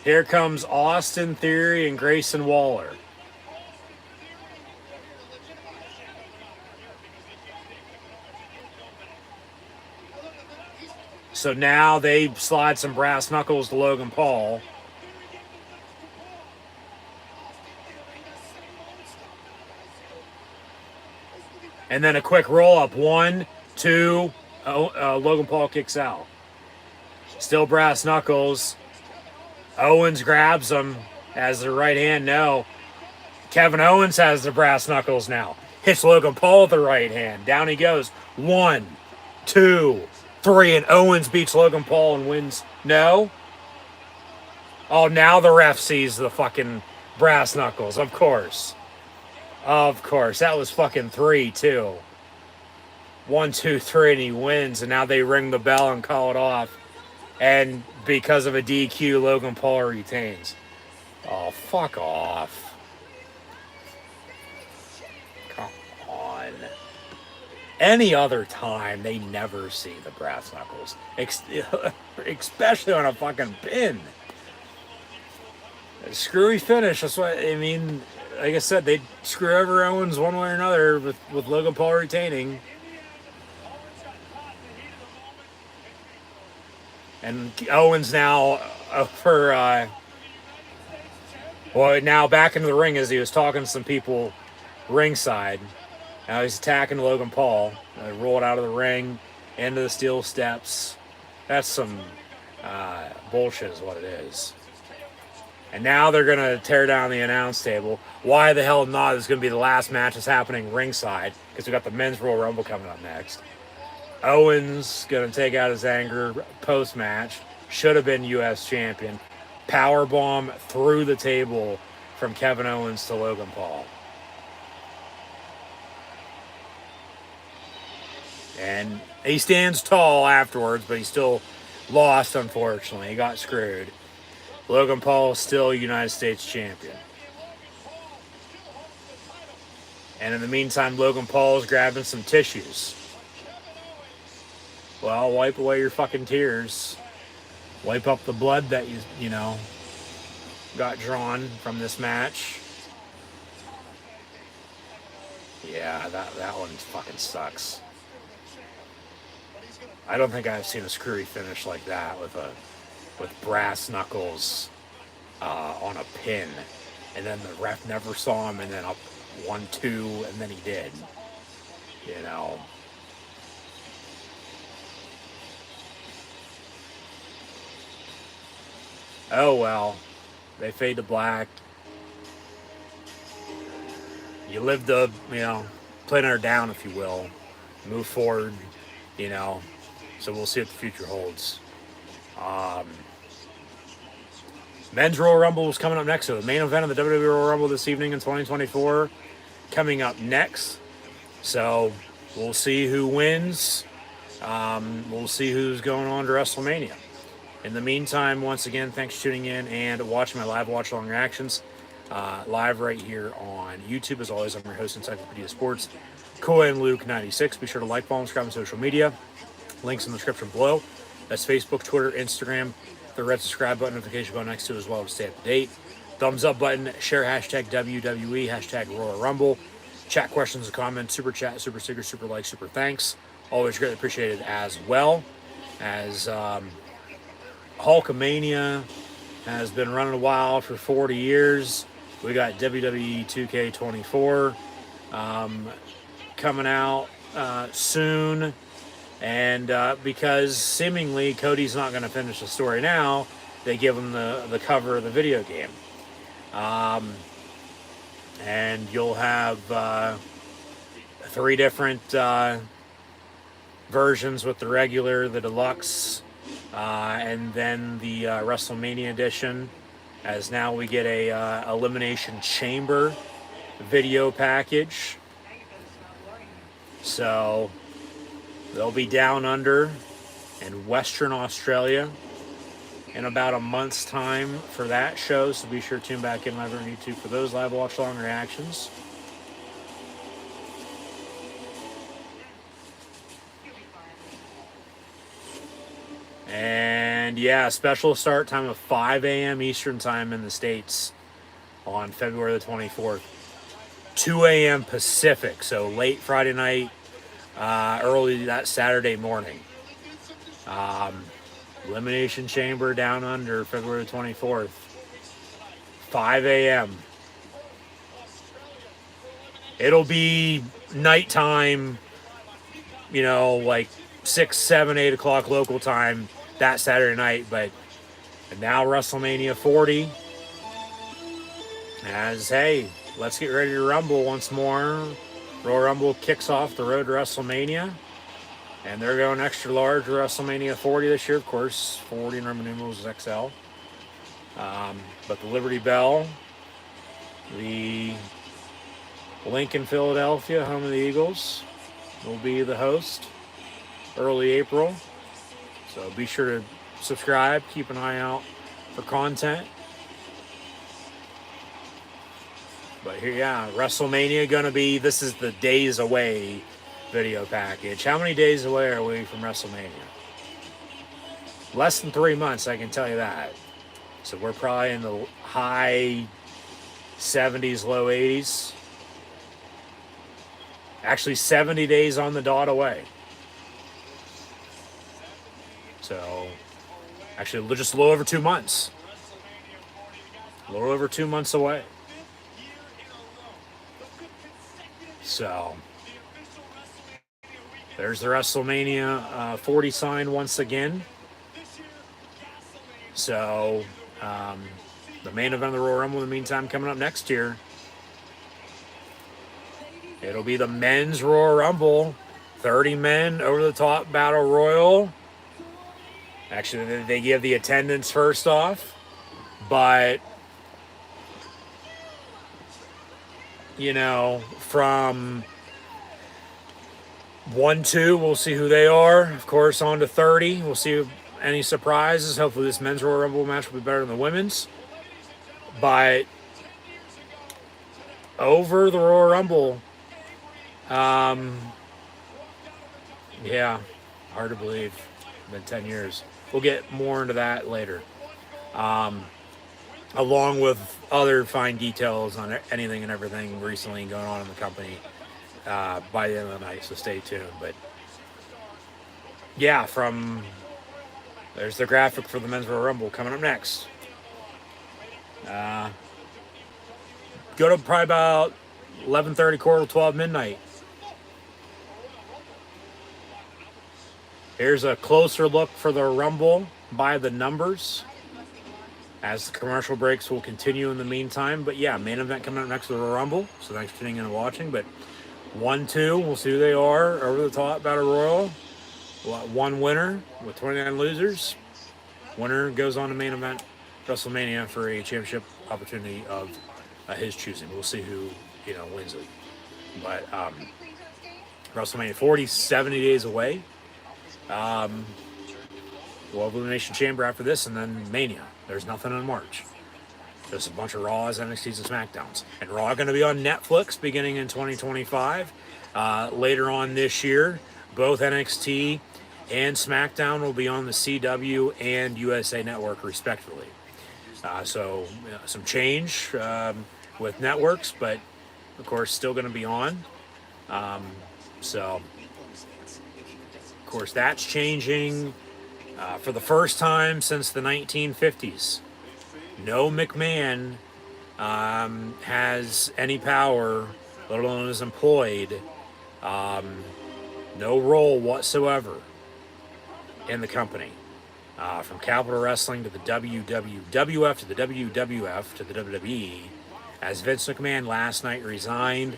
Here comes Austin Theory and Grayson Waller. So now they slide some brass knuckles to Logan Paul. And then a quick roll up. 1, 2. Logan Paul kicks out. Still brass knuckles. Owens grabs him as the right hand. No. Kevin Owens has the brass knuckles now. Hits Logan Paul with the right hand. Down he goes. 1, 2, 3. And Owens beats Logan Paul and wins. No. Oh, now the ref sees the fucking brass knuckles. Of course. Of course. That was fucking 3, too. 1, 2, 3, and he wins. And now they ring the bell and call it off. And because of a DQ, Logan Paul retains. Oh, fuck off. Come on. Any other time, they never see the brass knuckles. Especially on a fucking pin. A screwy finish. That's what I mean. Like I said, they'd screw over Owens one way or another with Logan Paul retaining. And Owens now now back into the ring as he was talking to some people ringside. Now he's attacking Logan Paul. Rolled out of the ring, into the steel steps. That's some bullshit is what it is. And now they're going to tear down the announce table. Why the hell not? This is going to be the last match that's happening ringside because we got the Men's Royal Rumble coming up next. Owens going to take out his anger post-match. Should have been U.S. champion. Powerbomb through the table from Kevin Owens to Logan Paul. And he stands tall afterwards, but he still lost, unfortunately. He got screwed. Logan Paul is still United States champion. And in the meantime, Logan Paul is grabbing some tissues. Well, wipe away your fucking tears. Wipe up the blood that you know, got drawn from this match. Yeah, that one fucking sucks. I don't think I've seen a screwy finish like that with brass knuckles on a pin, and then the ref never saw him, and then up 1, 2, and then he did. You know. Oh well, they fade to black. You live the, play her down, if you will. Move forward, So we'll see what the future holds. Men's Royal Rumble is coming up next. So the main event of the WWE Royal Rumble this evening in 2024 coming up next. So we'll see who wins. We'll see who's going on to WrestleMania. In the meantime, once again, thanks for tuning in and watching my live watch-along reactions. Live right here on YouTube. As always, I'm your host, Encyclopedia Sports, Coy and Luke96. Be sure to like, follow, and subscribe on social media. Links in the description below. That's Facebook, Twitter, Instagram. The red subscribe button, notification button next to it as well to stay up to date. Thumbs up button, share hashtag WWE, hashtag Royal Rumble. Chat questions and comments, super chat, super sticker, super like, super thanks. Always greatly appreciated as well. As Hulkamania has been running wild for 40 years. We got WWE 2K24 coming out soon. And because seemingly Cody's not going to finish the story now, they give him the cover of the video game. And you'll have 3 different versions with the regular, the deluxe, and then the WrestleMania edition. As now we get a Elimination Chamber video package. So they'll be down under in Western Australia in about a month's time for that show. So be sure to tune back in live on YouTube for those live watch along reactions. And yeah, special start time of 5 a.m. Eastern time in the States on February the 24th. 2 a.m. Pacific, so late Friday night, early that Saturday morning. Elimination Chamber down under February 24th, 5 a.m. It'll be nighttime, you know, like 6, 7, 8 o'clock local time that Saturday night. But now WrestleMania 40, as hey, let's get ready to rumble once more. Royal Rumble kicks off the road to WrestleMania. And they're going extra large for WrestleMania 40 this year, of course. 40 in Roman numerals is XL. But the Liberty Bell, the Lincoln, Philadelphia, home of the Eagles, will be the host early April. So be sure to subscribe, keep an eye out for content. But here, yeah, WrestleMania gonna be, this is the days away video package. How many days away are we from WrestleMania? Less than 3 months, I can tell you that. So we're probably in the high 70s, low 80s. Actually, 70 days on the dot away. So, actually, just a little over 2 months. A little over 2 months away. So, there's the WrestleMania 40 sign once again. So, the main event of the Royal Rumble in the meantime coming up next year. It'll be the men's Royal Rumble. 30 men over the top battle royal. Actually, they give the attendance first off. But, you know, from 1-2, we'll see who they are. Of course, on to 30. We'll see any surprises. Hopefully this men's Royal Rumble match will be better than the women's. But over the Royal Rumble, yeah, hard to believe. It's been 10 years. We'll get more into that later. Along with other fine details on anything and everything recently going on in the company by the end of the night, so stay tuned. But yeah, there's the graphic for the men's Royal Rumble coming up next. Go to probably about 11:30, quarter to 12 midnight. Here's a closer look for the Rumble by the numbers, as the commercial breaks will continue in the meantime. But yeah, main event coming up next to the Rumble, so thanks for tuning in and watching. But 1-2, we'll see who they are. Over the top battle royal. One winner with 29 losers. Winner goes on to main event WrestleMania for a championship opportunity of his choosing. We'll see who wins it. But WrestleMania 40, 70 days away. We'll have Elimination Chamber after this, and then Mania. There's nothing in March. There's a bunch of Raws, NXTs, and SmackDowns. And Raw going to be on Netflix beginning in 2025. Later on this year, both NXT and SmackDown will be on the CW and USA Network, respectively. So some change with networks, but of course still going to be on. So, of course, that's changing for the first time since the 1950s. No McMahon has any power, let alone is employed, no role whatsoever in the company. From Capital Wrestling to the WWF to the WWF to the WWE, as Vince McMahon last night resigned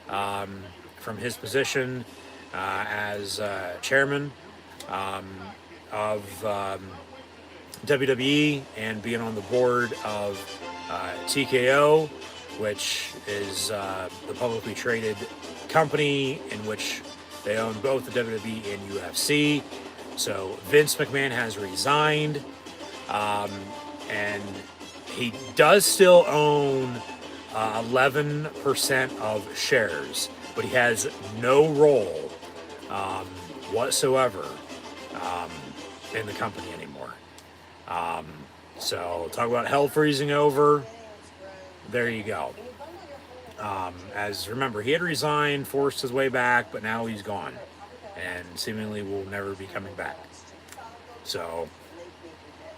from his position as chairman of WWE and being on the board of TKO, which is the publicly traded company in which they own both the WWE and UFC. So Vince McMahon has resigned, and he does still own 11% of shares, but he has no role whatsoever in the company anymore. So talk about hell freezing over. There you go. As remember, he had resigned, forced his way back, but now he's gone, and seemingly will never be coming back. So,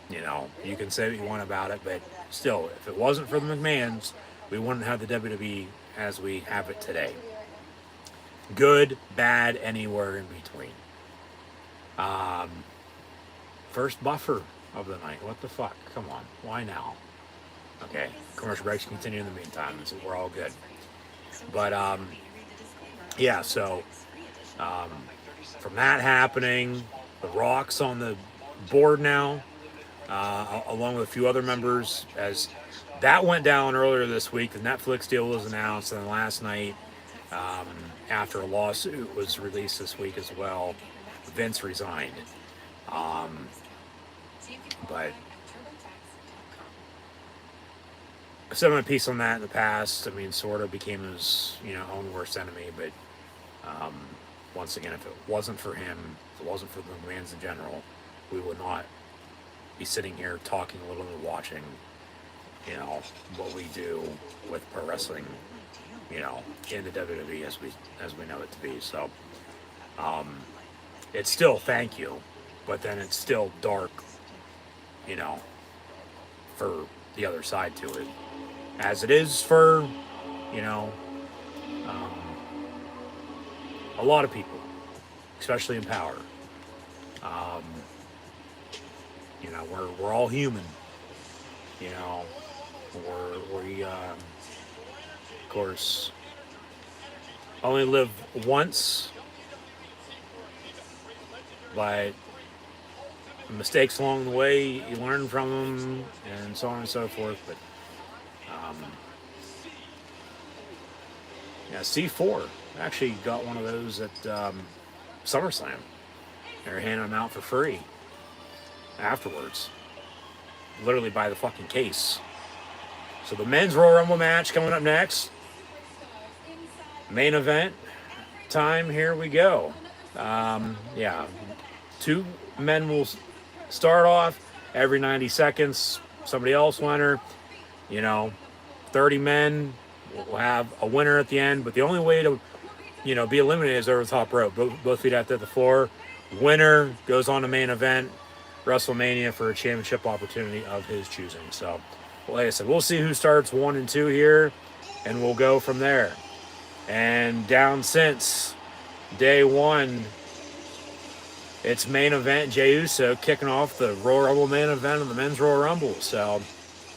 you know, you can say what you want about it, but still, if it wasn't for the McMahons, we wouldn't have the WWE as we have it today. Good, bad, anywhere in between. First buffer of the night. What the fuck? Come on. Why now? Okay. Commercial breaks continue in the meantime, so we're all good. But, yeah, so from that happening, The Rock's on the board now, along with a few other members, as that went down earlier this week. The Netflix deal was announced, and then last night, after a lawsuit was released this week as well, Vince resigned. But I said my piece on that in the past. I mean, sort of became his, own worst enemy. But once again, if it wasn't for him, if it wasn't for the McMahons in general, we would not be sitting here talking a little and watching, what we do with pro wrestling, in the WWE as we know it to be. So it's still thank you, but then it's still dark, for the other side to it, as it is for, a lot of people, especially in power. We're all human, we of course only live once, but mistakes along the way, you learn from them, and so on and so forth. But C4 actually got one of those at SummerSlam. They were handing them out for free afterwards, literally by the fucking case. So the men's Royal Rumble match coming up next. Main event time. Here we go. Two men will start off every 90 seconds. Somebody else will enter. 30 men will have a winner at the end. But the only way to, be eliminated is over the top rope. Both feet have to hit the floor. Winner goes on to main event WrestleMania for a championship opportunity of his choosing. So, like I said, we'll see who starts 1 and 2 here, and we'll go from there. And down since day one, it's main event Jey Uso kicking off the Royal Rumble main event of the men's Royal Rumble. So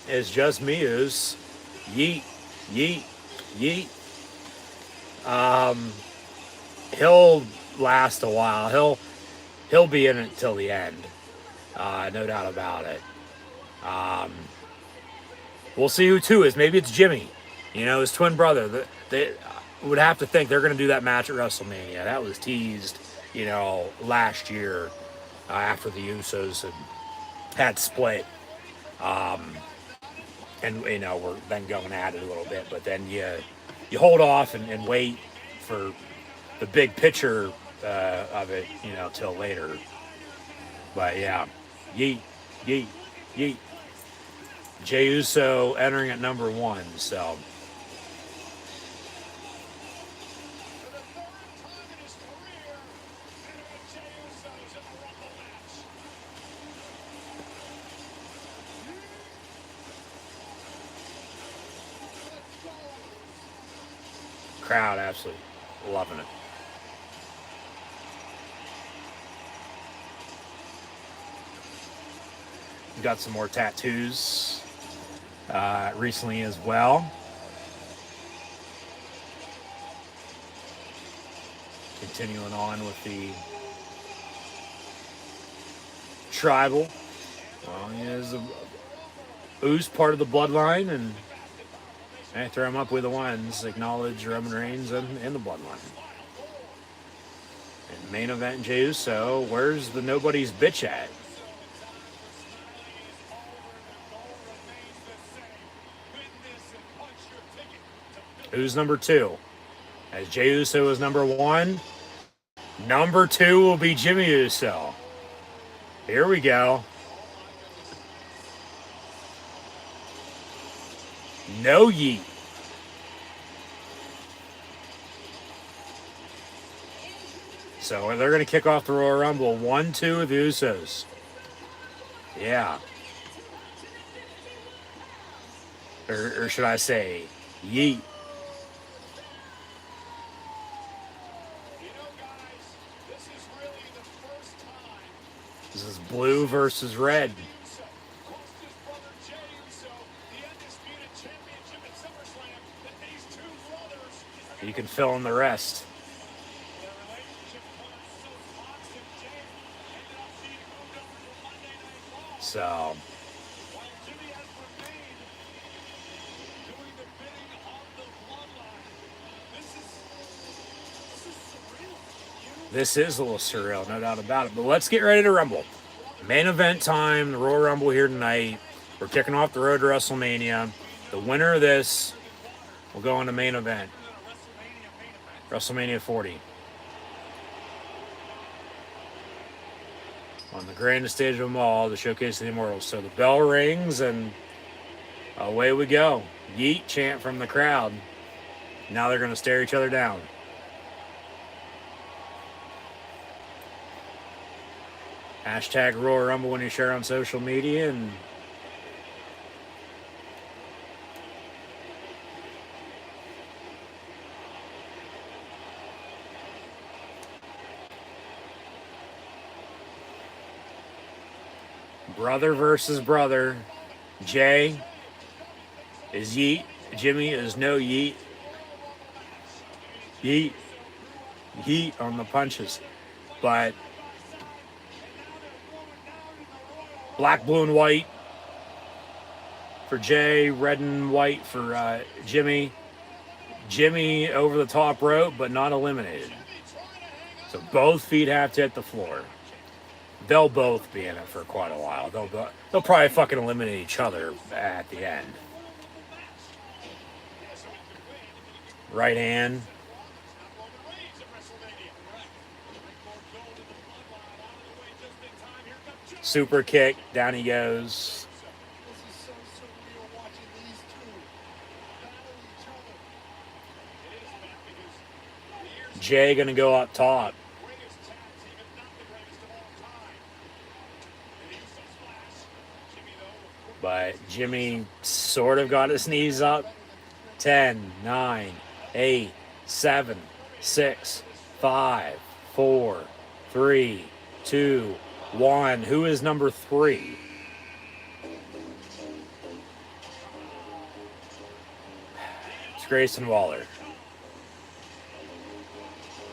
it's just me who's yeet, yeet, yeet. He'll last a while. He'll be in it till the end. No doubt about it. We'll see who 2 is. Maybe it's Jimmy, his twin brother. They would have to think they're going to do that match at WrestleMania. That was teased, last year after the Usos had split. And, we're then going at it a little bit. But then you hold off and wait for the big picture of it, till later. But, yeah, yeet, yeet, yeet. Jey Uso entering at number 1, so... Crowd absolutely loving it. Got some more tattoos recently as well. Continuing on with the tribal. Well, he is U's part of the bloodline, and I throw him up with the ones. Acknowledge Roman Reigns and the bloodline. And main event, Jey Uso. Where's the nobody's bitch at? Who's number 2? As Jey Uso is number 1, number 2 will be Jimmy Uso. Here we go. No yeet. So they're going to kick off the Royal Rumble. 1-2 of the Usos. Yeah. Or should I say, yeet. This is blue versus red. You can fill in the rest. So this is a little surreal, no doubt about it. But let's get ready to rumble. Main event time, the Royal Rumble here tonight. We're kicking off the road to WrestleMania. The winner of this will go on the main event. WrestleMania 40. On the grandest stage of them all, the Showcase of the Immortals. So the bell rings and away we go. Yeet chant from the crowd. Now they're going to stare each other down. Hashtag Royal Rumble when you share on social media. And brother versus brother. Jay is yeet. Jimmy is no yeet. Yeet. Yeet on the punches. But black, blue, and white for Jay. Red and white for Jimmy. Jimmy over the top rope, but not eliminated. So both feet have to hit the floor. They'll both be in it for quite a while. They'll probably fucking eliminate each other at the end. Right hand. Super kick. Down he goes. This is so surreal watching these two battle each other. Jay gonna go up top. But Jimmy sort of got his knees up. 10, 9, 8, 7, 6, 5, 4, 3, 2, 1. Who is number 3? It's Grayson Waller.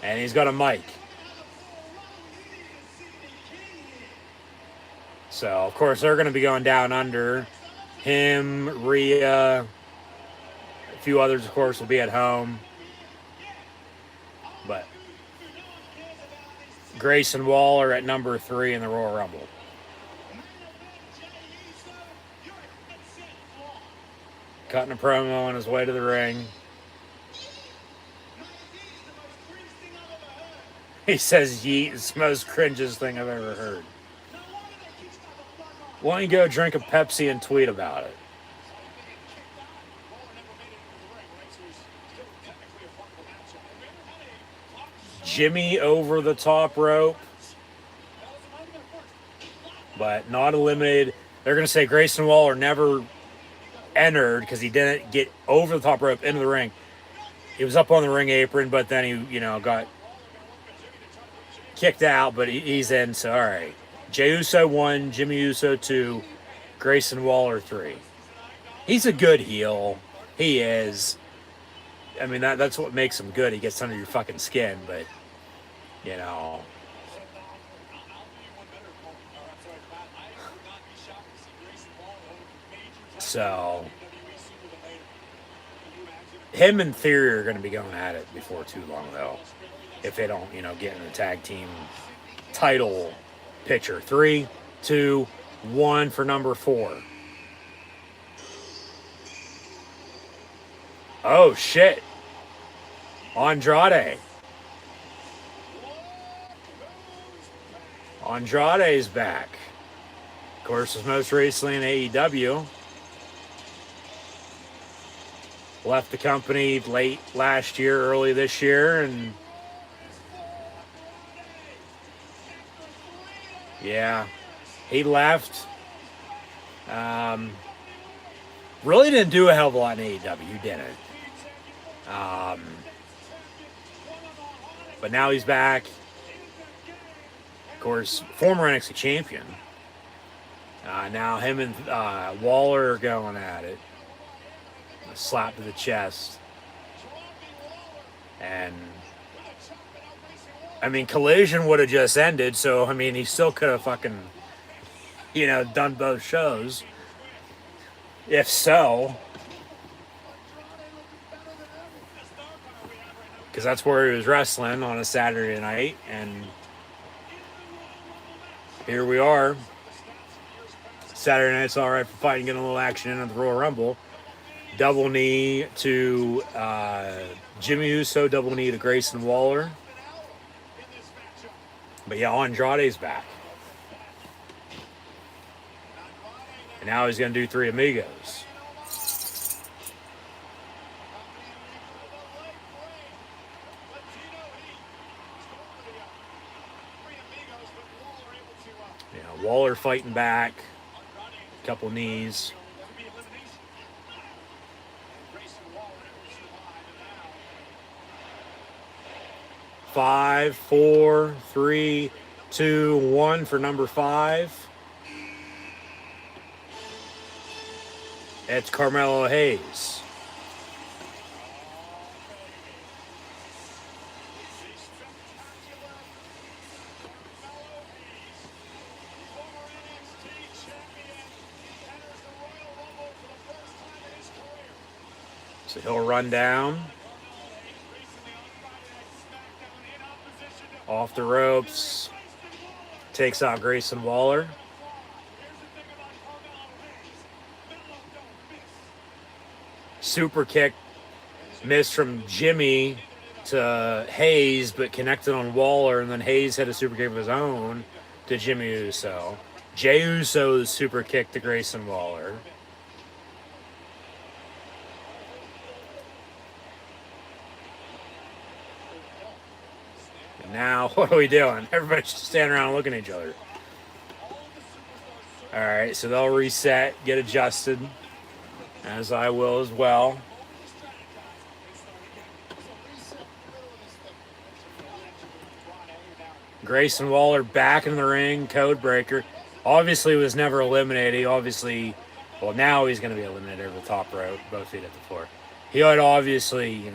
And he's got a mic. So, of course, they're going to be going down under. Him, Rhea, a few others, of course, will be at home. But Grayson Waller at number 3 in the Royal Rumble. Cutting a promo on his way to the ring. He says yeet is the most cringiest thing I've ever heard. Why don't you go drink a Pepsi and tweet about it? Jimmy over the top rope, but not eliminated. They're going to say Grayson Waller never entered because he didn't get over the top rope into the ring. he was up on the ring apron, but then he, got kicked out, but he's in, so all right. Jey Uso 1, Jimmy Uso 2, Grayson Waller 3. He's a good heel. He is. I mean, that's what makes him good. He gets under your fucking skin, but, you know. So, him and Theory are going to be going at it before too long, though. If they don't, get in the tag team title picture. 3, 2, 1 for number 4. Oh, shit. Andrade. Andrade's back. Of course, was most recently in AEW. Left the company late last year, early this year, and yeah, he left. Really didn't do a hell of a lot in AEW, didn't. But now he's back. Of course, former NXT champion. Now him and Waller are going at it. A slap to the chest. And, I mean, Collision would have just ended, so, I mean, he still could have fucking, done both shows. If so. Because that's where he was wrestling on a Saturday night, and here we are. Saturday night's all right for fighting, getting a little action in at the Royal Rumble. Double knee to Jimmy Uso, double knee to Grayson Waller. But yeah, Andrade's back. And now he's going to do 3 Amigos. Yeah, Waller fighting back. Couple knees. 5, 4, 3, 2, 1 for number 5. It's Carmelo Hayes. So he'll run down. Off the ropes. Takes out Grayson Waller. Super kick. Missed from Jimmy to Hayes, but connected on Waller, and then Hayes had a super kick of his own to Jimmy Uso. Jey Uso's super kick to Grayson Waller. Now, what are we doing? Everybody's just standing around looking at each other. Alright, so they'll reset, get adjusted, as I will as well. Grayson Waller back in the ring, code breaker. Obviously was never eliminated. Obviously, well, now he's going to be eliminated over the top rope, both feet at the floor. He had obviously,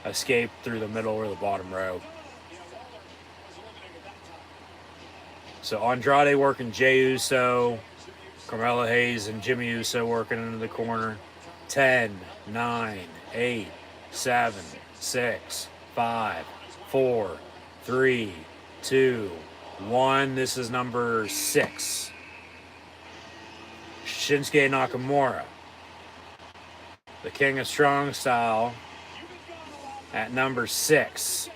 escaped through the middle or the bottom rope. So Andrade working Jey Uso, Carmelo Hayes and Jimmy Uso working into the corner. 10, 9, 8, 7, 6, 5, 4, 3, 2, 1. This is number 6. Shinsuke Nakamura, the King of Strong Style, at number 6.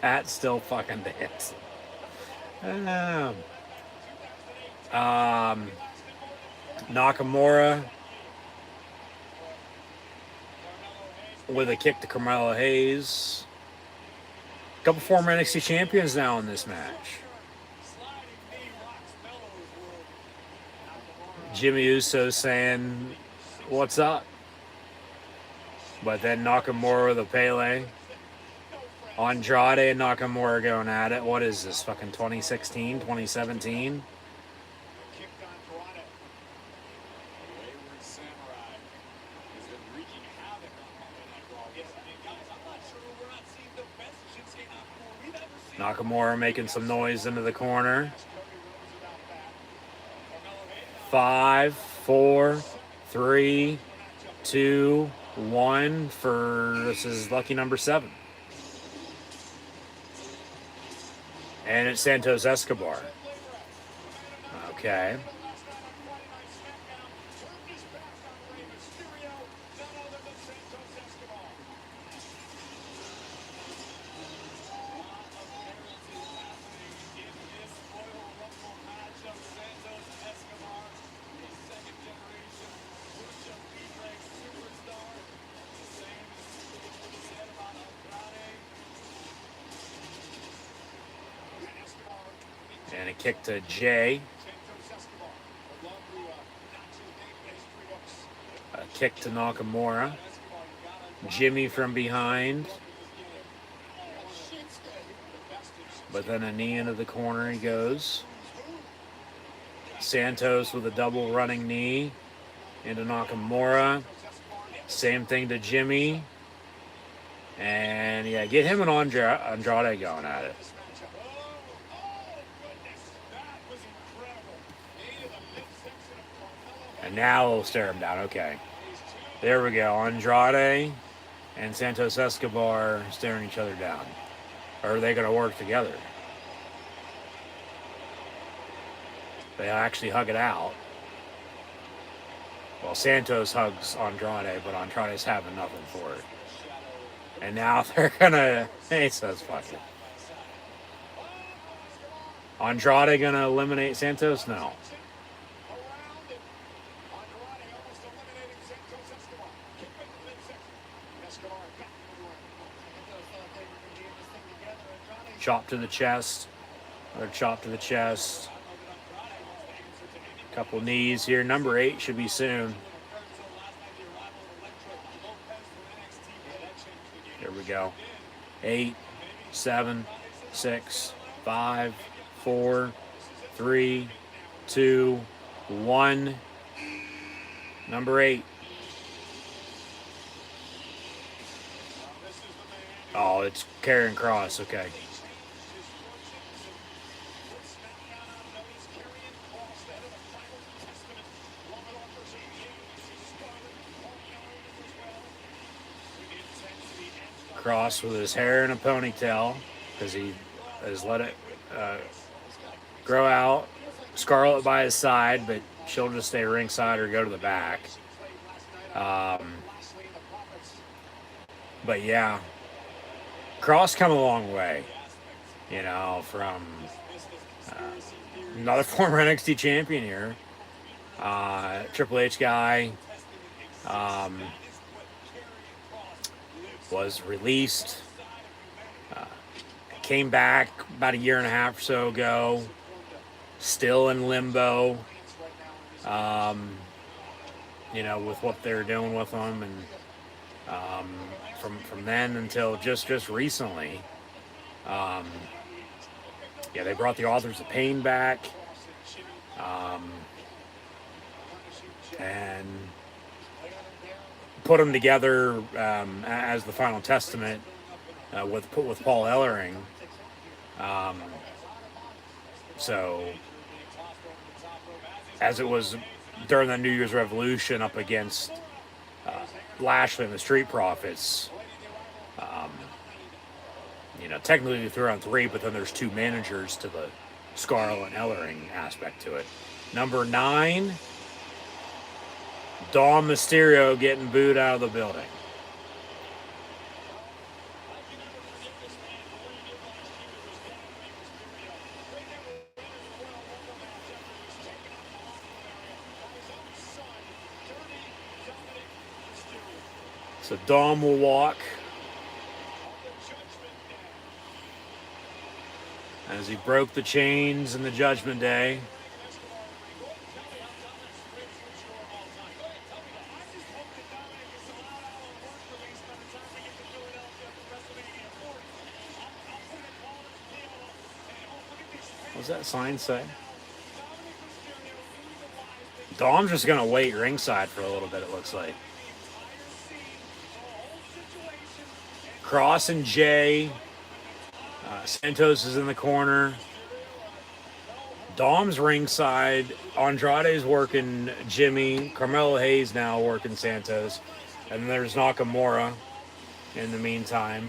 Pat still fucking dancing. Nakamura with a kick to Carmelo Hayes. A couple former NXT champions now in this match. Jimmy Uso saying, "What's up?" But then Nakamura with a Pele. Andrade and Nakamura going at it. What is this, fucking 2016, 2017? Nakamura making some noise into the corner. 5, 4, 3, 2, 1 for this is lucky number 7. And it's Santos Escobar. Okay. And a kick to Jay. A kick to Nakamura. Jimmy from behind. But then a knee into the corner he goes. Santos with a double running knee into Nakamura. Same thing to Jimmy. And yeah, get him and Andrade going at it. And now we'll stare him down. Okay. There we go. Andrade and Santos Escobar staring each other down. Or are they going to work together? They actually hug it out. Well, Santos hugs Andrade, but Andrade's having nothing for it. And now they're going to... He says, fuck it. Andrade going to eliminate Santos? No. Chop to the chest. Another chop to the chest. Couple knees here. Number 8 should be soon. Here we go. 8, 7, 6, 5, 4, 3, 2, 1. Number 8. Oh, it's Karrion Kross. Okay. Kross with his hair in a ponytail because he has let it grow out. Scarlett by his side, but she'll just stay ringside or go to the back. But yeah, Kross come a long way, you know, from another former NXT champion here, Triple H guy. Was released, came back about a year and a half or so ago, still in limbo, you know, with what they're doing with him, and from then until just recently, yeah, they brought the Authors of Pain back, and put them together as the Final Testament with Paul Ellering. So as it was during the New Year's Revolution up against Lashley and the Street Profits, you know, technically they threw on 3, but then there's 2 managers to the Scarlett and Ellering aspect to it. Number 9. Dom Mysterio getting booed out of the building. So Dom will walk as he broke the chains in the Judgment Day. What does that sign say? Dom's just going to wait ringside for a little bit, it looks like. Cross and Jay. Santos is in the corner. Dom's ringside. Andrade's working Jimmy. Carmelo Hayes now working Santos. And then there's Nakamura in the meantime.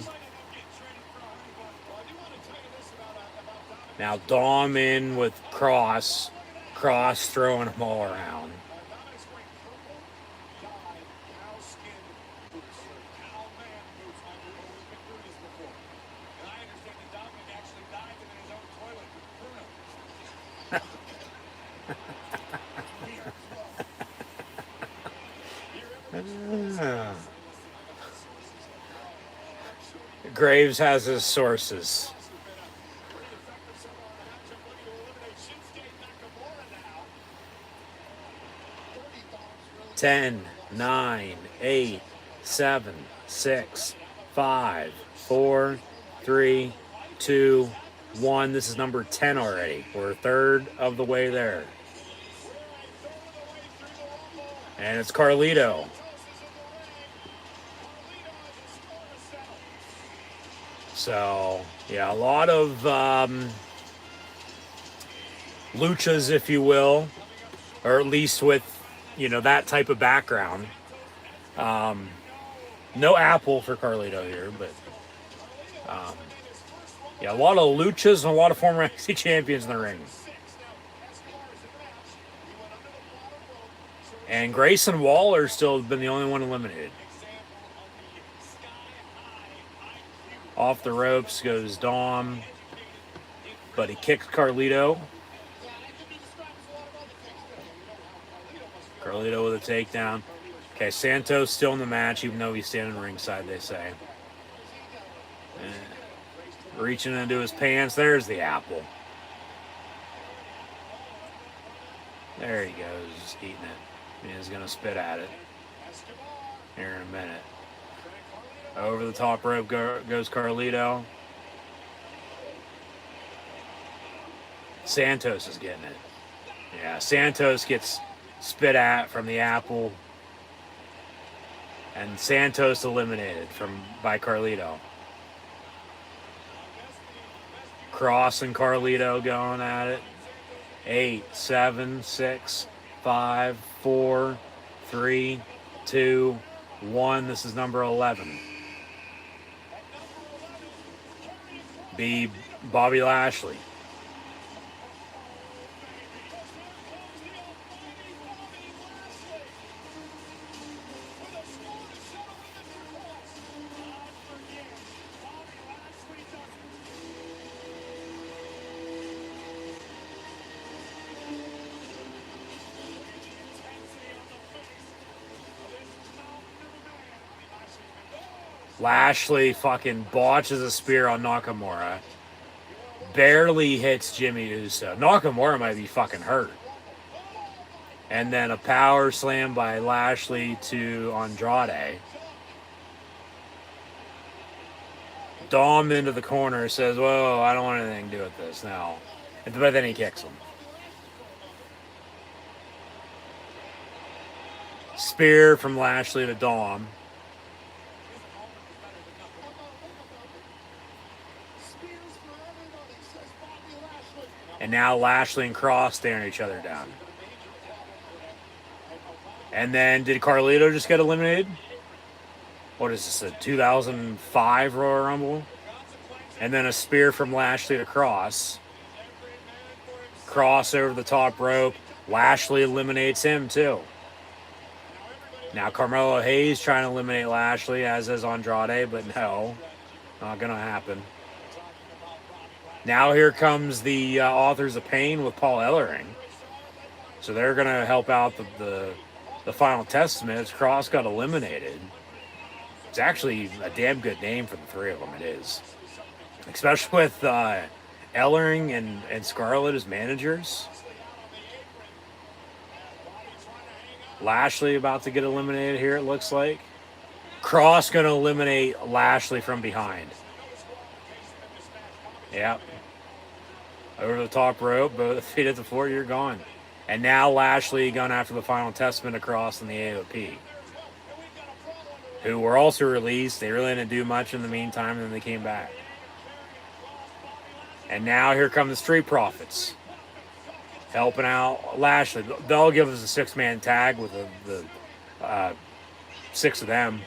Now Dom in with Cross. Cross throwing them all around. Graves has his sources. 10, 9, 8, 7, 6, 5, 4, 3, 2, 1. This is number 10 already. We're a third of the way there. And it's Carlito. So, yeah, a lot of luchas, if you will, or at least with, you know, that type of background. No Apple for Carlito here, but yeah, a lot of luchas and a lot of former NXT champions in the ring. And Grayson Waller still been the only one eliminated. Off the ropes goes Dom, but he kicks Carlito. Carlito with a takedown. Okay, Santos still in the match, even though he's standing ringside, they say. And reaching into his pants. There's the apple. There he goes, just eating it. He's going to spit at it here in a minute. Over the top rope goes Carlito. Santos is getting it. Yeah, Santos gets spit at from the apple. And Santos eliminated by Carlito. Cross and Carlito going at it. 8, 7, 6, 5, 4, 3, 2, 1. This is number 11. Be Bobby Lashley. Lashley fucking botches a spear on Nakamura. Barely hits Jimmy Uso. Nakamura might be fucking hurt. And then a power slam by Lashley to Andrade. Dom into the corner, says, whoa, I don't want anything to do with this now. But then he kicks him. Spear from Lashley to Dom. And now Lashley and Cross staring each other down. And then did Carlito just get eliminated? What is this, a 2005 Royal Rumble? And then a spear from Lashley to Cross. Cross over the top rope. Lashley eliminates him too. Now Carmelo Hayes trying to eliminate Lashley, as is Andrade, but no, not going to happen. Now here comes the Authors of Pain with Paul Ellering. So they're going to help out the Final Testament. Cross got eliminated. It's actually a damn good name for the three of them. It is, especially with Ellering and Scarlett as managers. Lashley about to get eliminated here, it looks like. Cross going to eliminate Lashley from behind. Yep. Over the top rope, both feet at the floor, you're gone. And now Lashley going after the final testament of Cross in the AOP, who were also released. They really didn't do much in the meantime, and then they came back. And now here come the Street Profits, helping out Lashley. They'll give us a six-man tag with the six of them.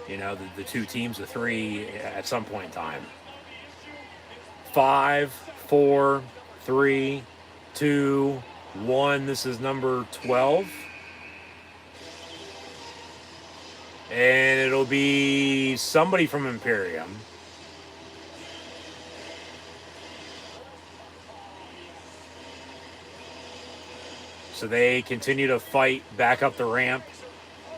You know, the two teams of three at some point in time. 5, 4, 3, 2, 1. This is number 12. And it'll be somebody from Imperium. So they continue to fight back up the ramp.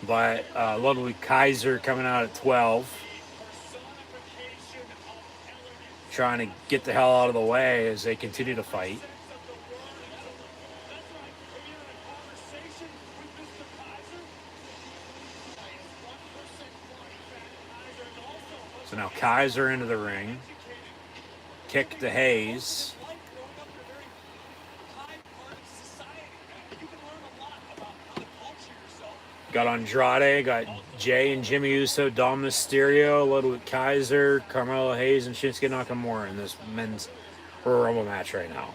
But Ludwig Kaiser coming out at 12. Trying to get the hell out of the way as they continue to fight. So now Kaiser into the ring. Kick to Hayes. Got Andrade, got Jay and Jimmy Uso, Dom Mysterio, Ludwig Kaiser, Carmelo Hayes, and Shinsuke Nakamura in this men's Royal Rumble match right now.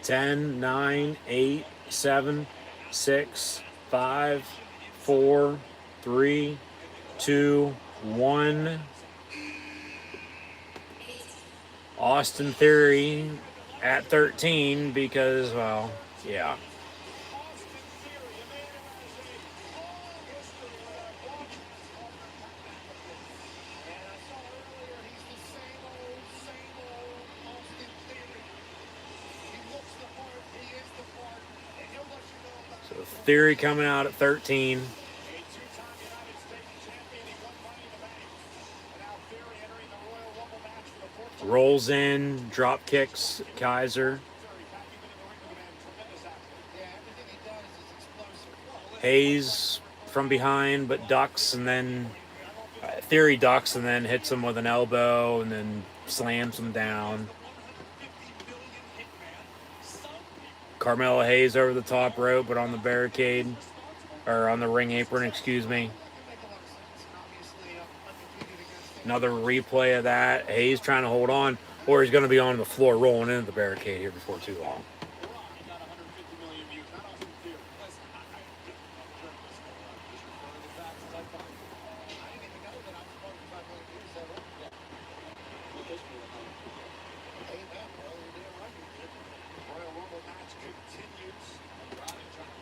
Ten, 9, 8, 7, 6, 5, 4, 3, 2, 1. Austin Theory at 13 because, well, yeah. So Theory coming out at 13. Rolls in, drop kicks Kaiser. Hayes from behind, but ducks, and then Theory ducks and then hits him with an elbow and then slams him down. Carmelo Hayes over the top rope, but on the barricade, or on the ring apron, excuse me. Another replay of that. Hayes trying to hold on, or he's going to be on the floor rolling into the barricade here before too long.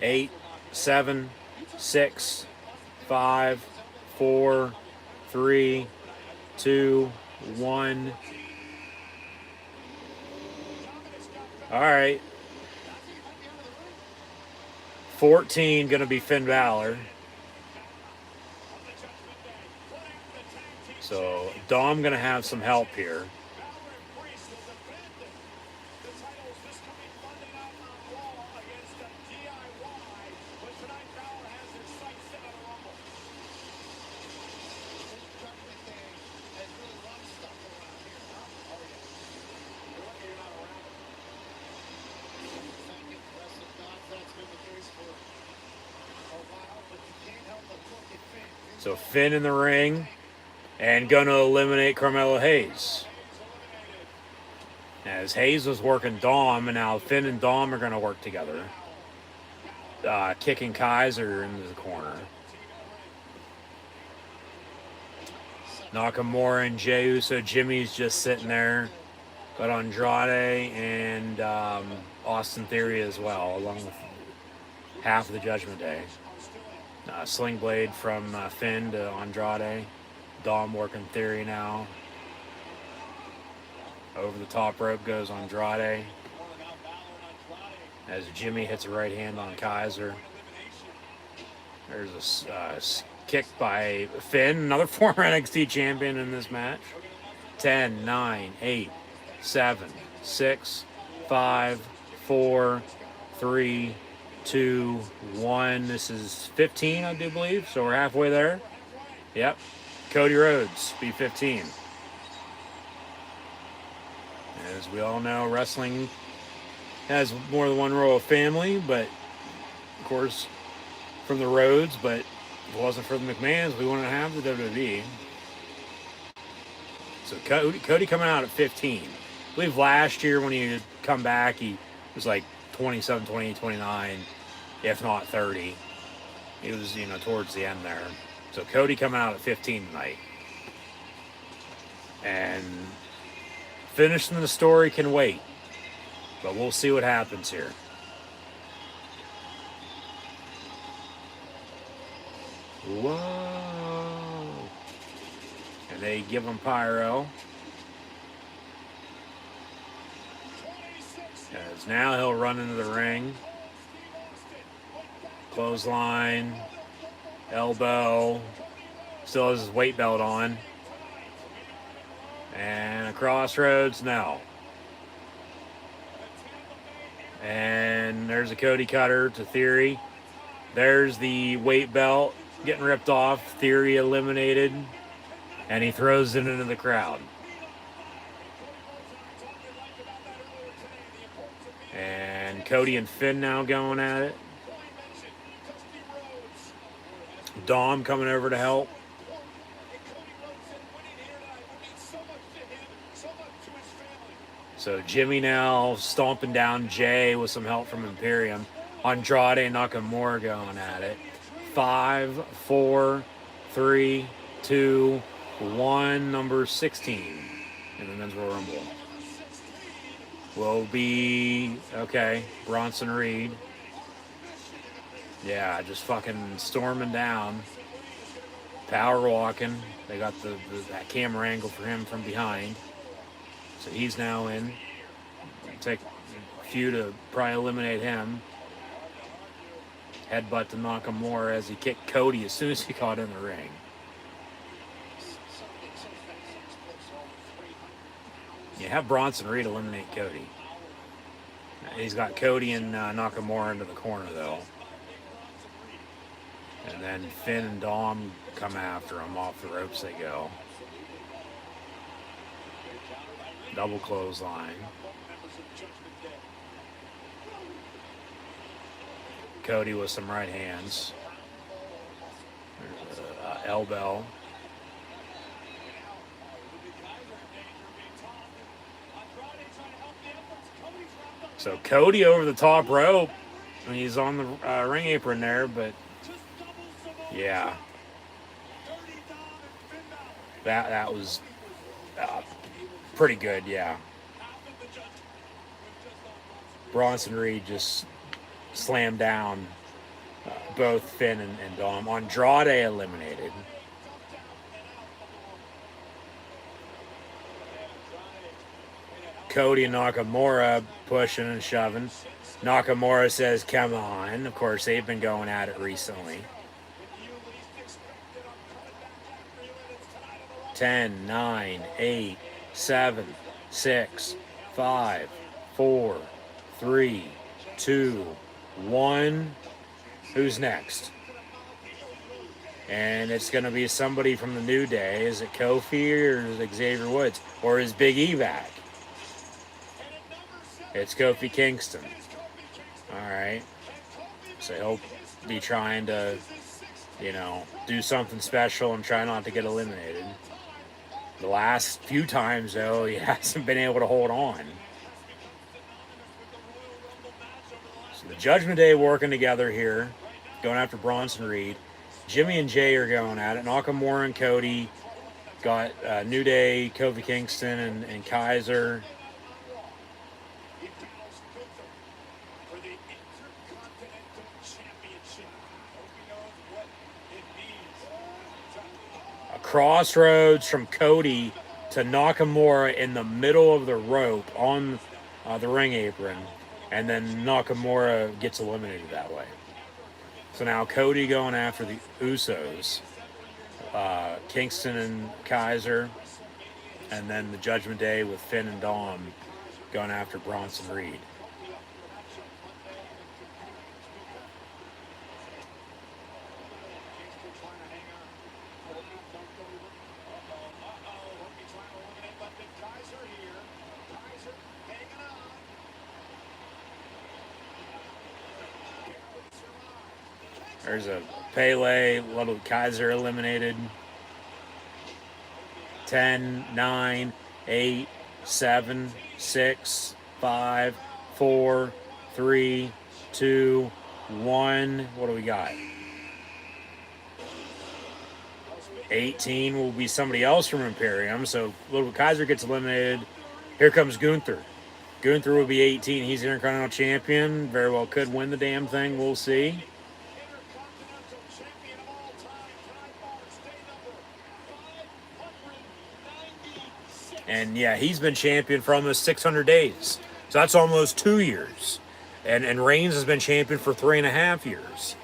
Eight, 7, 6, 5, 4, 3, 2, 1. All right. 14 going to be Finn Balor. So Dom going to have some help here. So Finn in the ring and going to eliminate Carmelo Hayes. As Hayes was working Dom, and now Finn and Dom are going to work together. kicking Kaiser into the corner. Nakamura and Jey Uso. Jimmy's just sitting there. But Andrade and Austin Theory as well, along with half of the Judgment Day. Sling Blade from Finn to Andrade. Dom working Theory now. Over the top rope goes Andrade. As Jimmy hits a right hand on Kaiser. There's a kick by Finn, another former NXT champion in this match. 10, 9, 8, 7, 6, 5, 4, 3, 2, 1. This is 15, I do believe. So we're halfway there. Yep. Cody Rhodes, B15. As we all know, wrestling has more than one royal family, but of course from the Rhodes, but if it wasn't for the McMahons, we wouldn't have the WWE. So Cody coming out at 15. I believe last year when he had come back, he was like 27, 28, 29, if not 30. He was, towards the end there. So Cody coming out at 15 tonight. And finishing the story can wait. But we'll see what happens here. Whoa. And they give him pyro. As now he'll run into the ring. Clothesline. Elbow. Still has his weight belt on. And a crossroads now. And there's a Cody cutter to Theory. There's the weight belt getting ripped off. Theory eliminated. And he throws it into the crowd. And Cody and Finn now going at it. Dom coming over to help. So Jimmy now stomping down Jay with some help from Imperium. Andrade and Nakamura going at it. 5, 4, 3, 2, 1. Number 16 in the Men's Royal Rumble will be, okay, Bronson Reed. Yeah, just fucking storming down. Power walking. They got that camera angle for him from behind. So he's now in. Take a few to probably eliminate him. Headbutt to Nakamura as he kicked Cody as soon as he got in the ring. You have Bronson Reed eliminate Cody. He's got Cody and Nakamura into the corner though. And then Finn and Dom come after him. Off the ropes they go. Double clothesline. Cody with some right hands. There's an elbow. So Cody over the top rope. And he's on the ring apron there, but yeah. That was pretty good, yeah. Bronson Reed just slammed down both Finn and Dom. Andrade eliminated. Cody and Nakamura pushing and shoving. Nakamura says, come on. Of course, they've been going at it recently. 10, 9, 8, 7, 6, 5, 4, 3, 2, 1. Who's next? And it's going to be somebody from the New Day. Is it Kofi or is it Xavier Woods? Or is Big E back? It's Kofi Kingston. All right. So he'll be trying to, do something special and try not to get eliminated. The last few times, though, he hasn't been able to hold on. So the Judgment Day working together here, going after Bronson Reed. Jimmy and Jay are going at it. Nakamura and Cody got New Day, Kofi Kingston, and Kaiser. He battles Gunther for the Intercontinental Championship. Hope he knows what it means. A crossroads from Cody to Nakamura in the middle of the rope on the ring apron, and then Nakamura gets eliminated that way. So now Cody going after the Usos, Kingston and Kaiser, and then the Judgment Day with Finn and Dom going after Bronson Reed. There's a Pele, little Kaiser eliminated. 10, 9, 8, 7, 6, 5, 4, 3, 2, 1. What do we got? 18 will be somebody else from Imperium. So little Kaiser gets eliminated. Here comes Gunther. Gunther will be 18. He's the Intercontinental Champion. Very well could win the damn thing. We'll see. And yeah, he's been champion for almost 600 days. So that's almost 2 years. And Reigns has been champion for 3.5 years.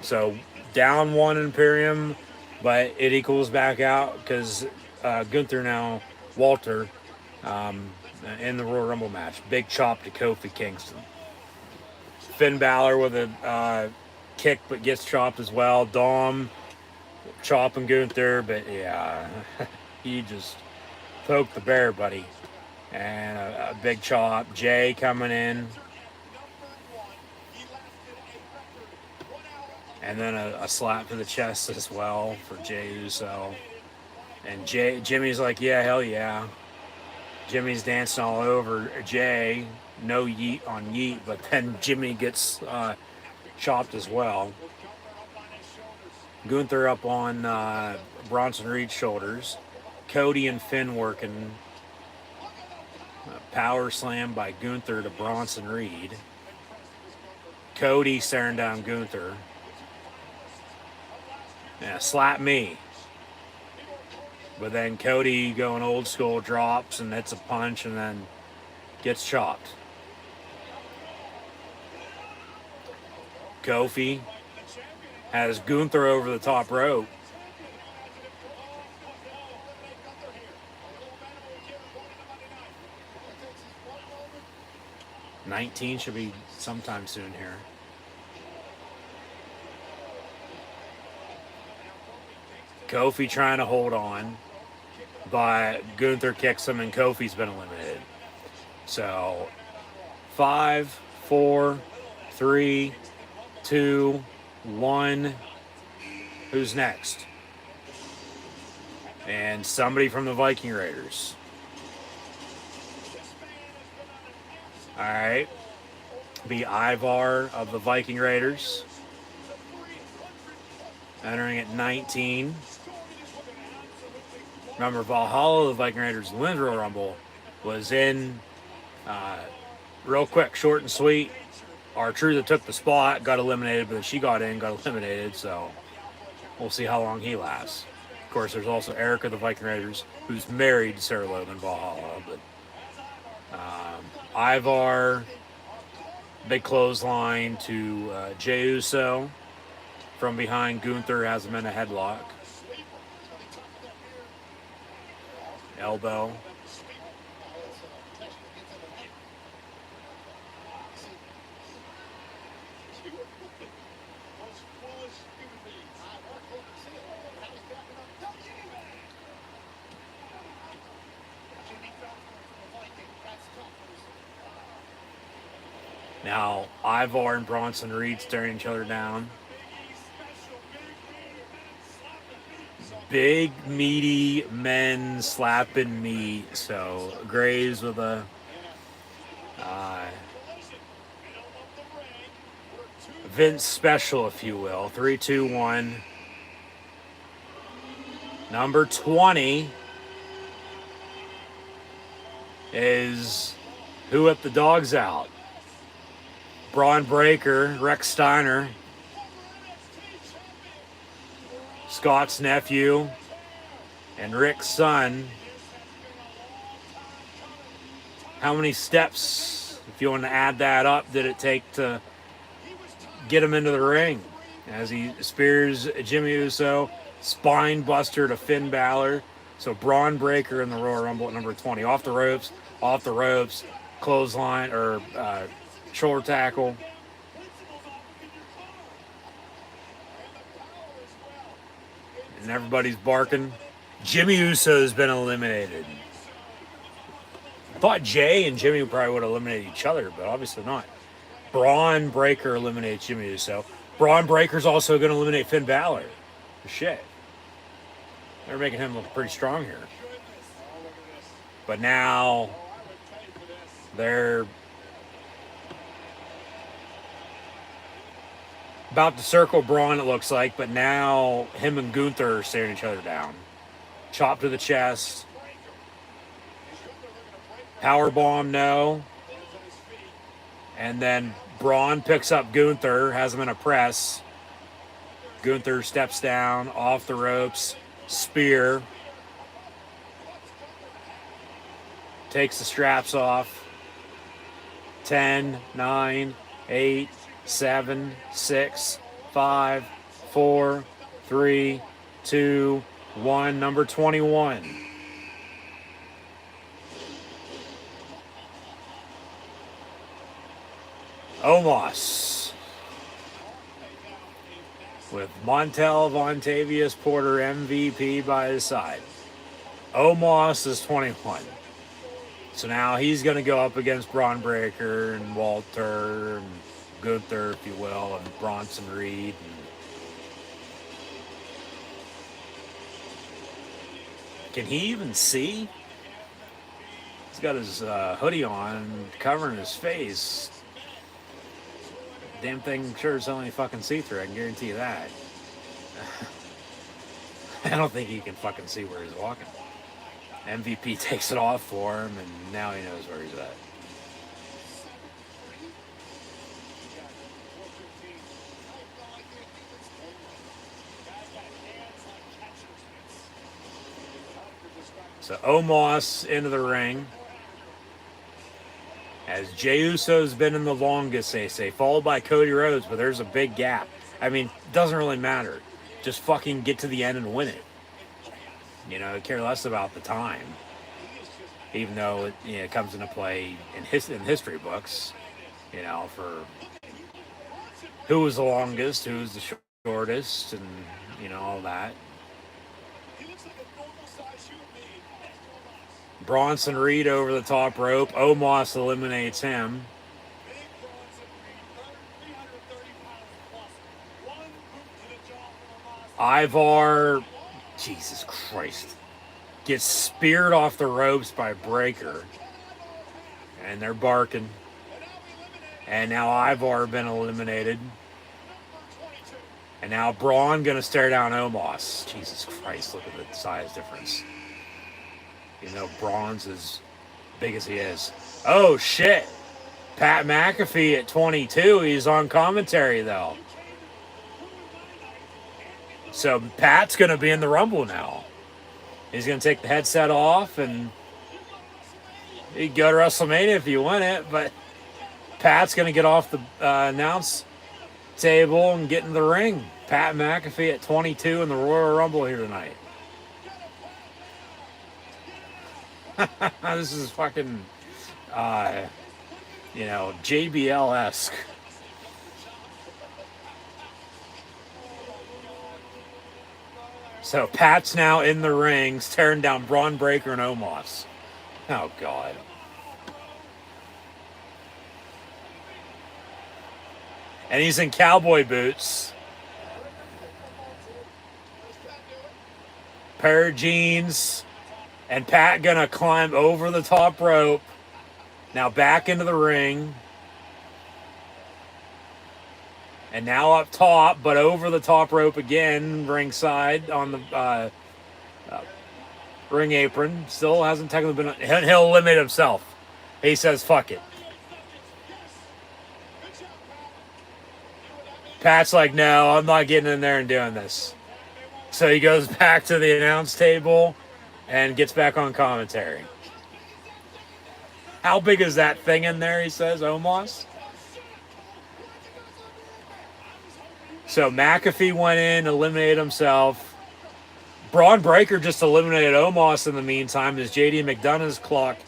So down one Imperium, but it equals back out because Gunther now, Walter, in the Royal Rumble match. Big chop to Kofi Kingston. Finn Balor with a kick but gets chopped as well. Dom chopping Gunther, but yeah, he just poked the bear, buddy. And a big chop. Jay coming in. And then a slap to the chest as well for Jey Uso. And Jimmy's like, yeah, hell yeah. Jimmy's dancing all over Jay. No yeet on yeet, but then Jimmy gets chopped as well. Gunther up on Bronson Reed's shoulders. Cody and Finn working. Power slam by Gunther to Bronson Reed. Cody staring down Gunther. Yeah, slap me. But then Cody going old school, drops and hits a punch and then gets chopped. Kofi has Gunther over the top rope. 19 should be sometime soon here. Kofi trying to hold on, but Gunther kicks him and Kofi's been eliminated. So 5, 4, 3, 2, 1. Who's next? And somebody from the Viking Raiders. All right. Be Ivar of the Viking Raiders. Entering at 19. Remember, Valhalla, the Viking Raiders, the Women's Royal Rumble, was in real quick, short and sweet. R-Truth took the spot, got eliminated, but she got in, got eliminated, so we'll see how long he lasts. Of course, there's also Erica, the Viking Raiders, who's married to Sarah Logan Valhalla, but Ivar, big clothesline to Jey Uso. From behind, Gunther has him in a headlock. Elbow. Now, Ivar and Bronson Reed staring each other down. Big, meaty men slapping meat. So, Graves with a Vince special, if you will. 3, 2, 1. Number 20 is who whipped the dogs out? Braun Breaker, Rex Steiner, Scott's nephew, and Rick's son. How many steps, if you want to add that up, did it take to get him into the ring? As he spears Jimmy Uso, spine buster to Finn Balor. So Braun Breaker in the Royal Rumble at number 20. Off the ropes, clothesline, or shoulder tackle. And everybody's barking. Jimmy Uso's been eliminated. I thought Jay and Jimmy probably would eliminate each other, but obviously not. Braun Breaker eliminates Jimmy Uso. Braun Breaker's also going to eliminate Finn Balor. Shit. They're making him look pretty strong here. But now they're about to circle Braun, it looks like, but now him and Gunther are staring each other down. Chop to the chest. Powerbomb, no. And then Braun picks up Gunther, has him in a press. Gunther steps down, off the ropes, spear. Takes the straps off. 10, 9, 8, 7, 6, 5, 4, 3, 2, 1. Number 21. Omos. With Montel Vontavious Porter MVP by his side. Omos is 21. So now he's going to go up against Braun Breaker and Walter and Gunther, if you will, and Bronson Reed. Can he even see? He's got his hoodie on, covering his face. Damn thing sure is only fucking see-through, I can guarantee you that. I don't think he can fucking see where he's walking. MVP takes it off for him, and now he knows where he's at. So Omos into the ring. As Jey Uso's been in the longest, they say, followed by Cody Rhodes, but there's a big gap. I mean, it doesn't really matter. Just fucking get to the end and win it. You know, care less about the time. Even though it comes into play in history books, you know, for who was the longest, who was the shortest, and, you know, all that. Bronson Reed over the top rope. Omos eliminates him. Ivar, Jesus Christ, gets speared off the ropes by Breaker. And they're barking. And now Ivar been eliminated. And now Braun going to stare down Omos. Jesus Christ, look at the size difference. You know, Braun's as big as he is. Oh, shit. Pat McAfee at 22. He's on commentary, though. So Pat's going to be in the Rumble now. He's going to take the headset off, and you can go to WrestleMania if you win it, but Pat's going to get off the announce table and get in the ring. Pat McAfee at 22 in the Royal Rumble here tonight. This is fucking, you know, JBL-esque. So Pat's now in the ring, staring down Braun Breaker and Omos. Oh, God. And he's in cowboy boots. Pair of jeans. And Pat gonna climb over the top rope. Now back into the ring. And now up top, but over the top rope again, ringside on the ring apron. Still hasn't technically been. He'll eliminate himself. He says, fuck it. Pat's like, no, I'm not getting in there and doing this. So he goes back to the announce table and gets back on commentary. How big is that thing in there, he says, Omos? So McAfee went in, eliminated himself. Braun Breaker just eliminated Omos in the meantime as JD McDonough's clock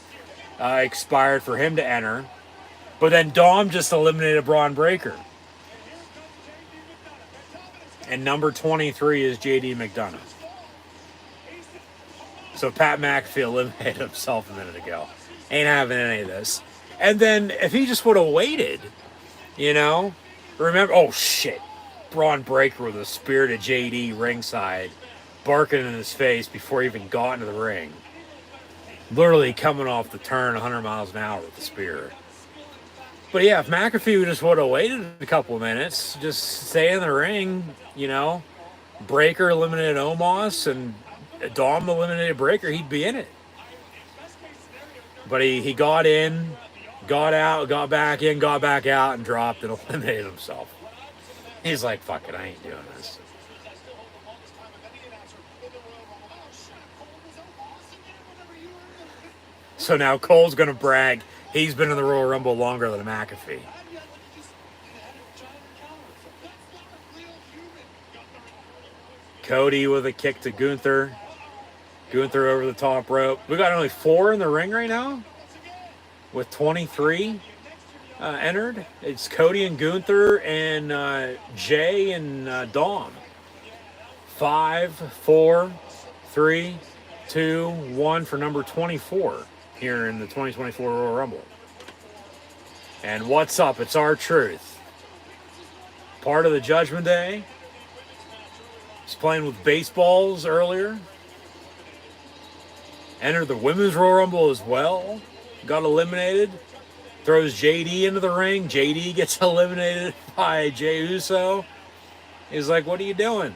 expired for him to enter. But then Dom just eliminated Braun Breaker. And number 23 is JD McDonough. So Pat McAfee eliminated himself a minute ago. Ain't having any of this. And then if he just would have waited, you know, remember, oh shit, Braun Breaker with a spear to JD ringside, barking in his face before he even got into the ring. Literally coming off the turn 100 miles an hour with the spear. But yeah, if McAfee just would have waited a couple of minutes, just stay in the ring, you know, Breaker eliminated Omos and Dom eliminated Breaker, he'd be in it. But he got in, got out, got back in, got back out, and dropped and eliminated himself. He's like, fuck it, I ain't doing this. So now Cole's going to brag he's been in the Royal Rumble longer than McAfee. Cody with a kick to Gunther. Gunther over the top rope. We got only 4 in the ring right now with 23 entered. It's Cody and Gunther and Jay and Dom. 5, 4, 3, 2, 1 for number 24 here in the 2024 Royal Rumble. And what's up? It's R-Truth. Part of the Judgment Day. He's playing with baseballs earlier. Entered the Women's Royal Rumble as well. Got eliminated. Throws JD into the ring. JD gets eliminated by Jey Uso. He's like, what are you doing?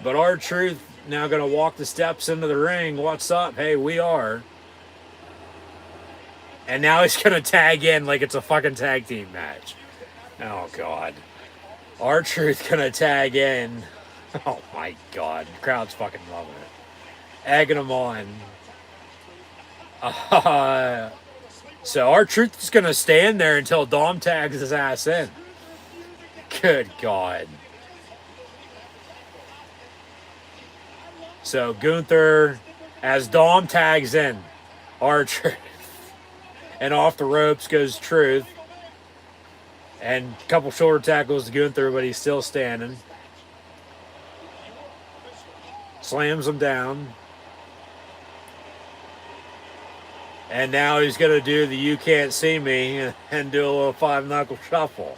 But R-Truth now going to walk the steps into the ring. What's up? Hey, we are. And now he's going to tag in like it's a fucking tag team match. Oh, God. R-Truth going to tag in. Oh, my God. The crowd's fucking loving it. Egging him on. So R-Truth is going to stand there until Dom tags his ass in. Good God. So Gunther, as Dom tags in, R-Truth. And off the ropes goes Truth. And a couple shoulder tackles to Gunther, but he's still standing. Slams him down. And now he's going to do the you can't see me and do a little 5-knuckle shuffle.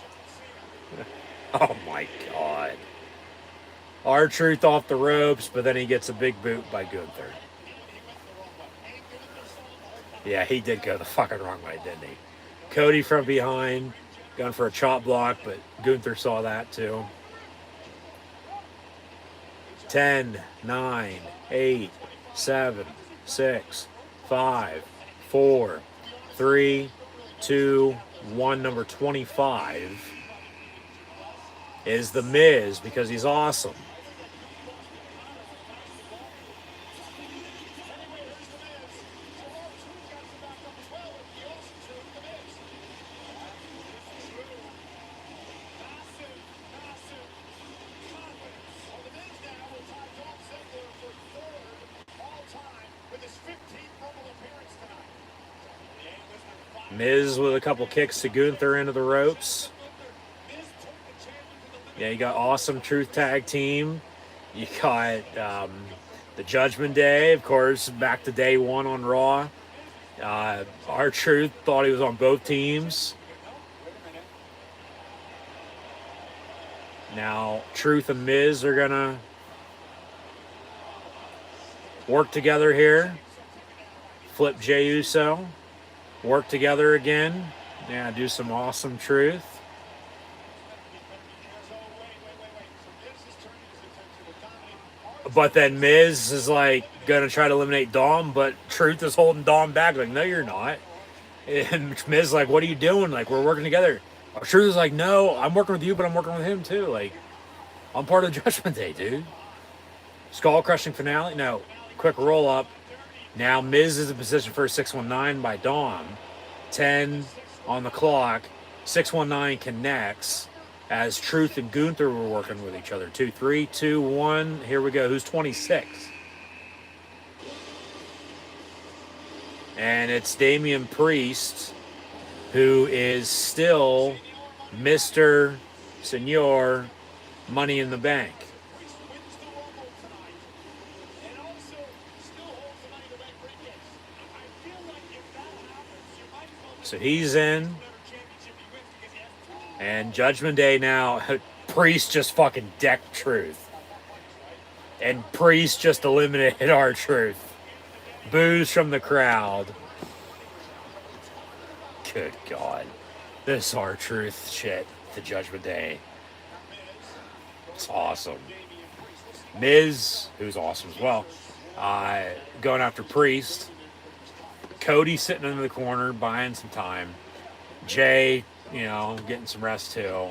Oh my God. R-Truth off the ropes, but then he gets a big boot by Gunther. Yeah, he did go the fucking wrong way, didn't he? Cody from behind, going for a chop block, but Gunther saw that too. 10, 9, 8, 7, 6, 5, 4, 3, 2, 1. Number 25 is The Miz because he's awesome. Miz with a couple kicks to Gunther into the ropes. Yeah, you got Awesome Truth Tag Team. You got the Judgment Day, of course, back to day 1 on Raw. R-Truth thought he was on both teams. Now, Truth and Miz are going to work together here. Flip Jey Uso. Work together again. Yeah, do some awesome truth. But then Miz is like gonna try to eliminate Dom, but Truth is holding Dom back. Like, no, you're not. And Miz is like, what are you doing? Like, we're working together. Truth is like, no, I'm working with you, but I'm working with him too. Like, I'm part of the Judgment Day, dude. Skull crushing finale. No, quick roll up. Now Miz is in position for a 619 by Dom. 10 on the clock. 619 connects as Truth and Gunther were working with each other. 2, 3, 2, 1. Here we go. Who's 26? And it's Damian Priest, who is still Mr. Senor Money in the Bank. So he's in. And Judgment Day now, Priest just fucking decked Truth. And Priest just eliminated R-Truth. Boos from the crowd. Good God. This R-Truth shit, the Judgment Day. It's awesome. Miz, who's awesome as well, going after Priest. Cody sitting in the corner, buying some time. Jay, getting some rest too.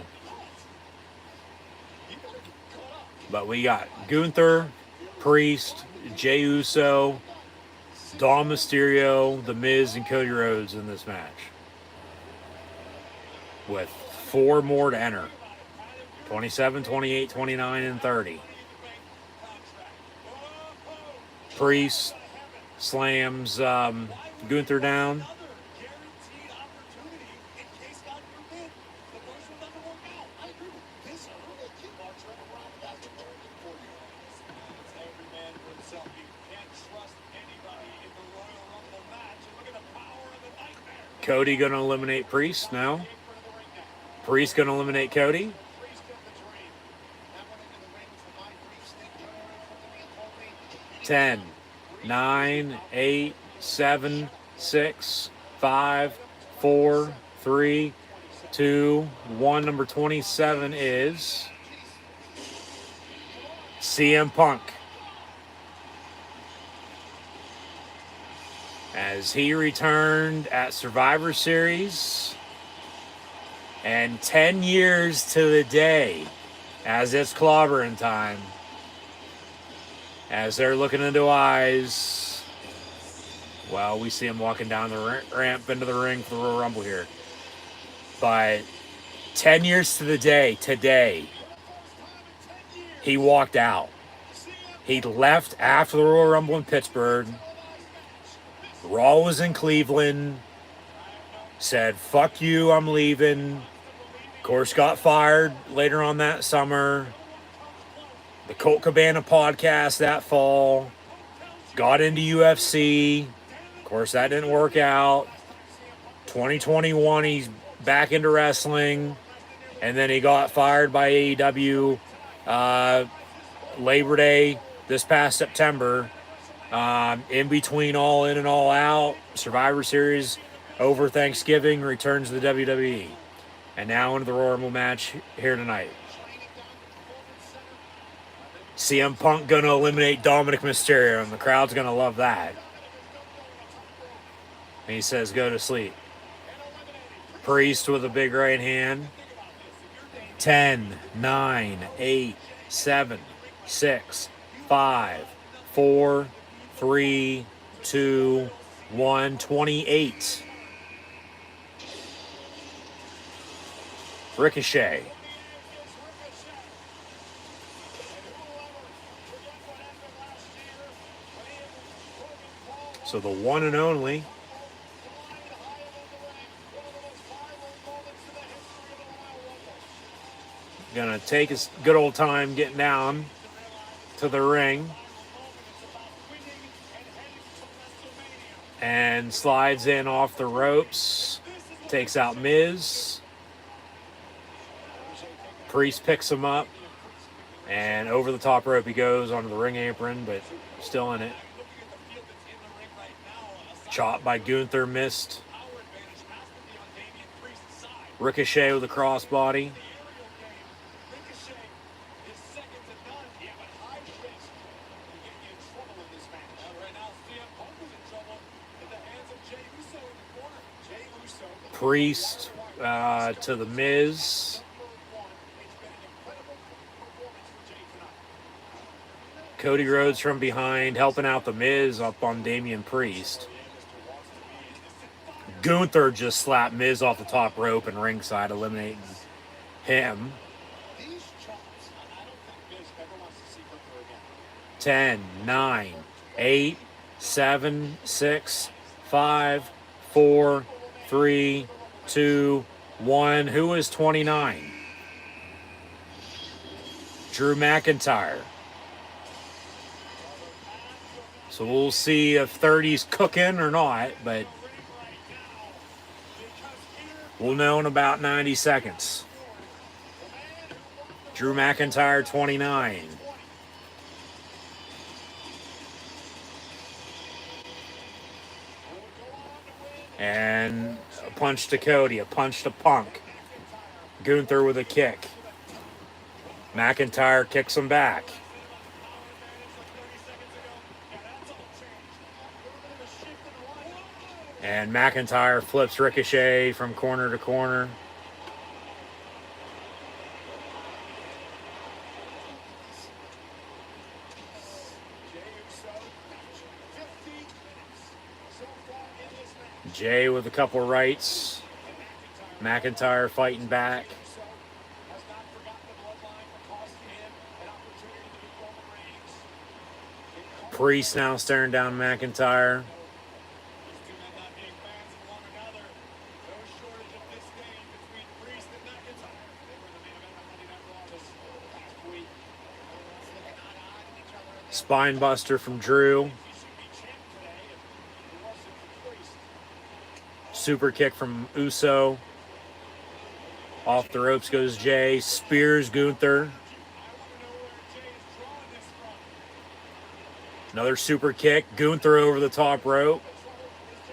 But we got Gunther, Priest, Jey Uso, Dom Mysterio, The Miz, and Cody Rhodes in this match. With 4 more to enter. 27, 28, 29, and 30. Priest slams Gunther down. Cody going to eliminate Priest now. Priest going to eliminate Cody. Ten, 9, 8, 7, 6, 5, 4, 3, 2, 1. Number 27 is CM Punk. As he returned at Survivor Series. And 10 years to the day, as it's clobbering time. As they're looking into eyes. Well, we see him walking down the ramp into the ring for the Royal Rumble here. But 10 years to the day, today, he walked out. He left after the Royal Rumble in Pittsburgh. Raw was in Cleveland. Said, fuck you, I'm leaving. Of course, got fired later on that summer. The Colt Cabana podcast that fall. Got into UFC. Of course, that didn't work out. 2021, he's back into wrestling. And then he got fired by AEW Labor Day this past September. In between All In and All Out, Survivor Series over Thanksgiving, returns to the WWE. And now into the Royal Rumble match here tonight. CM Punk going to eliminate Dominic Mysterio, and the crowd's going to love that. And he says, go to sleep. Priest with a big right hand. 10, 9, 8, 7, 6, 5, 4, 3, 2, 1, 28. Ricochet. So the one and only. Gonna take his good old time getting down to the ring. And slides in off the ropes. Takes out Miz. Priest picks him up. And over the top rope he goes onto the ring apron, but still in it. Chop by Gunther, missed. Ricochet with a crossbody. Ricochet is second to none. Yeah, but high fist can get you in trouble in this match. Right now, CM Punk is in trouble in the hands of Jey Uso in the corner. Jey Uso. Priest to the Miz. Cody Rhodes from behind, helping out the Miz up on Damian Priest. Gunther just slapped Miz off the top rope and ringside, eliminating him. 10, 9, 8, 7, 6, 5, 4, 3, 2, 1. Who is 29? Drew McIntyre. So we'll see if 30's cooking or not, but we'll know in about 90 seconds. Drew McIntyre, 29. And a punch to Cody, a punch to Punk. Gunther with a kick. McIntyre kicks him back. And McIntyre flips Ricochet from corner to corner. Jay with a couple rights. McIntyre fighting back. Priest now staring down McIntyre. Spine buster from Drew. Super kick from Uso. Off the ropes goes Jay. Spears Gunther. Another super kick. Gunther over the top rope.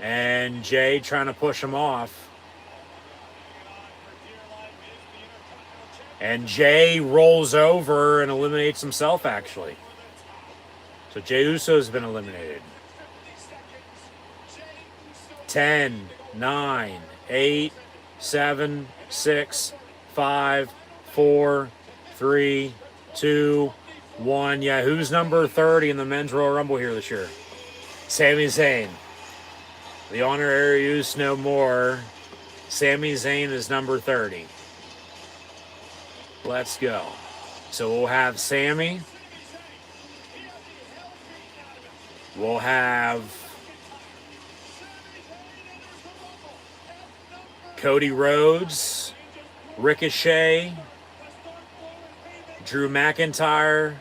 And Jay trying to push him off. And Jay rolls over and eliminates himself, actually. So Jey Uso has been eliminated. 10, 9, 8, 7, 6, 5, 4, 3, 2, 1. Yeah, who's number 30 in the Men's Royal Rumble here this year? Sami Zayn. The honorary use no more. Sami Zayn is number 30. Let's go. So we'll have Sami. We'll have Cody Rhodes, Ricochet, Drew McIntyre,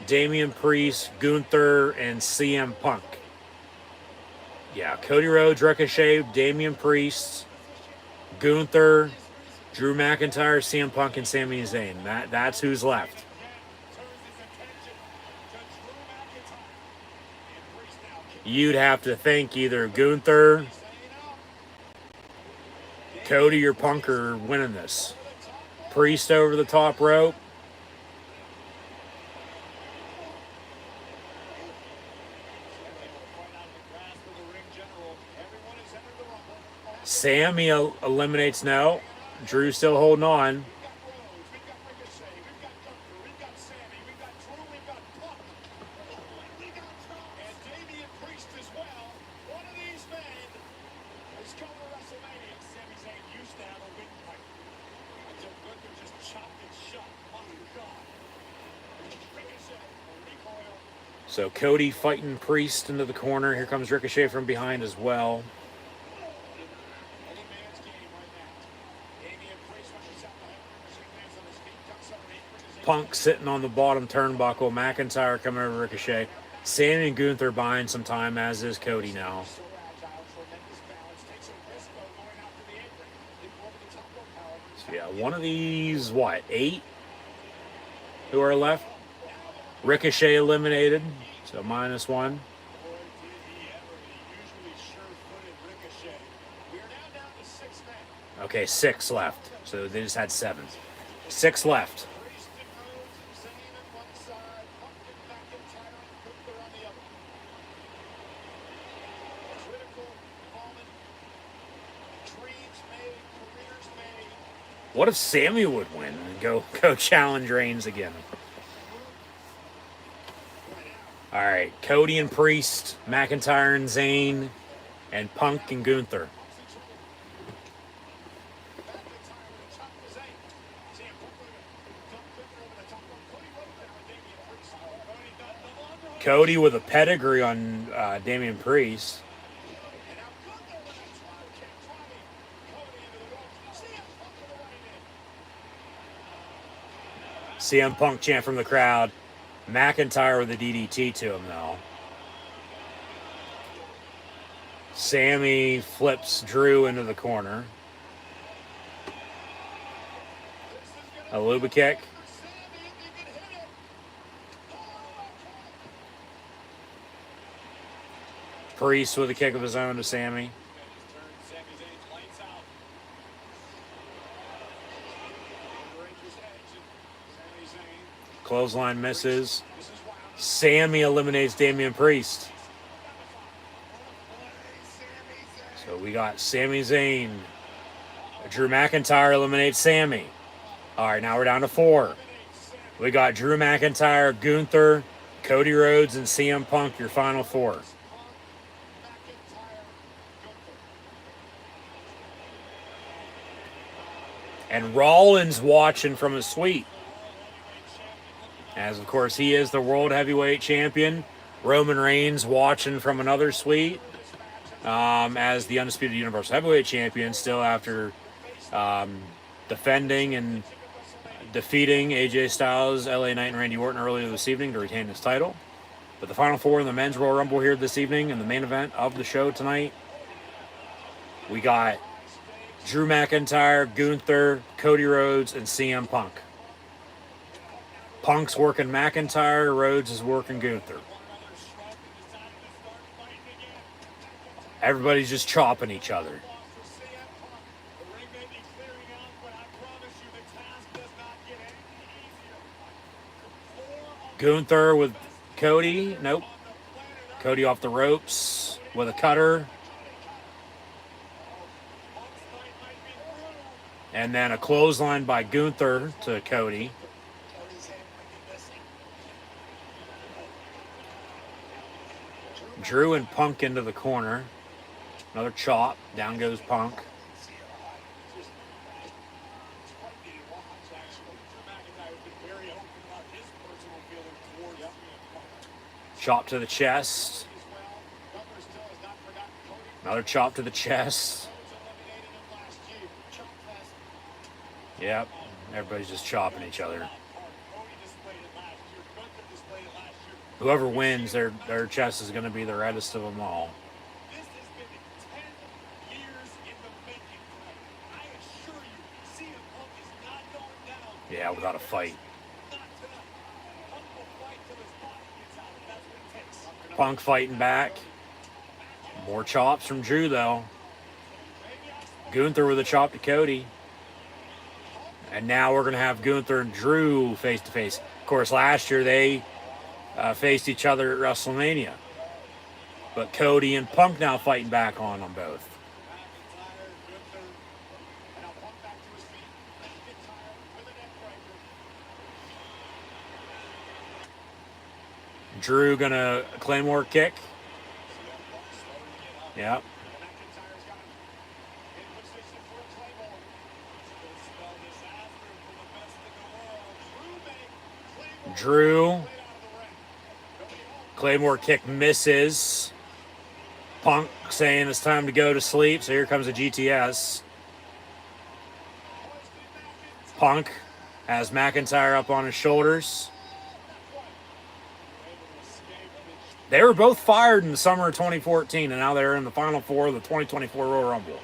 Damian Priest, Gunther, and CM Punk. Yeah, Cody Rhodes, Ricochet, Damian Priest, Gunther, Drew McIntyre, CM Punk, and Sami Zayn. That's who's left. You'd have to think either Gunther, Cody, or Punk are winning this. Priest over the top rope. Sami eliminates no. Drew still holding on. So Cody fighting Priest into the corner. Here comes Ricochet from behind as well. Punk sitting on the bottom turnbuckle. McIntyre coming over Ricochet. Sami and Gunther buying some time, as is Cody now. So yeah, one of these, what, 8 who are left? Ricochet eliminated, so -1. We're now down to 6 men. Okay, 6 left. So they just had 7. 6 left. Priest and Rhodes and Zayn on one side, Punk and McIntyre and Gunther on the other. Critical moment. Dreams made, careers made. What if Sammy would win and go challenge Reigns again? All right, Cody and Priest, McIntyre and Zayn, and Punk and Gunther. Cody with a pedigree on Damian Priest. CM Punk chant from the crowd. McIntyre with a DDT to him, though. Sammy flips Drew into the corner. A Luba kick. Priest with a kick of his own to Sammy. Clothesline misses. Sammy eliminates Damian Priest. So we got Sami Zayn. Drew McIntyre eliminates Sammy. All right, now we're down to 4. We got Drew McIntyre, Gunther, Cody Rhodes, and CM Punk, your final 4. And Rollins watching from his suite. As, of course, he is the World Heavyweight Champion. Roman Reigns watching from another suite. As the Undisputed Universal Heavyweight Champion, still after defending and defeating AJ Styles, LA Knight, and Randy Orton earlier this evening to retain his title. But the final 4 in the Men's Royal Rumble here this evening in the main event of the show tonight. We got Drew McIntyre, Gunther, Cody Rhodes, and CM Punk. Punk's working McIntyre, Rhodes is working Gunther. Everybody's just chopping each other. Gunther with Cody. Nope. Cody off the ropes with a cutter. And then a clothesline by Gunther to Cody. Drew and Punk into the corner. Another chop. Down goes Punk. Chop to the chest. Another chop to the chest. Yep. Everybody's just chopping each other. Whoever wins, their chest is going to be the reddest of them all. This has been 10 years in the making. I assure you, CM Punk is not going down. Yeah, without a fight. Not tonight. Punk will fight till his body gets out. That's what it takes. Punk fighting back. More chops from Drew, though. Gunther with a chop to Cody. And now we're going to have Gunther and Drew face-to-face. Of course, last year they faced each other at WrestleMania. But Cody and Punk now fighting back on them both. Drew gonna Claymore kick. Yep. Drew. Claymore kick misses. Punk saying it's time to go to sleep, so here comes a GTS. Punk has McIntyre up on his shoulders. They were both fired in the summer of 2014, and now they're in the final 4 of the 2024 Royal Rumble.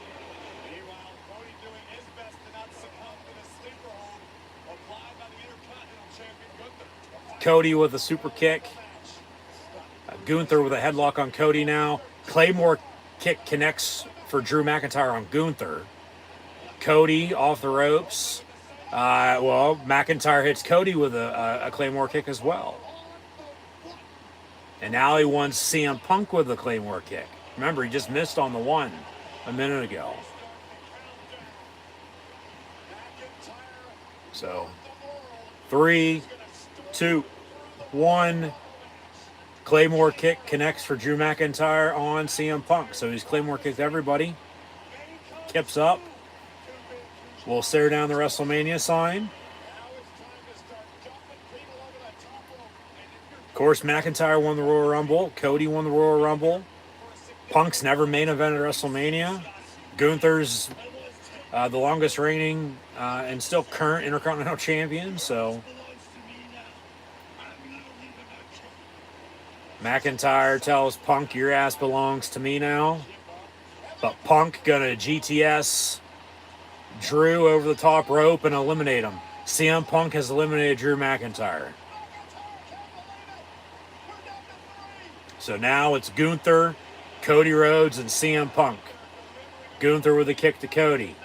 Cody with a super kick. Gunther with a headlock on Cody now. Claymore kick connects for Drew McIntyre on Gunther. Cody off the ropes. Well, McIntyre hits Cody with a Claymore kick as well. And now he wants CM Punk with a Claymore kick. Remember, he just missed on the one a minute ago. So, 3, 2, 1. Claymore kick connects for Drew McIntyre on CM Punk. So he's Claymore kicked everybody. Kips up. We'll stare down the WrestleMania sign. Of course, McIntyre won the Royal Rumble. Cody won the Royal Rumble. Punk's never main evented WrestleMania. Gunther's the longest reigning and still current Intercontinental Champion. So McIntyre tells Punk, your ass belongs to me now. But Punk gonna GTS Drew over the top rope and eliminate him. CM Punk has eliminated Drew McIntyre. So now it's Gunther, Cody Rhodes, and CM Punk. Gunther with a kick to Cody.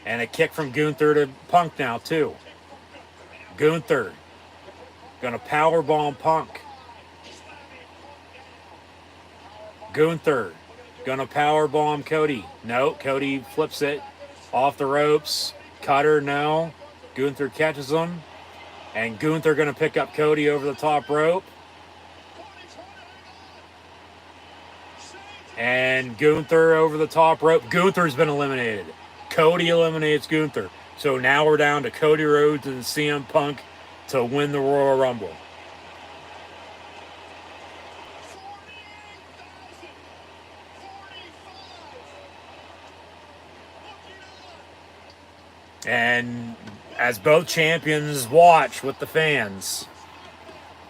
And a kick from Gunther to Punk now, too. Gunther gonna powerbomb Punk. Gunther gonna powerbomb Cody. No, Cody flips it off the ropes. Cutter, no. Gunther catches him. And Gunther gonna pick up Cody over the top rope. And Gunther over the top rope. Gunther's been eliminated. Cody eliminates Gunther. So now we're down to Cody Rhodes and CM Punk to win the Royal Rumble. And as both champions watch with the fans,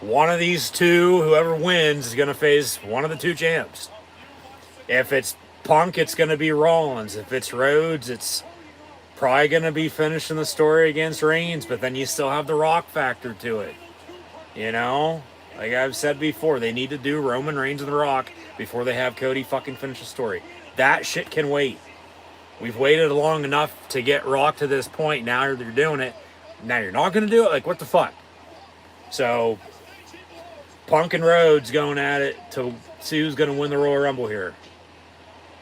one of these two, whoever wins, is going to face one of the two champs. If it's Punk, it's going to be Rollins. If it's Rhodes, it's probably going to be finishing the story against Reigns, but then you still have the Rock factor to it. You know? Like I've said before, they need to do Roman Reigns and the Rock before they have Cody fucking finish the story. That shit can wait. We've waited long enough to get Rock to this point. Now they're doing it. Now you're not going to do it? Like, what the fuck? So, Punk and Rhodes going at it to see who's going to win the Royal Rumble here.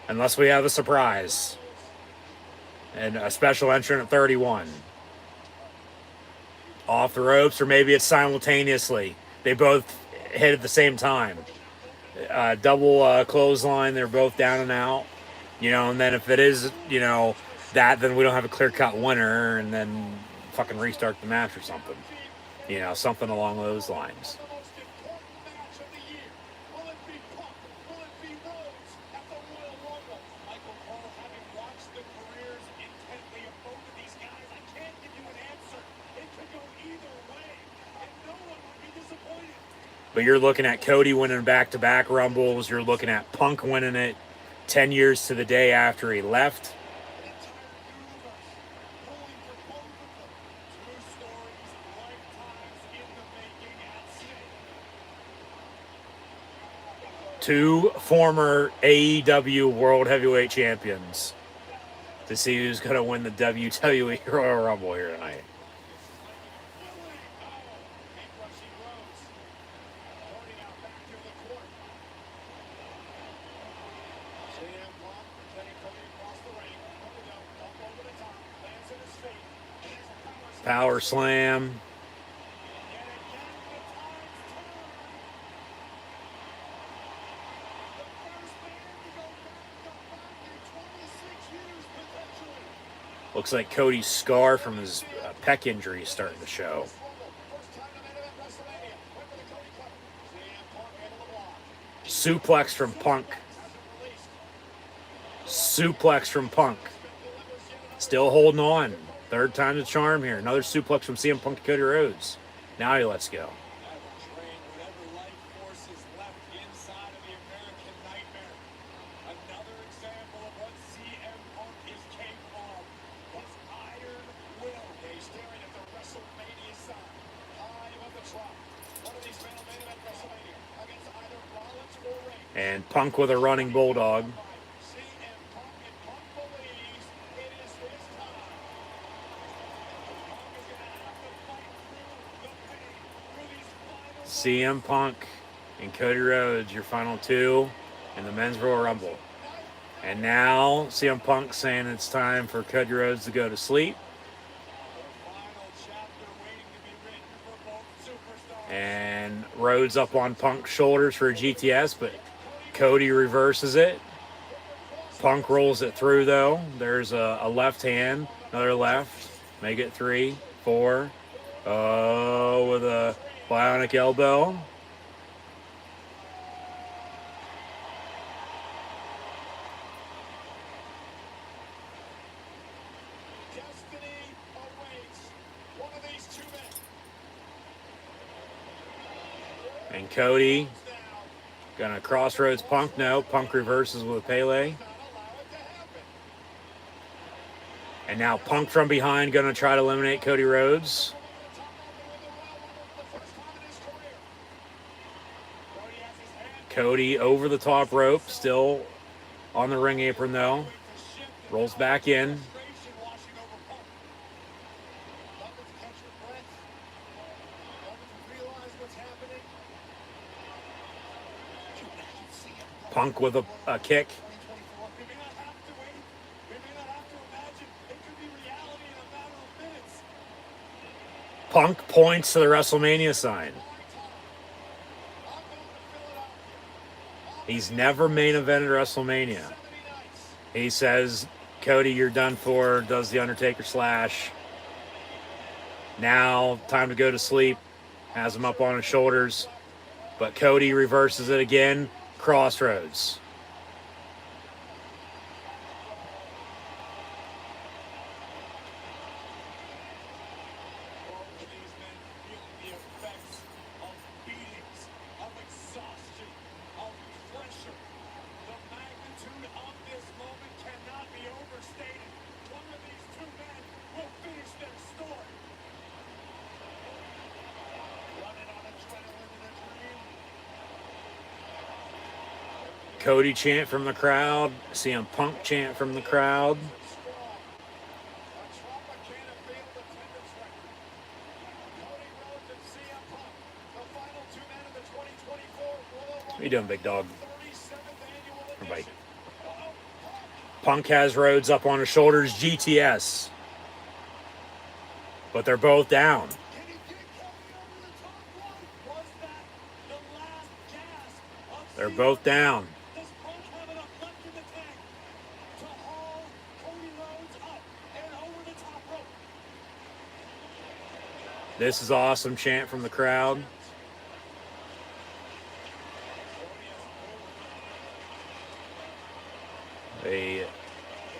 Unless we have a surprise. And a special entrant at 31. Off the ropes, or maybe it's simultaneously. They both hit at the same time. Double clothesline, they're both down and out. You know, and then if it is, you know, that, then we don't have a clear-cut winner, and then fucking restart the match or something. You know, something along those lines. But you're looking at Cody winning back-to-back Rumbles. You're looking at Punk winning it 10 years to the day after he left. Two former AEW World Heavyweight Champions to see who's going to win the WWE Royal Rumble here tonight. Power slam. Looks like Cody's scar from his pec injury is starting to show. Suplex from Punk. Suplex from Punk. Still holding on. Third time's a charm here. Another suplex from CM Punk to Cody Rhodes. Now he lets go. And And Punk with a running bulldog. CM Punk and Cody Rhodes, your final two in the Men's Royal Rumble. And now CM Punk saying it's time for Cody Rhodes to go to sleep. And Rhodes up on Punk's shoulders for a GTS, but Cody reverses it. Punk rolls it through, though. There's a left hand, another left. Make it 3, 4. Oh, with a bionic elbow. And Cody gonna crossroads Punk. No, Punk reverses with a Pele. And now Punk from behind gonna try to eliminate Cody Rhodes. Cody over the top rope, still on the ring apron though. Rolls back in. Punk with a kick. Punk points to the WrestleMania sign. He's never main evented WrestleMania. He says, Cody, you're done for, does the Undertaker slash. Now, time to go to sleep. Has him up on his shoulders. But Cody reverses it again. Crossroads. Cody chant from the crowd. CM Punk chant from the crowd. What are you doing, big dog? Everybody. Punk has Rhodes up on his shoulders. GTS. But they're both down. They're both down. This is awesome chant from the crowd. They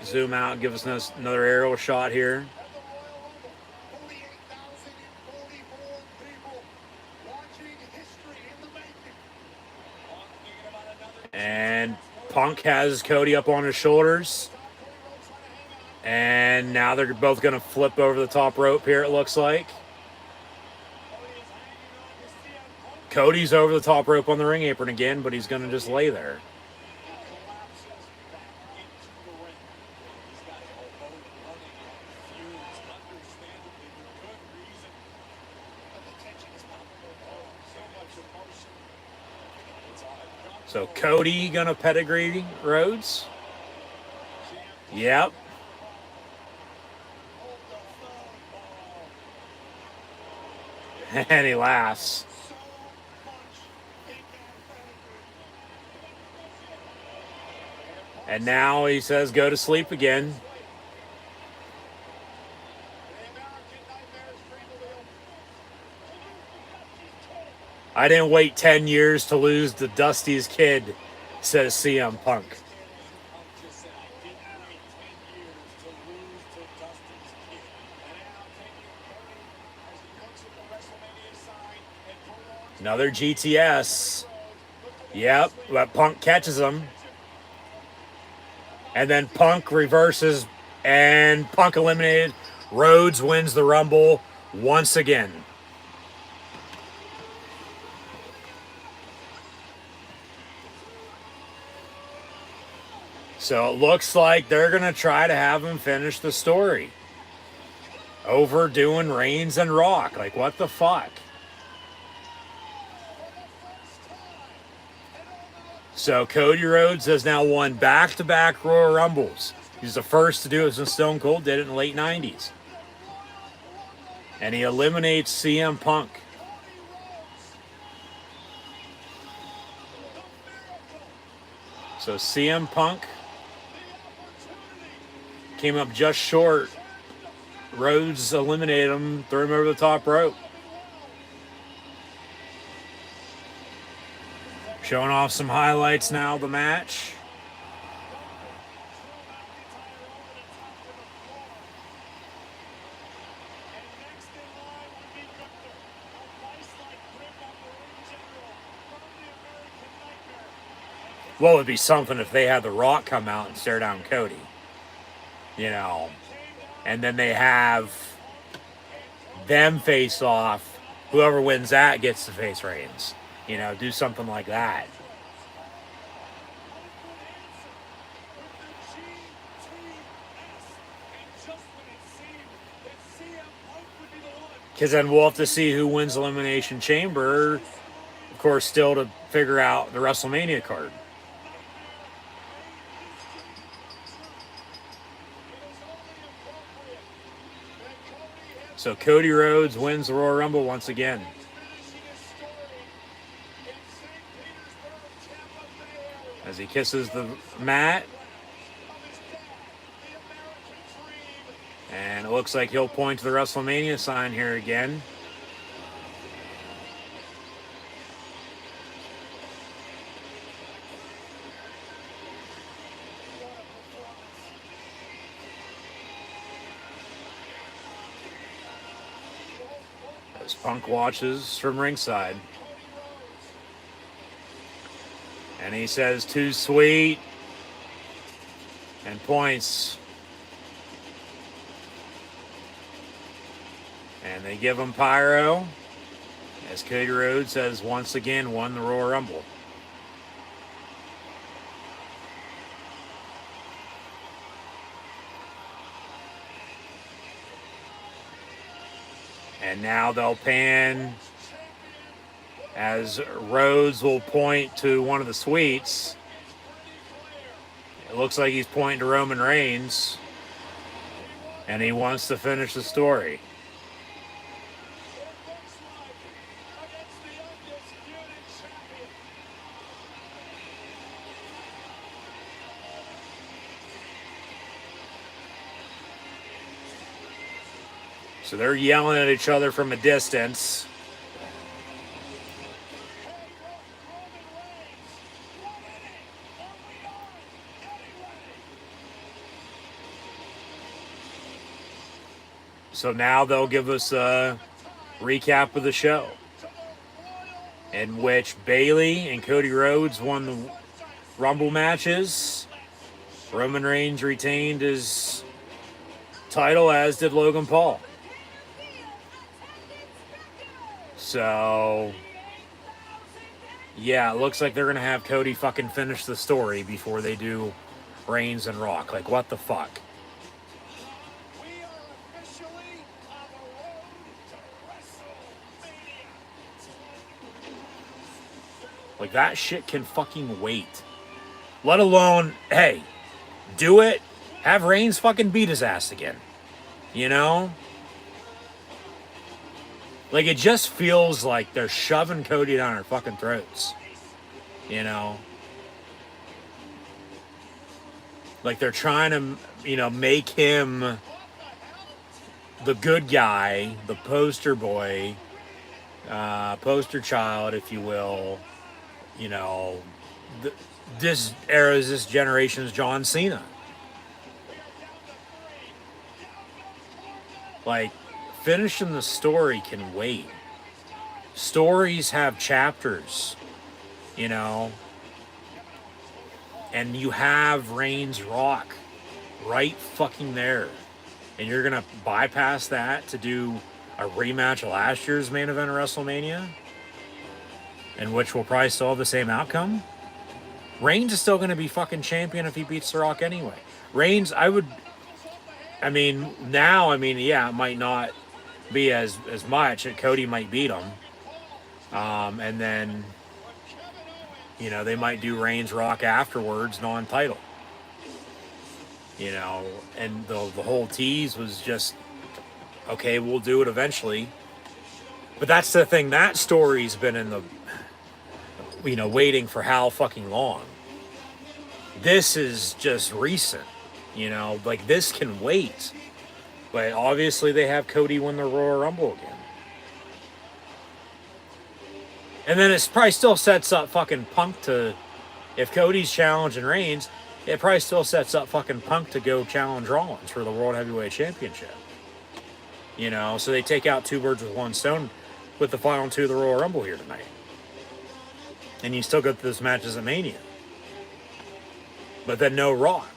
zoom out and give us another aerial shot here. And Punk has Cody up on his shoulders. And now they're both going to flip over the top rope here, it looks like. Cody's over the top rope on the ring apron again, but he's going to just lay there. So Cody going to pedigree Rhodes? Yep. And he laughs. And now he says, go to sleep again. I didn't wait 10 years to lose to Dusty's kid, says CM Punk. Another GTS. Yep, but Punk catches him. And then Punk reverses, and Punk eliminated. Rhodes wins the Rumble once again. So it looks like they're going to try to have him finish the story. Overdoing Reigns and Rock. Like, what the fuck? So Cody Rhodes has now won back-to-back Royal Rumbles. He's the first to do it since Stone Cold did it in the late 90s. And he eliminates CM Punk. So CM Punk came up just short. Rhodes eliminated him, threw him over the top rope. Showing off some highlights now of the match. What would be something if they had The Rock come out and stare down Cody? You know, and then they have them face off. Whoever wins that gets to face Reigns. You know, do something like that. Because then we'll have to see who wins Elimination Chamber. Of course, still to figure out the WrestleMania card. So Cody Rhodes wins the Royal Rumble once again. As he kisses the mat. And it looks like he'll point to the WrestleMania sign here again. As Punk watches from ringside. And he says, "Too sweet," and points. And they give him pyro, as Cody Rhodes has once again won the Royal Rumble. And now they'll pan as Rhodes will point to one of the suites. It looks like he's pointing to Roman Reigns. And he wants to finish the story. So they're yelling at each other from a distance. So now they'll give us a recap of the show, in which Bayley and Cody Rhodes won the Rumble matches. Roman Reigns retained his title, as did Logan Paul. So, yeah, it looks like they're going to have Cody fucking finish the story before they do Reigns and Rock. Like, what the fuck? We are officially on the road to WrestleMania. Like, that shit can fucking wait. Let alone, hey, do it. Have Reigns fucking beat his ass again. You know? Like, it just feels like they're shoving Cody down our fucking throats. You know? Like, they're trying to, you know, make him the good guy, the poster boy, poster child, if you will. You know, this generation's John Cena. Like, finishing the story can wait. Stories have chapters, you know. And you have Reigns Rock right fucking there. And you're going to bypass that to do a rematch of last year's main event of WrestleMania? In which we'll probably still have the same outcome? Reigns is still going to be fucking champion if he beats The Rock anyway. Reigns, yeah, it might not be as much. Cody might beat him. And then, they might do Reigns Rock afterwards, non-title. And the whole tease was just, okay, we'll do it eventually. But that's the thing. That story's been in the, waiting for how fucking long. This is just recent, like this can wait. But obviously they have Cody win the Royal Rumble again. And then it probably still sets up fucking Punk to, if Cody's challenging Reigns, it probably still sets up fucking Punk to go challenge Rollins for the World Heavyweight Championship. So they take out two birds with one stone with the final two of the Royal Rumble here tonight. And you still get those matches at Mania. But then no Rock.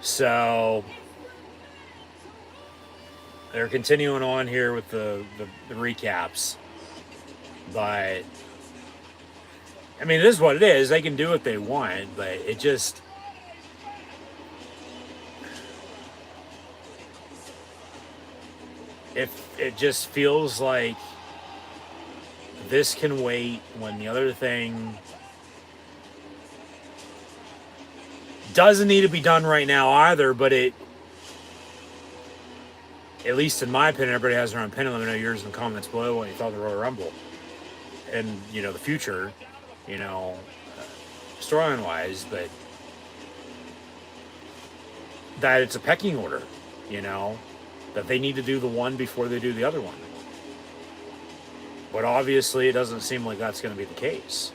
So they're continuing on here with the recaps. But I mean, it is what it is. They can do what they want, but it just, if it just feels like this can wait when the other thing doesn't need to be done right now either, but it, at least in my opinion, everybody has their own opinion. Let me know yours in the comments below what you thought of the Royal Rumble and, the future, storyline wise, but that it's a pecking order, that they need to do the one before they do the other one. But obviously it doesn't seem like that's going to be the case.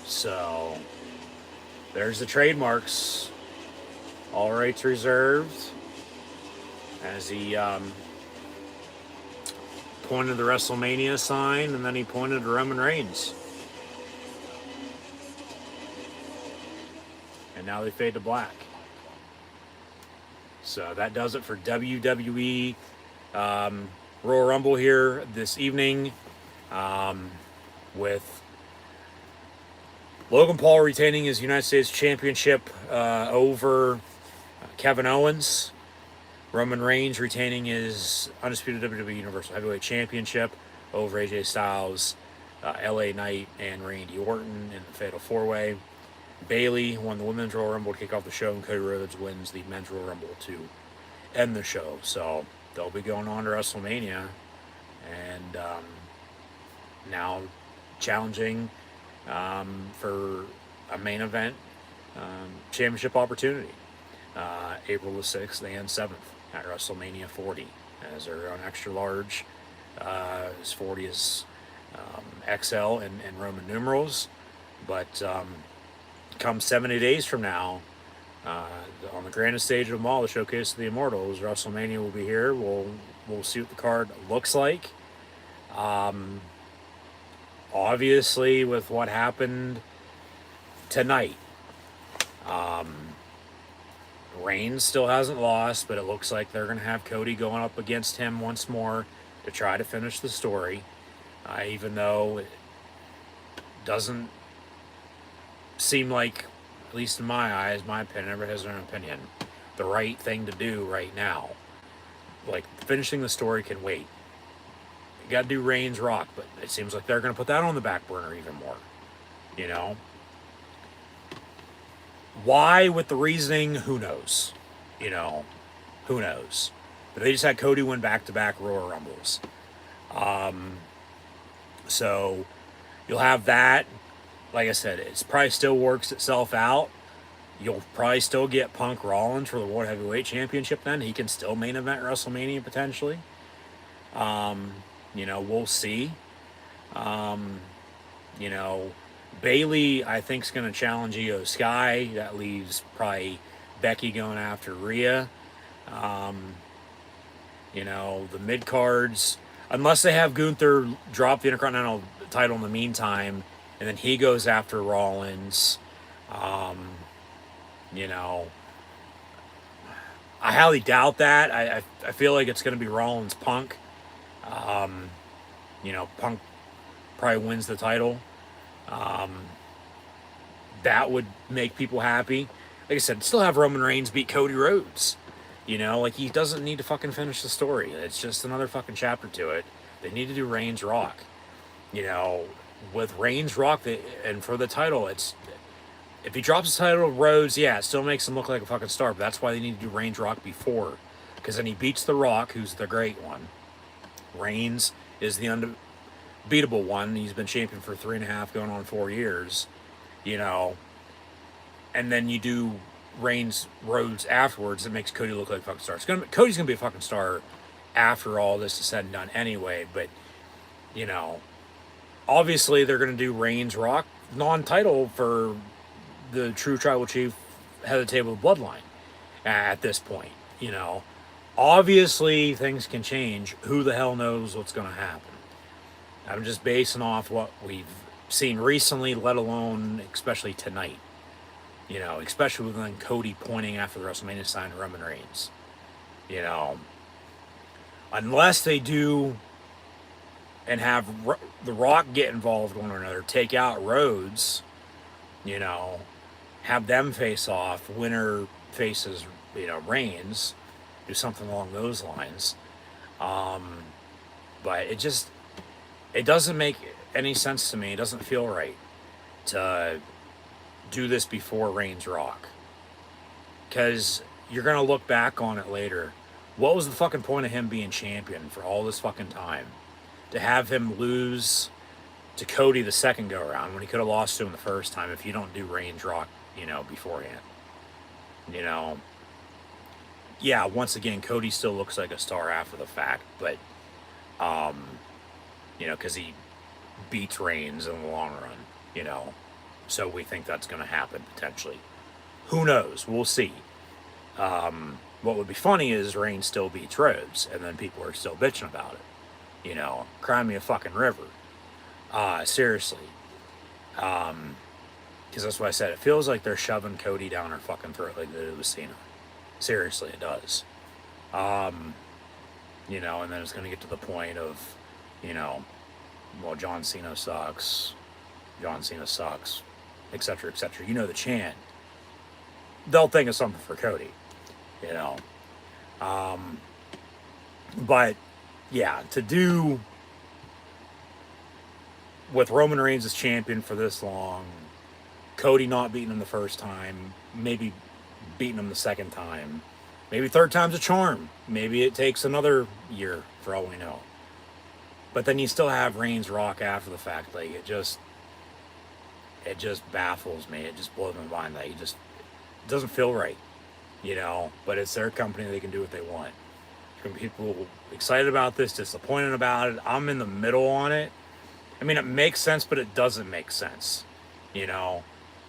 So there's the trademarks. All rights reserved. As he pointed the WrestleMania sign, and then he pointed to Roman Reigns. And now they fade to black. So that does it for WWE Royal Rumble here this evening, with Logan Paul retaining his United States Championship over Kevin Owens. Roman Reigns retaining his undisputed WWE Universal Heavyweight Championship over AJ Styles, LA Knight, and Randy Orton in the Fatal 4-Way. Bayley won the Women's Royal Rumble to kick off the show, and Cody Rhodes wins the Men's Royal Rumble to end the show. So they'll be going on to WrestleMania, and now challenging for a main event championship opportunity. April the 6th and 7th at WrestleMania 40, as they're on extra large. As 40 is XL and Roman numerals, but come 70 days from now, on the grandest stage of them all, the Showcase of the Immortals, WrestleMania will be here. We'll see what the card looks like. Obviously, with what happened tonight, Reigns still hasn't lost, but it looks like they're going to have Cody going up against him once more to try to finish the story, even though it doesn't seem like, at least in my eyes, my opinion, everybody has their own opinion, the right thing to do right now. Like, finishing the story can wait. You got to do Reigns Rock, but it seems like they're going to put that on the back burner even more. Why, with the reasoning, who knows? Who knows? But they just had Cody win back-to-back Royal Rumbles. So you'll have that. Like I said, it probably still works itself out. You'll probably still get Punk Rollins for the World Heavyweight Championship then. He can still main event WrestleMania potentially. We'll see. Bayley, I think, is going to challenge Io Sky. That leaves probably Becky going after Rhea. The mid-cards, unless they have Gunther drop the Intercontinental title in the meantime, and then he goes after Rollins. I highly doubt that. I feel like it's going to be Rollins Punk. Punk probably wins the title. That would make people happy. Like I said, still have Roman Reigns beat Cody Rhodes. Like he doesn't need to fucking finish the story. It's just another fucking chapter to it. They need to do Reigns Rock. With Reigns Rock, and for the title, it's if he drops the title to Rhodes, yeah, it still makes him look like a fucking star. But that's why they need to do Reigns Rock before, because then he beats The Rock, who's the great one. Reigns is the unbeatable one. He's been champion for 3.5, going on 4 years. And then you do Reigns Rhodes afterwards. It makes Cody look like a fucking star. Cody's gonna be a fucking star after all this is said and done anyway. But obviously they're gonna do Reigns Rock non-title for the true tribal chief, head of the table of Bloodline. At this point, obviously things can change. Who the hell knows what's gonna happen? I'm just basing off what we've seen recently, let alone especially tonight. Especially with then Cody pointing after the WrestleMania sign to Roman Reigns. Unless they do and have The Rock get involved one or another, take out Rhodes, have them face off, winner faces, Reigns, do something along those lines. But it doesn't make any sense to me. It doesn't feel right to do this before Reigns Rock, because you're gonna look back on it later. What was the fucking point of him being champion for all this fucking time? To have him lose to Cody the second go around when he could have lost to him the first time if you don't do Reigns Rock, beforehand. Yeah, once again, Cody still looks like a star after the fact, but because he beats Reigns in the long run, so we think that's going to happen potentially. Who knows? We'll see. What would be funny is Reigns still beats Rhodes, and then people are still bitching about it. Cry me a fucking river. Seriously. Because that's what I said. It feels like they're shoving Cody down our fucking throat like they did with Cena. Seriously, it does. And then it's going to get to the point of, well, John Cena sucks, etc., etc. The chant. They'll think of something for Cody, But, yeah, to do with Roman Reigns as champion for this long, Cody not beating him the first time, maybe beating him the second time, maybe third time's a charm. Maybe it takes another year for all we know. But then you still have Reigns Rock after the fact. Like, it just baffles me. It just blows my mind. Like, it doesn't feel right, but it's their company. They can do what they want. There's people excited about this, disappointed about it. I'm in the middle on it. I mean, it makes sense, but it doesn't make sense,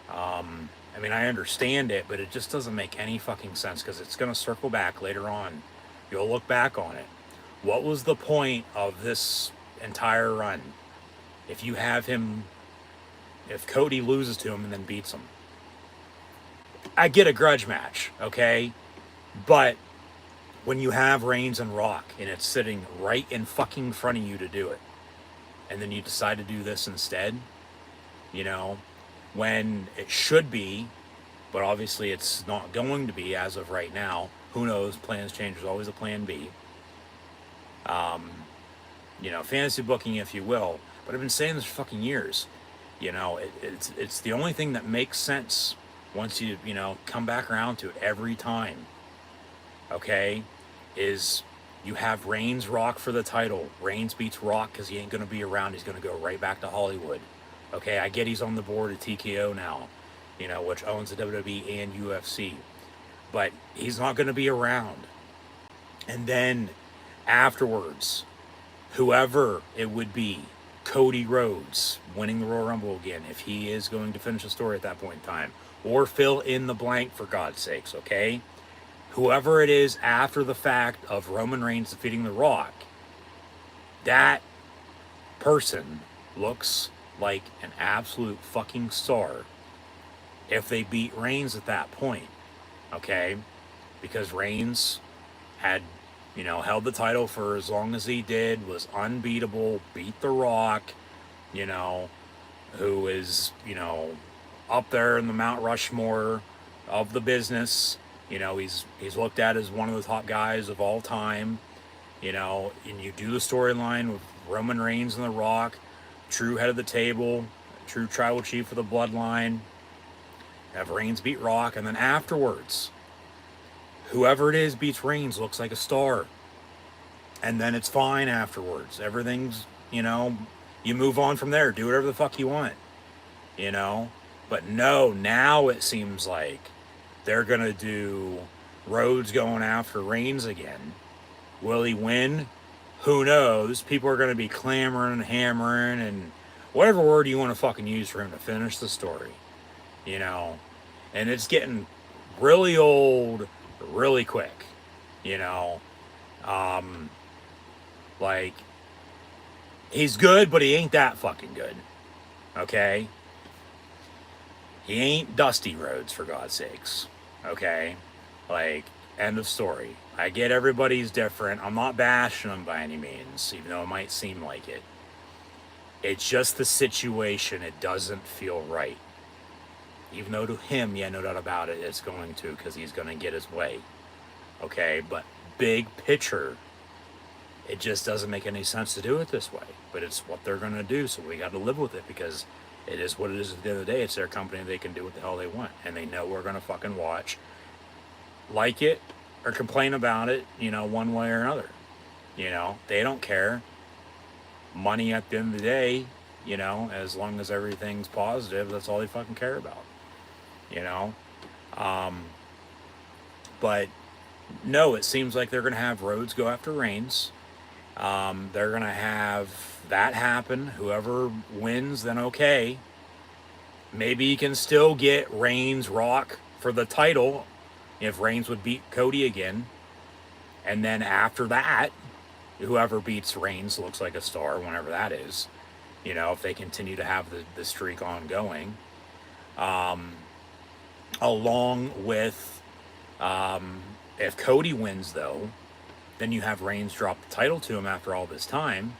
I understand it, but it just doesn't make any fucking sense, because it's going to circle back later on. You'll look back on it. What was the point of this entire run if Cody loses to him and then beats him? I get a grudge match, okay? But when you have Reigns and Rock and it's sitting right in fucking front of you to do it, and then you decide to do this instead, when it should be, but obviously it's not going to be as of right now. Who knows? Plans change. There's always a plan B. Fantasy booking, if you will. But I've been saying this for fucking years. It's the only thing that makes sense once you, come back around to it every time. Okay? Is you have Reigns Rock for the title. Reigns beats Rock because he ain't going to be around. He's going to go right back to Hollywood. Okay, I get he's on the board at TKO now, which owns the WWE and UFC. But he's not going to be around. And then afterwards, whoever it would be, Cody Rhodes winning the Royal Rumble again, if he is going to finish the story at that point in time, or fill in the blank, for God's sakes, okay? Whoever it is after the fact of Roman Reigns defeating The Rock, that person looks like an absolute fucking star if they beat Reigns at that point, okay? because Reigns had, held the title for as long as he did, was unbeatable, beat The Rock, who is, up there in the Mount Rushmore of the business. He's looked at as one of the top guys of all time. And you do the storyline with Roman Reigns and The Rock, true head of the table, true tribal chief of the bloodline. Have Reigns beat Rock, and then afterwards, whoever it is beats Reigns looks like a star. And then it's fine afterwards. Everything's, you move on from there. Do whatever the fuck you want. But no, now it seems like they're going to do Rhodes going after Reigns again. Will he win? Who knows? People are going to be clamoring and hammering and whatever word you want to fucking use for him to finish the story. And it's getting really old really quick. Like, he's good, but he ain't that fucking good. Okay? He ain't Dusty Rhodes, for God's sakes. Okay? Like, end of story. I get everybody's different. I'm not bashing them by any means, even though it might seem like it. It's just the situation. It doesn't feel right. Even though to him, yeah, no doubt about it, it's going to, because he's going to get his way. Okay? But big picture, it just doesn't make any sense to do it this way. But it's what they're going to do, so we got to live with it, because it is what it is at the end of the day. It's their company. They can do what the hell they want. And they know we're going to fucking watch. Like it or complain about it, one way or another. They don't care. Money at the end of the day, as long as everything's positive, that's all they fucking care about. But no, it seems like they're going to have Rhodes go after Reigns. They're going to have that happen. Whoever wins, then okay. Maybe you can still get Reigns Rock for the title if Reigns would beat Cody again. And then after that, whoever beats Reigns looks like a star, whenever that is. If they continue to have the streak ongoing. Along with, if Cody wins, though, then you have Reigns drop the title to him after all this time.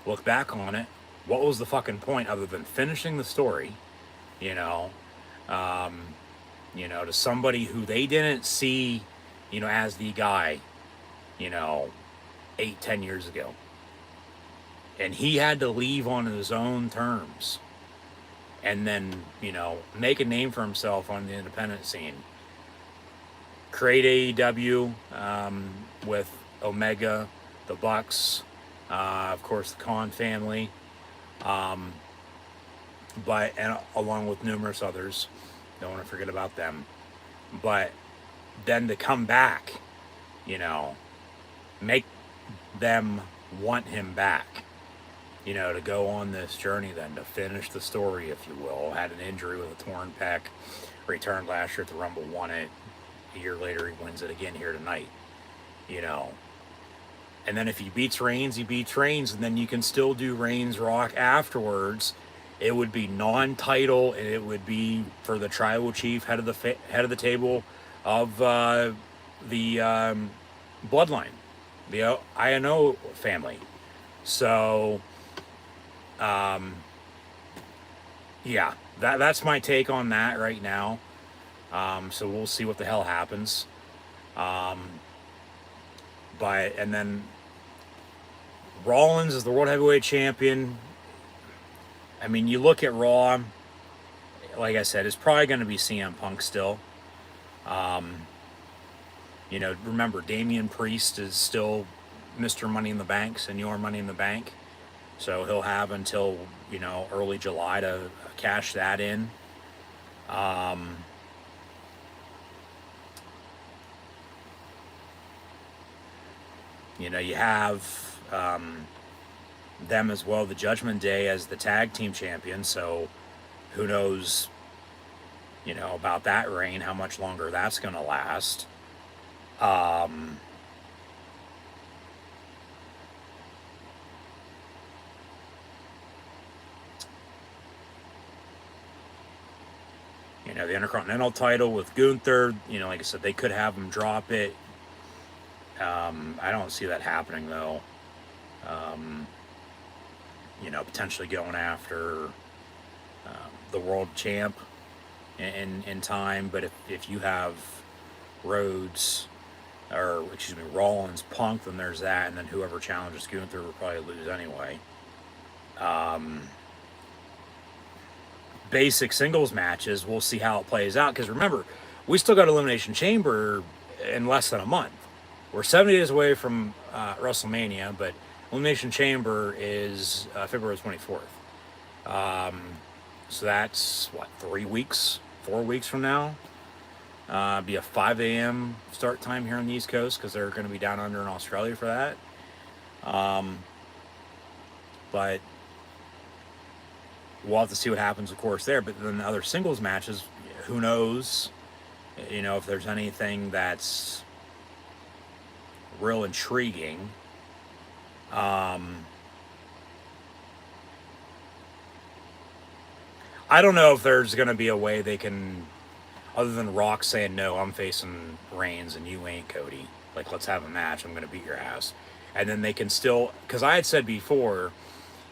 Look back on it. What was the fucking point other than finishing the story? To somebody who they didn't see, as the guy, 8-10 years ago. And he had to leave on his own terms. And then, make a name for himself on the independent scene. Create AEW with Omega, the Bucks, of course the Khan family, and along with numerous others. Don't want to forget about them. But then to come back, make them want him back. To go on this journey then, to finish the story, if you will. Had an injury with a torn pec, returned last year at the Rumble, won it. A year later, he wins it again here tonight. And then if he beats Reigns, he beats Reigns, and then you can still do Reigns Rock afterwards. It would be non-title, and it would be for the tribal chief, head of the table of the bloodline, the INO family. So, yeah, that's my take on that right now. So we'll see what the hell happens. And then Rollins is the World Heavyweight Champion. I mean, you look at Raw, like I said, it's probably going to be CM Punk still. Remember, Damian Priest is still Mr. Money in the Bank, Senor Money in the Bank. So he'll have until, early July to cash that in. You have them as well, the Judgment Day, as the tag team champion. So who knows, about that reign, how much longer that's going to last. You know, the Intercontinental title with Gunther, you know, like I said, they could have him drop it. I don't see that happening, though. You know, potentially going after the world champ in time. But if you have Rhodes, or excuse me, Rollins, Punk, then there's that. And then whoever challenges Gunther will probably lose anyway. Basic singles matches, we'll see how it plays out. Because remember, we still got Elimination Chamber in less than a month. We're 70 days away from WrestleMania, but Elimination Chamber is February 24th. So that's, what, 3 weeks, 4 weeks from now? Be a 5 a.m. start time here on the East Coast, because they're going to be down under in Australia for that. But we'll have to see what happens, of course, there. But then the other singles matches, who knows? You know, if there's anything that's real intriguing. I don't know if there's going to be a way they can, other than Rock saying, no, I'm facing Reigns and you ain't, Cody. Like, let's have a match. I'm going to beat your ass. And then they can still, because I had said before,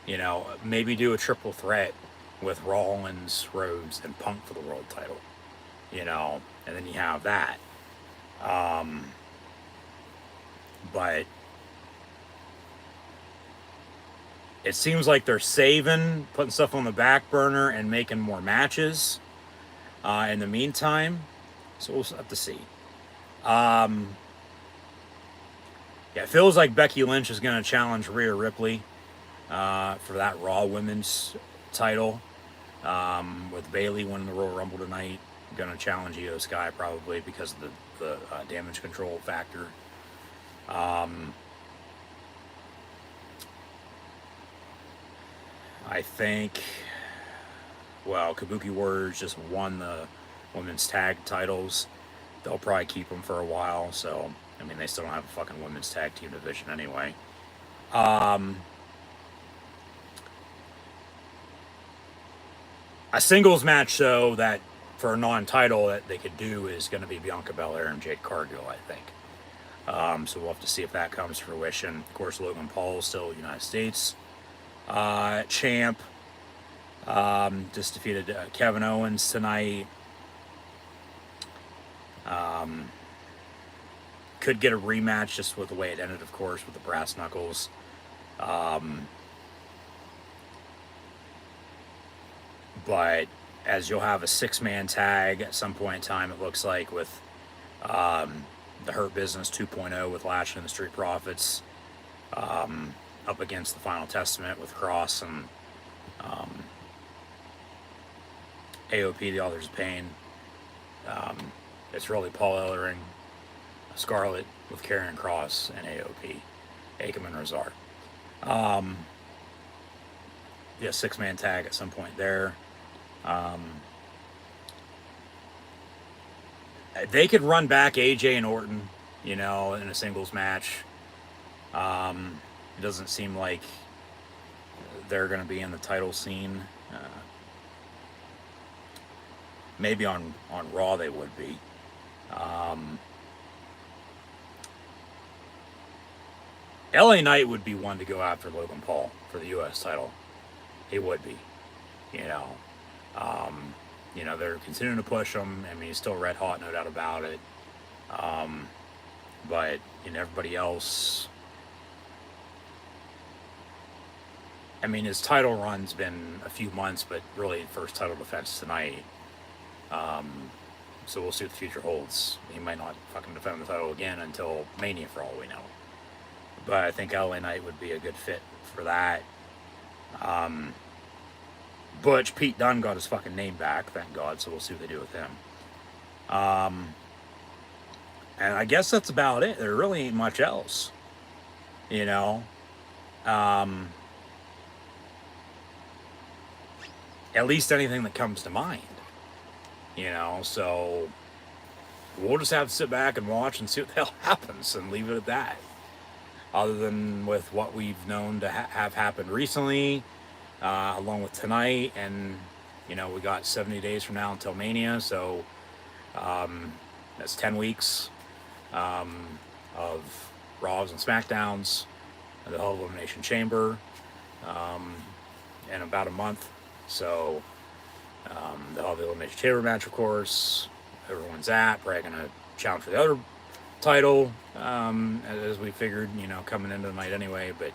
you know, maybe do a triple threat with Rollins, Rhodes, and Punk for the world title. You know, and then you have that. But it seems like they're saving, putting stuff on the back burner, and making more matches in the meantime. So we'll have to see. Yeah, it feels like Becky Lynch is going to challenge Rhea Ripley for that Raw Women's title. With Bayley winning the Royal Rumble tonight, going to challenge Io Sky probably because of the damage control factor. I think, well, Kabuki Warriors just won the women's tag titles. They'll probably keep them for a while. So, I mean, they still don't have a fucking women's tag team division anyway. A singles match, though, that for a non-title that they could do is going to be Bianca Belair and Jade Cargill, I think. So we'll have to see if that comes to fruition. Of course, Logan Paul is still United States champ. Just defeated Kevin Owens tonight. Could get a rematch just with the way it ended, of course, with the brass knuckles. But as you'll have a 6-man tag at some point in time, it looks like, with the Hurt Business 2.0 with Lashley and the Street Profits up against the Final Testament with Cross and AOP, the Authors of Pain. It's really Paul Ellering, Scarlett with Karrion Kross, and AOP, Akam and Razor. Yeah, 6-man tag at some point there. They could run back AJ and Orton, you know, in a singles match. It doesn't seem like they're going to be in the title scene. Maybe on Raw they would be. LA Knight would be one to go after Logan Paul for the U.S. title. He would be, you know. You know, they're continuing to push him. I mean, he's still red hot, no doubt about it. But, you know, everybody else, I mean, his title run's been a few months, but really first title defense tonight. So we'll see what the future holds. He might not fucking defend the title again until Mania, for all we know. But I think LA Knight would be a good fit for that. Butch, Pete Dunne got his fucking name back, thank God, so we'll see what they do with him. And I guess that's about it. There really ain't much else, you know. At least anything that comes to mind, you know. So we'll just have to sit back and watch and see what the hell happens and leave it at that. Other than with what we've known to have happened recently, along with tonight and You know, we got 70 days from now until Mania, so that's 10 weeks of Raws and SmackDowns, the whole Elimination Chamber, in about a month. So the whole Elimination Chamber match, of course, everyone's at. Probably going to challenge for the other title, as we figured, you know, coming into the night anyway. But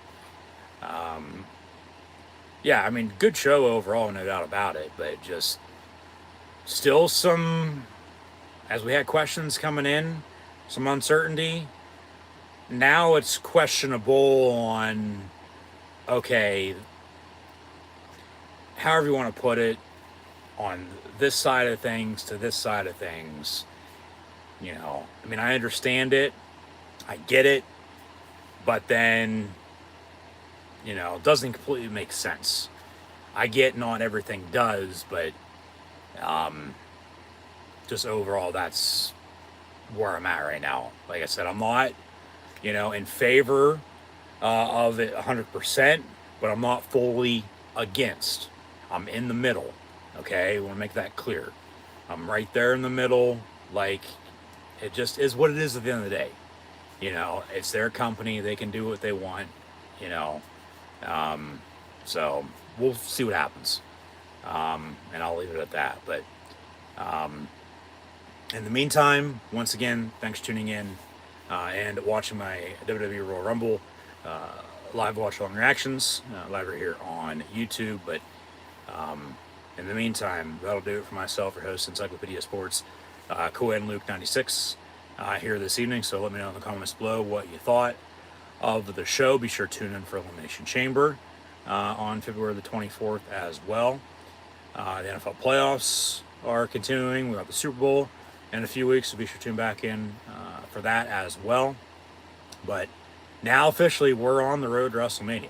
yeah, I mean, good show overall, no doubt about it. But just still some, as we had questions coming in, some uncertainty. Now it's questionable on, okay, however you want to put it, on this side of things to this side of things. You know, I mean, I understand it, I get it, but then, you know, it doesn't completely make sense. I get not everything does, but just overall, that's where I'm at right now. Like I said, I'm not, you know, in favor of it 100%, but I'm not fully against. I'm in the middle, okay? I want to make that clear. I'm right there in the middle. Like, it just is what it is at the end of the day. You know, it's their company. They can do what they want, you know. So we'll see what happens. And I'll leave it at that. But in the meantime, once again, thanks for tuning in and watching my WWE Royal Rumble live watch along reactions, live right here on YouTube. But in the meantime, that'll do it for myself, your host, Encyclopedia Sports, Cohen Luke 96 here this evening. So let me know in the comments below what you thought of the show. Be sure to tune in for Elimination Chamber on February the 24th as well. The NFL playoffs are continuing. We got the Super Bowl in a few weeks, so be sure to tune back in for that as well. But now officially we're on the road to WrestleMania.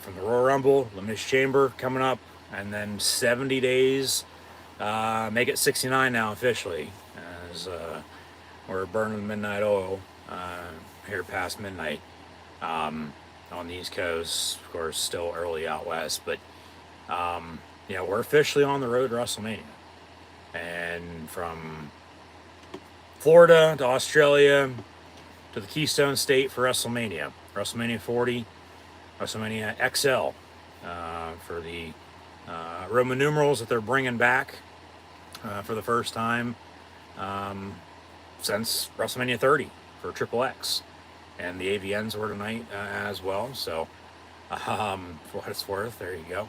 From the Royal Rumble, Elimination Chamber coming up, and then 70 days, make it 69 now officially, as we're burning midnight oil here past midnight on the East Coast. Of course, still early out west, but yeah, we're officially on the road to WrestleMania. And from Florida to Australia to the Keystone State for WrestleMania. WrestleMania 40, WrestleMania XL for the Roman numerals that they're bringing back for the first time since WrestleMania 30 for XXX. And the AVNs were tonight as well. So for what it's worth, there you go.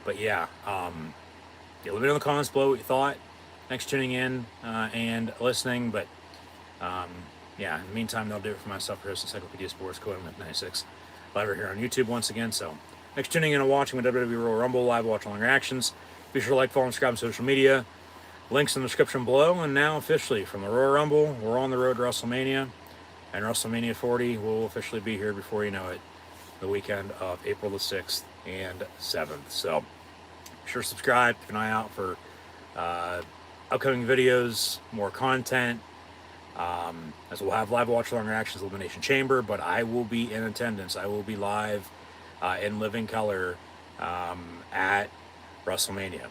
But yeah, let me know in the comments below what you thought. Thanks for tuning in and listening. But yeah, in the meantime, that'll do it for myself, for Encyclopedia Sports, Cohen 96, live here on YouTube once again. So thanks for tuning in and watching the WWE Royal Rumble live watch along reactions. Be sure to like, follow, and subscribe on social media. Links in the description below. And now officially from the Royal Rumble, we're on the road to WrestleMania. And WrestleMania 40 will officially be here before you know it, the weekend of April the 6th and 7th. So be sure to subscribe, keep an eye out for upcoming videos, more content, as we'll have live watch along reactions, Elimination Chamber, but I will be in attendance. I will be live in living color at WrestleMania.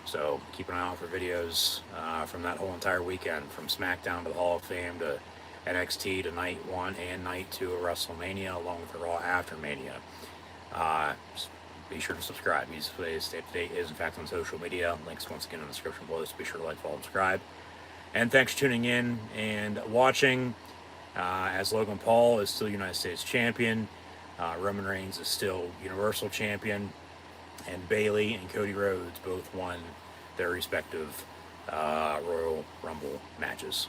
So keep an eye out for videos from that whole entire weekend, from SmackDown to the Hall of Fame to NXT to Night 1 and Night 2 of WrestleMania, along with the Raw after Mania. Be sure to subscribe. Music for today's Stay Up to Date is in fact on social media. Links once again in the description below, so be sure to like, follow, and subscribe. And thanks for tuning in and watching. As Logan Paul is still United States Champion, Roman Reigns is still Universal Champion, and Bayley and Cody Rhodes both won their respective Royal Rumble matches.